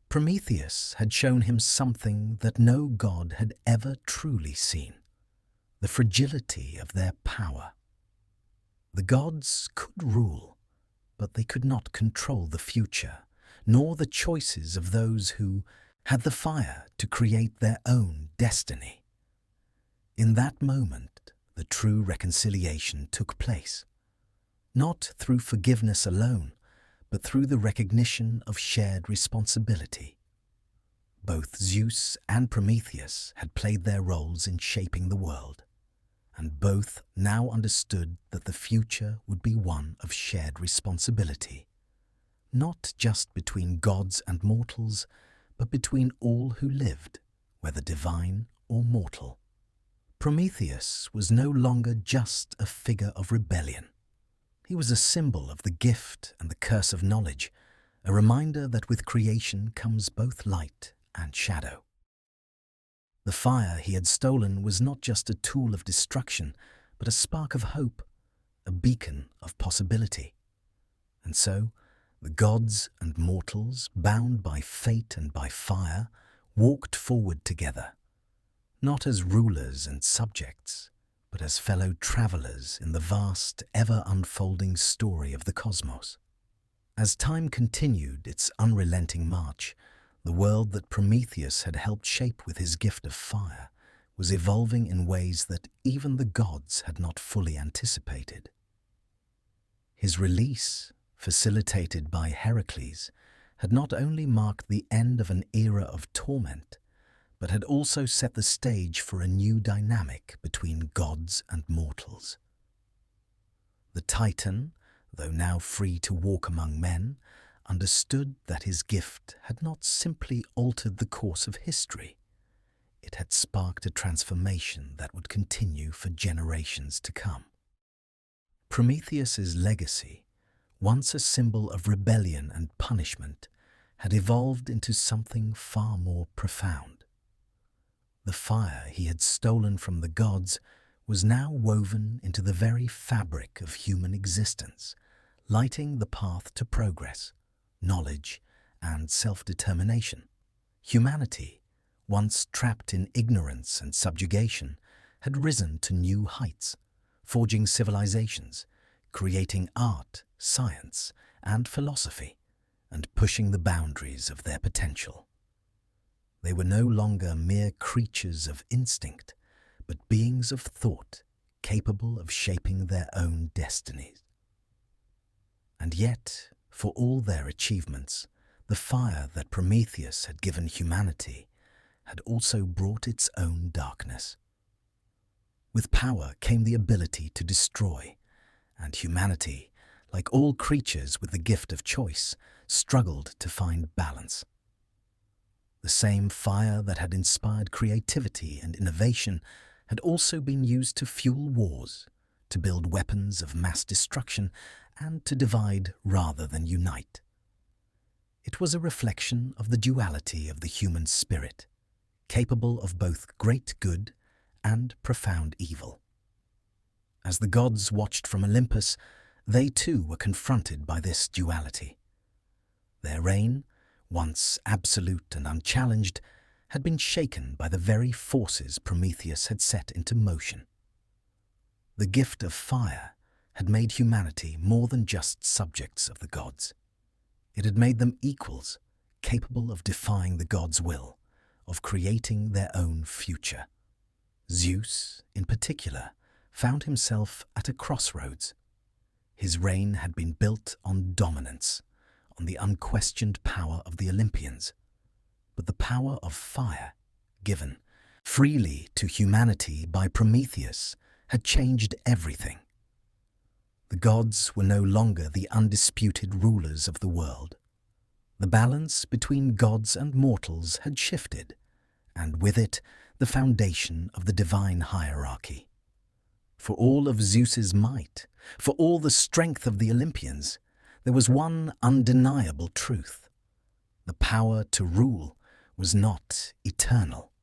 Prometheus had shown him something that no god had ever truly seen: the fragility of their power. The gods could rule, but they could not control the future, nor the choices of those who had the fire to create their own destiny. In that moment, the true reconciliation took place, not through forgiveness alone, but through the recognition of shared responsibility. Both Zeus and Prometheus had played their roles in shaping the world, and both now understood that the future would be one of shared responsibility, not just between gods and mortals, but between all who lived, whether divine or mortal. Prometheus was no longer just a figure of rebellion. He was a symbol of the gift and the curse of knowledge, a reminder that with creation comes both light and shadow. The fire he had stolen was not just a tool of destruction, but a spark of hope, a beacon of possibility. And so, the gods and mortals, bound by fate and by fire, walked forward together, not as rulers and subjects, but as fellow travelers in the vast, ever-unfolding story of the cosmos. As time continued its unrelenting march, the world that Prometheus had helped shape with his gift of fire was evolving in ways that even the gods had not fully anticipated. His release, facilitated by Heracles, had not only marked the end of an era of torment, but had also set the stage for a new dynamic between gods and mortals. The Titan, though now free to walk among men, understood that his gift had not simply altered the course of history. It had sparked a transformation that would continue for generations to come. Prometheus's legacy, once a symbol of rebellion and punishment, had evolved into something far more profound. The fire he had stolen from the gods was now woven into the very fabric of human existence, lighting the path to progress, knowledge, and self-determination. Humanity, once trapped in ignorance and subjugation, had risen to new heights, forging civilizations, creating art, science, and philosophy, and pushing the boundaries of their potential. They were no longer mere creatures of instinct, but beings of thought, capable of shaping their own destinies. And yet, for all their achievements, the fire that Prometheus had given humanity had also brought its own darkness. With power came the ability to destroy, and humanity, like all creatures with the gift of choice, struggled to find balance. The same fire that had inspired creativity and innovation had also been used to fuel wars, to build weapons of mass destruction, and to divide rather than unite. It was a reflection of the duality of the human spirit, capable of both great good and profound evil. As the gods watched from Olympus, they too were confronted by this duality. Their reign, once absolute and unchallenged, had been shaken by the very forces Prometheus had set into motion. The gift of fire had made humanity more than just subjects of the gods. It had made them equals, capable of defying the gods' will, of creating their own future. Zeus, in particular, found himself at a crossroads. His reign had been built on dominance, on the unquestioned power of the Olympians. But the power of fire, given freely to humanity by Prometheus, had changed everything. The gods were no longer the undisputed rulers of the world. The balance between gods and mortals had shifted, and with it the foundation of the divine hierarchy. For all of Zeus's might, for all the strength of the Olympians, there was one undeniable truth. The power to rule was not eternal.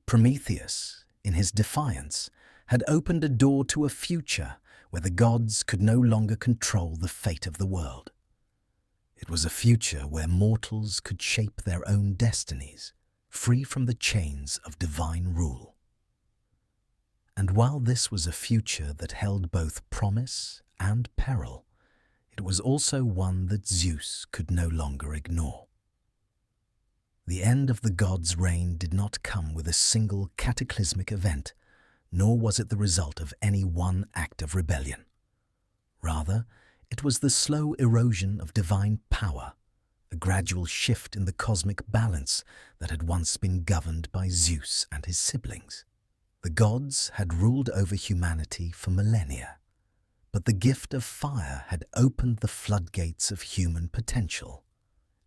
Prometheus, in his defiance, had opened a door to a future where the gods could no longer control the fate of the world. It was a future where mortals could shape their own destinies, free from the chains of divine rule. And while this was a future that held both promise and peril, it was also one that Zeus could no longer ignore. The end of the gods' reign did not come with a single cataclysmic event, nor was it the result of any one act of rebellion. Rather, it was the slow erosion of divine power, a gradual shift in the cosmic balance that had once been governed by Zeus and his siblings. The gods had ruled over humanity for millennia, but the gift of fire had opened the floodgates of human potential,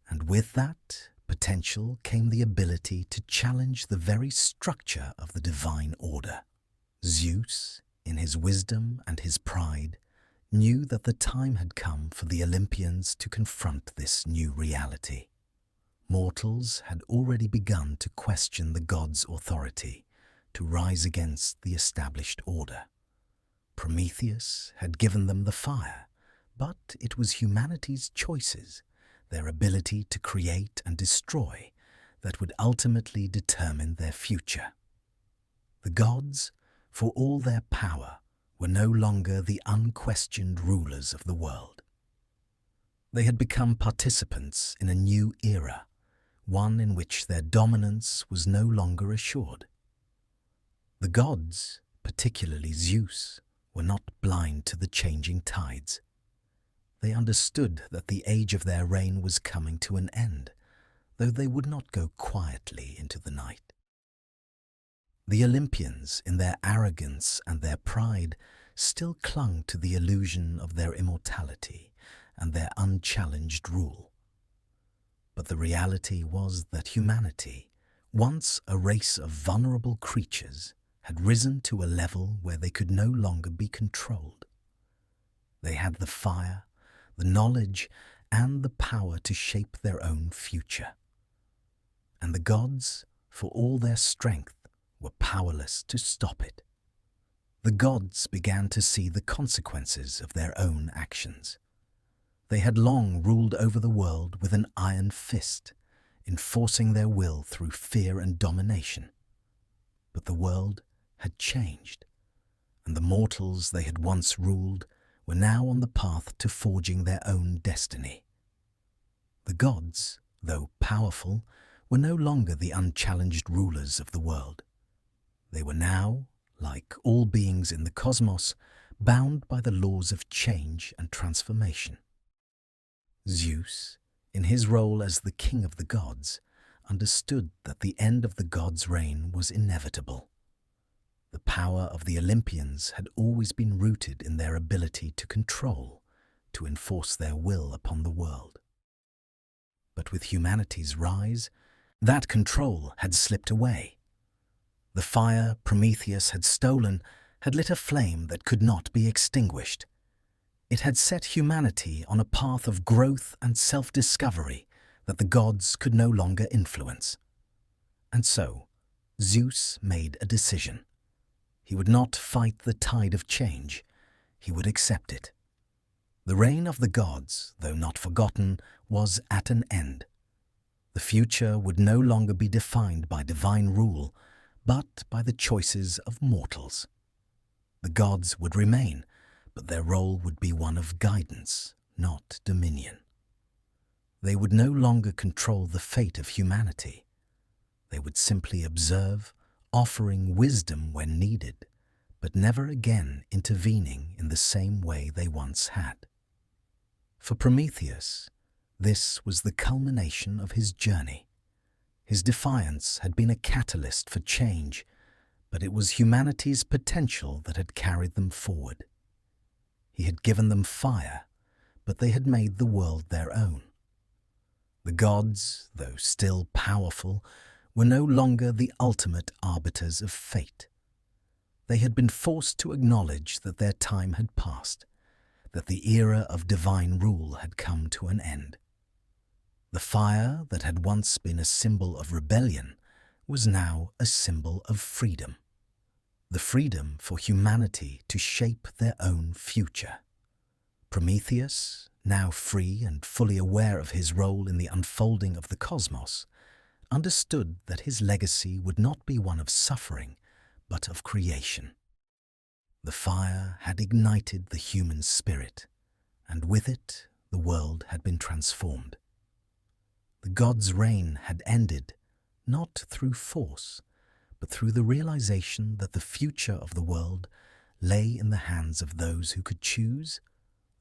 and with that potential came the ability to challenge the very structure of the divine order. Zeus, in his wisdom and his pride, knew that the time had come for the Olympians to confront this new reality. Mortals had already begun to question the gods' authority, to rise against the established order. Prometheus had given them the fire, but it was humanity's choices, their ability to create and destroy, that would ultimately determine their future. The gods, for all their power, were no longer the unquestioned rulers of the world. They had become participants in a new era, one in which their dominance was no longer assured. The gods, particularly Zeus, were not blind to the changing tides. They understood that the age of their reign was coming to an end, though they would not go quietly into the night. The Olympians, in their arrogance and their pride, still clung to the illusion of their immortality and their unchallenged rule. But the reality was that humanity, once a race of vulnerable creatures, had risen to a level where they could no longer be controlled. They had the fire, the knowledge, and the power to shape their own future. And the gods, for all their strength, were powerless to stop it. The gods began to see the consequences of their own actions. They had long ruled over the world with an iron fist, enforcing their will through fear and domination. But the world had changed, and the mortals they had once ruled were now on the path to forging their own destiny. The gods, though powerful, were no longer the unchallenged rulers of the world. They were now, like all beings in the cosmos, bound by the laws of change and transformation. Zeus, in his role as the king of the gods, understood that the end of the gods' reign was inevitable. The power of the Olympians had always been rooted in their ability to control, to enforce their will upon the world. But with humanity's rise, that control had slipped away. The fire Prometheus had stolen had lit a flame that could not be extinguished. It had set humanity on a path of growth and self-discovery that the gods could no longer influence. And so, Zeus made a decision. He would not fight the tide of change. He would accept it. The reign of the gods, though not forgotten, was at an end. The future would no longer be defined by divine rule, but by the choices of mortals. The gods would remain, but their role would be one of guidance, not dominion. They would no longer control the fate of humanity. They would simply observe, offering wisdom when needed, but never again intervening in the same way they once had. For Prometheus, this was the culmination of his journey. His defiance had been a catalyst for change, but it was humanity's potential that had carried them forward. He had given them fire, but they had made the world their own. The gods, though still powerful, were no longer the ultimate arbiters of fate. They had been forced to acknowledge that their time had passed, that the era of divine rule had come to an end. The fire that had once been a symbol of rebellion was now a symbol of freedom. The freedom for humanity to shape their own future. Prometheus, now free and fully aware of his role in the unfolding of the cosmos, understood that his legacy would not be one of suffering, but of creation. The fire had ignited the human spirit, and with it the world had been transformed. The gods' reign had ended, not through force, but through the realization that the future of the world lay in the hands of those who could choose,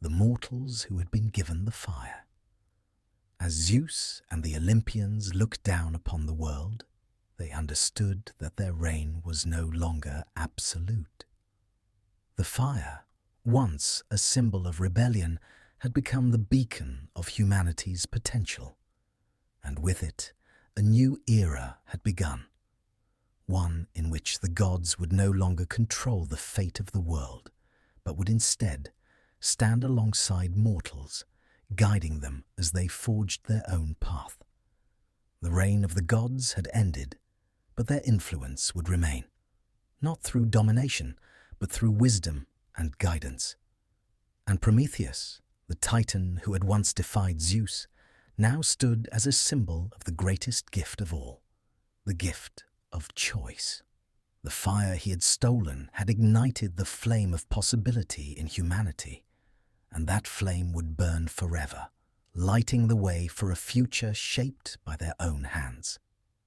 the mortals who had been given the fire. As Zeus and the Olympians looked down upon the world, they understood that their reign was no longer absolute. The fire, once a symbol of rebellion, had become the beacon of humanity's potential, and with it, a new era had begun. One in which the gods would no longer control the fate of the world, but would instead stand alongside mortals, guiding them as they forged their own path. The reign of the gods had ended, but their influence would remain, not through domination, but through wisdom and guidance. And Prometheus, the Titan who had once defied Zeus, now stood as a symbol of the greatest gift of all, the gift of choice. The fire he had stolen had ignited the flame of possibility in humanity, and that flame would burn forever, lighting the way for a future shaped by their own hands.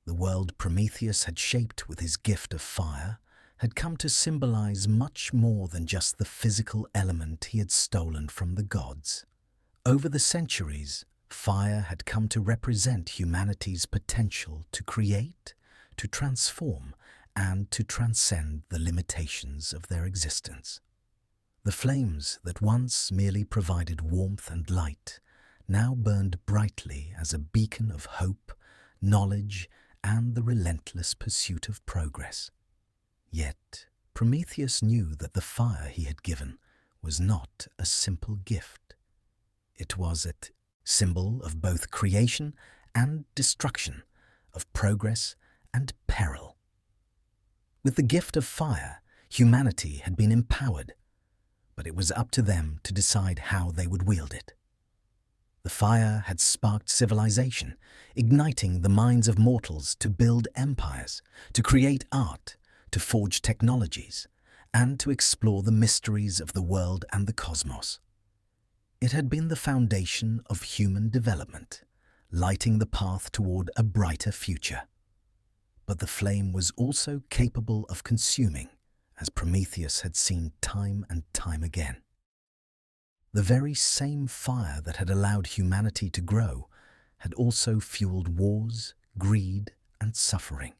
The world Prometheus had shaped with his gift of fire had come to symbolize much more than just the physical element he had stolen from the gods. Over the centuries, fire had come to represent humanity's potential to create, to transform, and to transcend the limitations of their existence. The flames that once merely provided warmth and light now burned brightly as a beacon of hope, knowledge, and the relentless pursuit of progress. Yet Prometheus knew that the fire he had given was not a simple gift. It was a symbol of both creation and destruction, of progress and peril. With the gift of fire, humanity had been empowered, but it was up to them to decide how they would wield it. The fire had sparked civilization, igniting the minds of mortals to build empires, to create art, to forge technologies, and to explore the mysteries of the world and the cosmos. It had been the foundation of human development, lighting the path toward a brighter future. But the flame was also capable of consuming, as Prometheus had seen time and time again. The very same fire that had allowed humanity to grow had also fueled wars, greed, and suffering.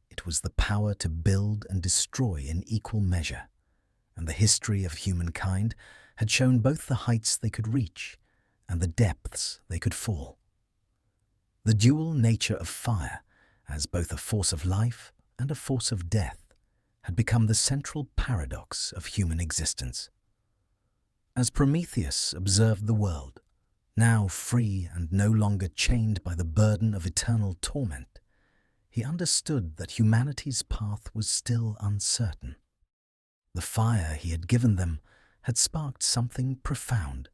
It was the power to build and destroy in equal measure, and the history of humankind had shown both the heights they could reach and the depths they could fall. The dual nature of fire, as both a force of life and a force of death, had become the central paradox of human existence. As Prometheus observed the world, now free and no longer chained by the burden of eternal torment, he understood that humanity's path was still uncertain. The fire he had given them had sparked something profound,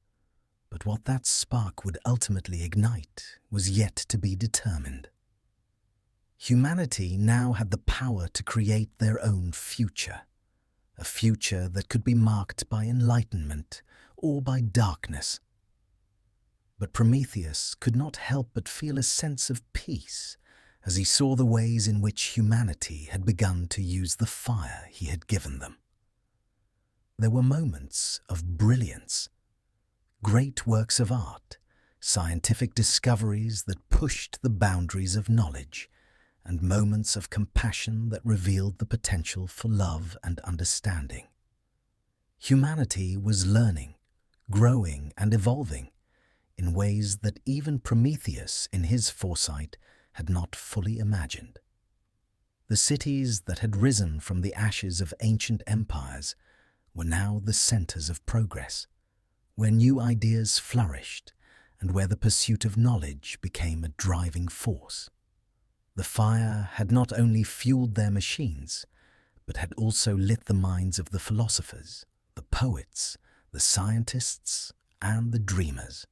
but what that spark would ultimately ignite was yet to be determined. Humanity now had the power to create their own future, a future that could be marked by enlightenment or by darkness. But Prometheus could not help but feel a sense of peace as he saw the ways in which humanity had begun to use the fire he had given them. There were moments of brilliance, great works of art, scientific discoveries that pushed the boundaries of knowledge, and moments of compassion that revealed the potential for love and understanding. Humanity was learning, growing, and evolving in ways that even Prometheus, in his foresight, had not fully imagined. The cities that had risen from the ashes of ancient empires were now the centers of progress, where new ideas flourished and where the pursuit of knowledge became a driving force. The fire had not only fueled their machines, but had also lit the minds of the philosophers, the poets, the scientists, and the dreamers.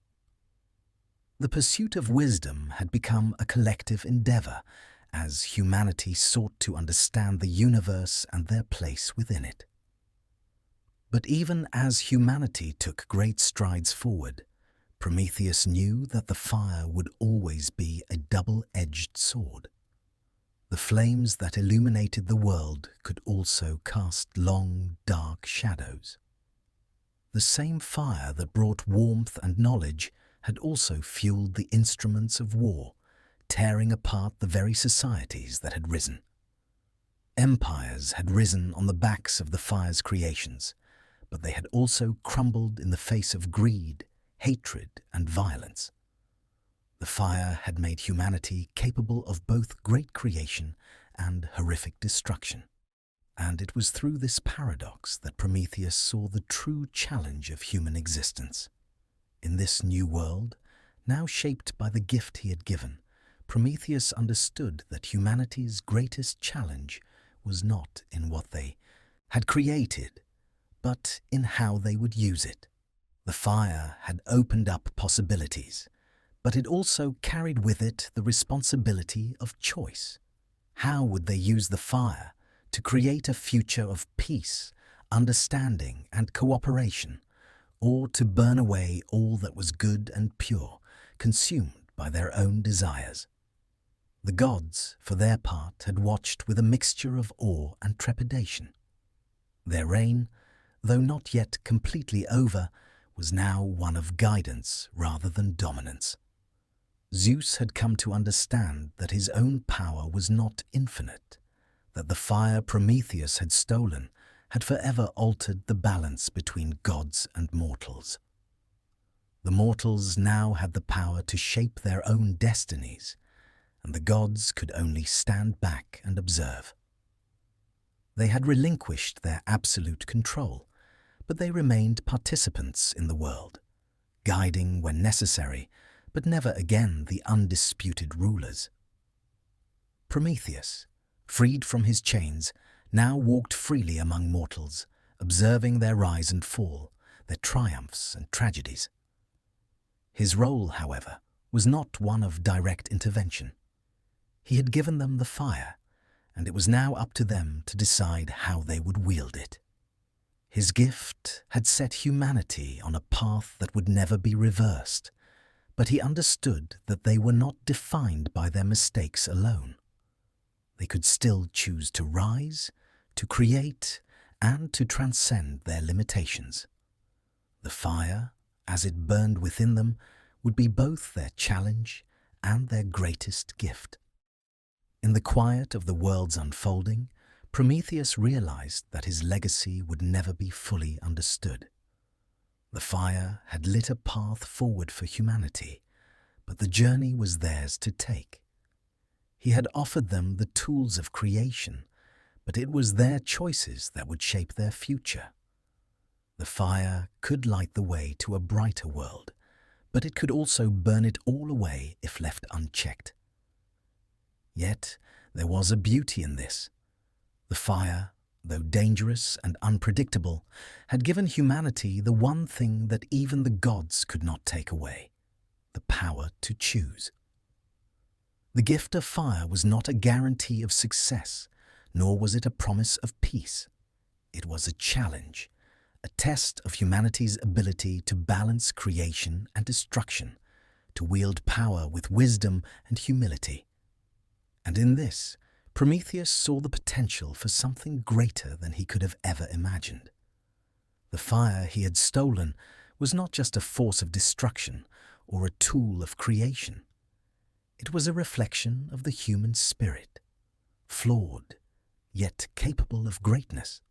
The pursuit of wisdom had become a collective endeavor as humanity sought to understand the universe and their place within it. But even as humanity took great strides forward, Prometheus knew that the fire would always be a double-edged sword. The flames that illuminated the world could also cast long, dark shadows. The same fire that brought warmth and knowledge had also fueled the instruments of war, tearing apart the very societies that had risen. Empires had risen on the backs of the fire's creations, but they had also crumbled in the face of greed, hatred, and violence. The fire had made humanity capable of both great creation and horrific destruction. And it was through this paradox that Prometheus saw the true challenge of human existence. In this new world, now shaped by the gift he had given, Prometheus understood that humanity's greatest challenge was not in what they had created, but in how they would use it. The fire had opened up possibilities, but it also carried with it the responsibility of choice. How would they use the fire to create a future of peace, understanding, and cooperation, or to burn away all that was good and pure, consumed by their own desires? The gods, for their part, had watched with a mixture of awe and trepidation. Their reign, though not yet completely over, was now one of guidance rather than dominance. Zeus had come to understand that his own power was not infinite, that the fire Prometheus had stolen had forever altered the balance between gods and mortals. The mortals now had the power to shape their own destinies, and the gods could only stand back and observe. They had relinquished their absolute control, but they remained participants in the world, guiding when necessary, but never again the undisputed rulers. Prometheus, freed from his chains, now walked freely among mortals, observing their rise and fall, their triumphs and tragedies. His role, however, was not one of direct intervention. He had given them the fire, and it was now up to them to decide how they would wield it. His gift had set humanity on a path that would never be reversed, but he understood that they were not defined by their mistakes alone. They could still choose to rise, to create, and to transcend their limitations. The fire, as it burned within them, would be both their challenge and their greatest gift. In the quiet of the world's unfolding, Prometheus realized that his legacy would never be fully understood. The fire had lit a path forward for humanity, but the journey was theirs to take. He had offered them the tools of creation, but it was their choices that would shape their future. The fire could light the way to a brighter world, but it could also burn it all away if left unchecked. Yet there was a beauty in this. The fire, though dangerous and unpredictable, had given humanity the one thing that even the gods could not take away: the power to choose. The gift of fire was not a guarantee of success, nor was it a promise of peace. It was a challenge, a test of humanity's ability to balance creation and destruction, to wield power with wisdom and humility. And in this, Prometheus saw the potential for something greater than he could have ever imagined. The fire he had stolen was not just a force of destruction or a tool of creation. It was a reflection of the human spirit, flawed, yet capable of greatness.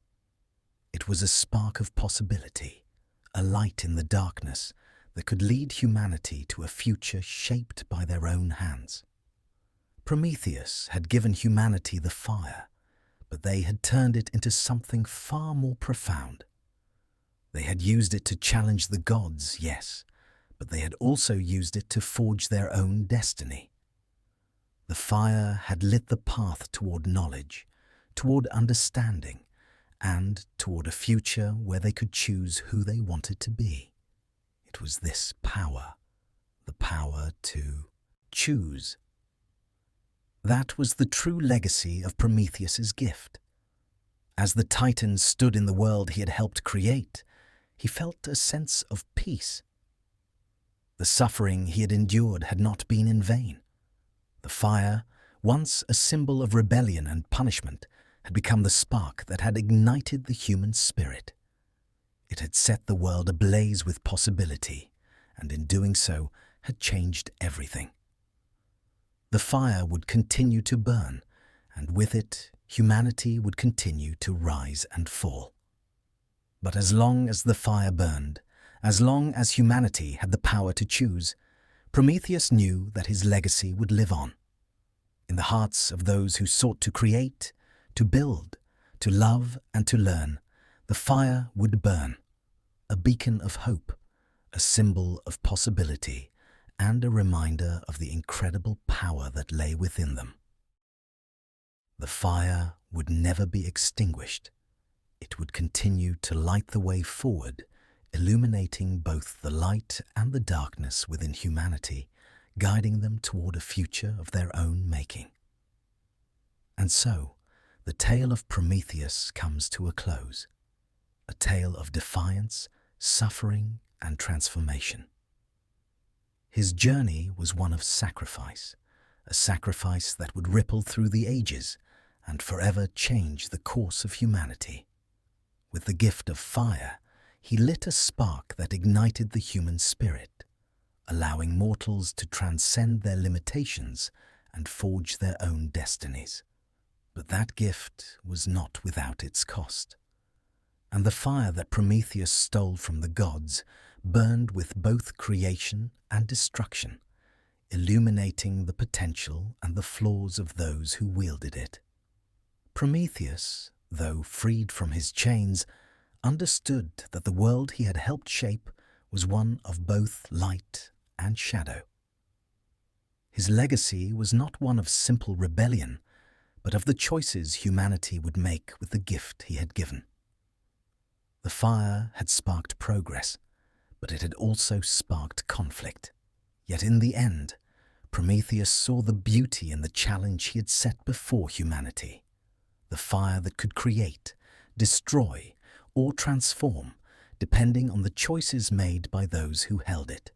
It was a spark of possibility, a light in the darkness that could lead humanity to a future shaped by their own hands. Prometheus had given humanity the fire, but they had turned it into something far more profound. They had used it to challenge the gods, yes, but they had also used it to forge their own destiny. The fire had lit the path toward knowledge, toward understanding, and toward a future where they could choose who they wanted to be. It was this power, the power to choose. That was the true legacy of Prometheus's gift. As the Titans stood in the world he had helped create, he felt a sense of peace. The suffering he had endured had not been in vain. The fire, once a symbol of rebellion and punishment, had become the spark that had ignited the human spirit. It had set the world ablaze with possibility, and in doing so had changed everything. The fire would continue to burn, and with it, humanity would continue to rise and fall. But as long as the fire burned, as long as humanity had the power to choose, Prometheus knew that his legacy would live on. In the hearts of those who sought to create, to build, to love, and to learn, the fire would burn, a beacon of hope, a symbol of possibility, and a reminder of the incredible power that lay within them. The fire would never be extinguished. It would continue to light the way forward, illuminating both the light and the darkness within humanity, guiding them toward a future of their own making. And so, the tale of Prometheus comes to a close, a tale of defiance, suffering, and transformation. His journey was one of sacrifice, a sacrifice that would ripple through the ages and forever change the course of humanity. With the gift of fire, he lit a spark that ignited the human spirit, allowing mortals to transcend their limitations and forge their own destinies. But that gift was not without its cost. And the fire that Prometheus stole from the gods burned with both creation and destruction, illuminating the potential and the flaws of those who wielded it. Prometheus, though freed from his chains, understood that the world he had helped shape was one of both light and shadow. His legacy was not one of simple rebellion, but of the choices humanity would make with the gift he had given. The fire had sparked progress, but it had also sparked conflict. Yet in the end, Prometheus saw the beauty in the challenge he had set before humanity. The fire that could create, destroy, or transform, depending on the choices made by those who held it.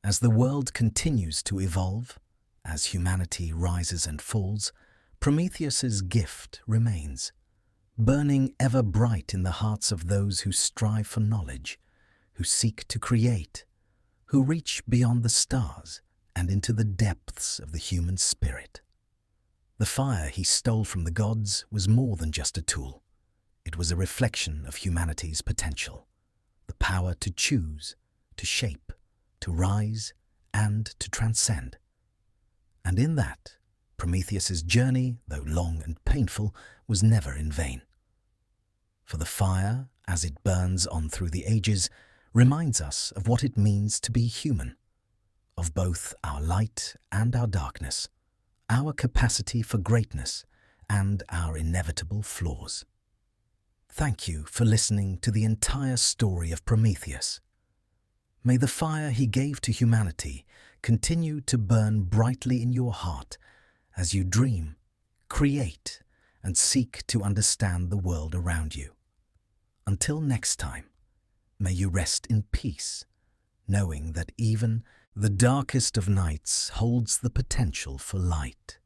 As the world continues to evolve, as humanity rises and falls, Prometheus's gift remains, burning ever bright in the hearts of those who strive for knowledge, who seek to create, who reach beyond the stars and into the depths of the human spirit. The fire he stole from the gods was more than just a tool. It was a reflection of humanity's potential, the power to choose, to shape, to rise, and to transcend. And in that, Prometheus's journey, though long and painful, was never in vain. For the fire, as it burns on through the ages, reminds us of what it means to be human, of both our light and our darkness, our capacity for greatness and our inevitable flaws. Thank you for listening to the entire story of Prometheus. May the fire he gave to humanity continue to burn brightly in your heart as you dream, create, and seek to understand the world around you. Until next time, may you rest in peace, knowing that even the darkest of nights holds the potential for light.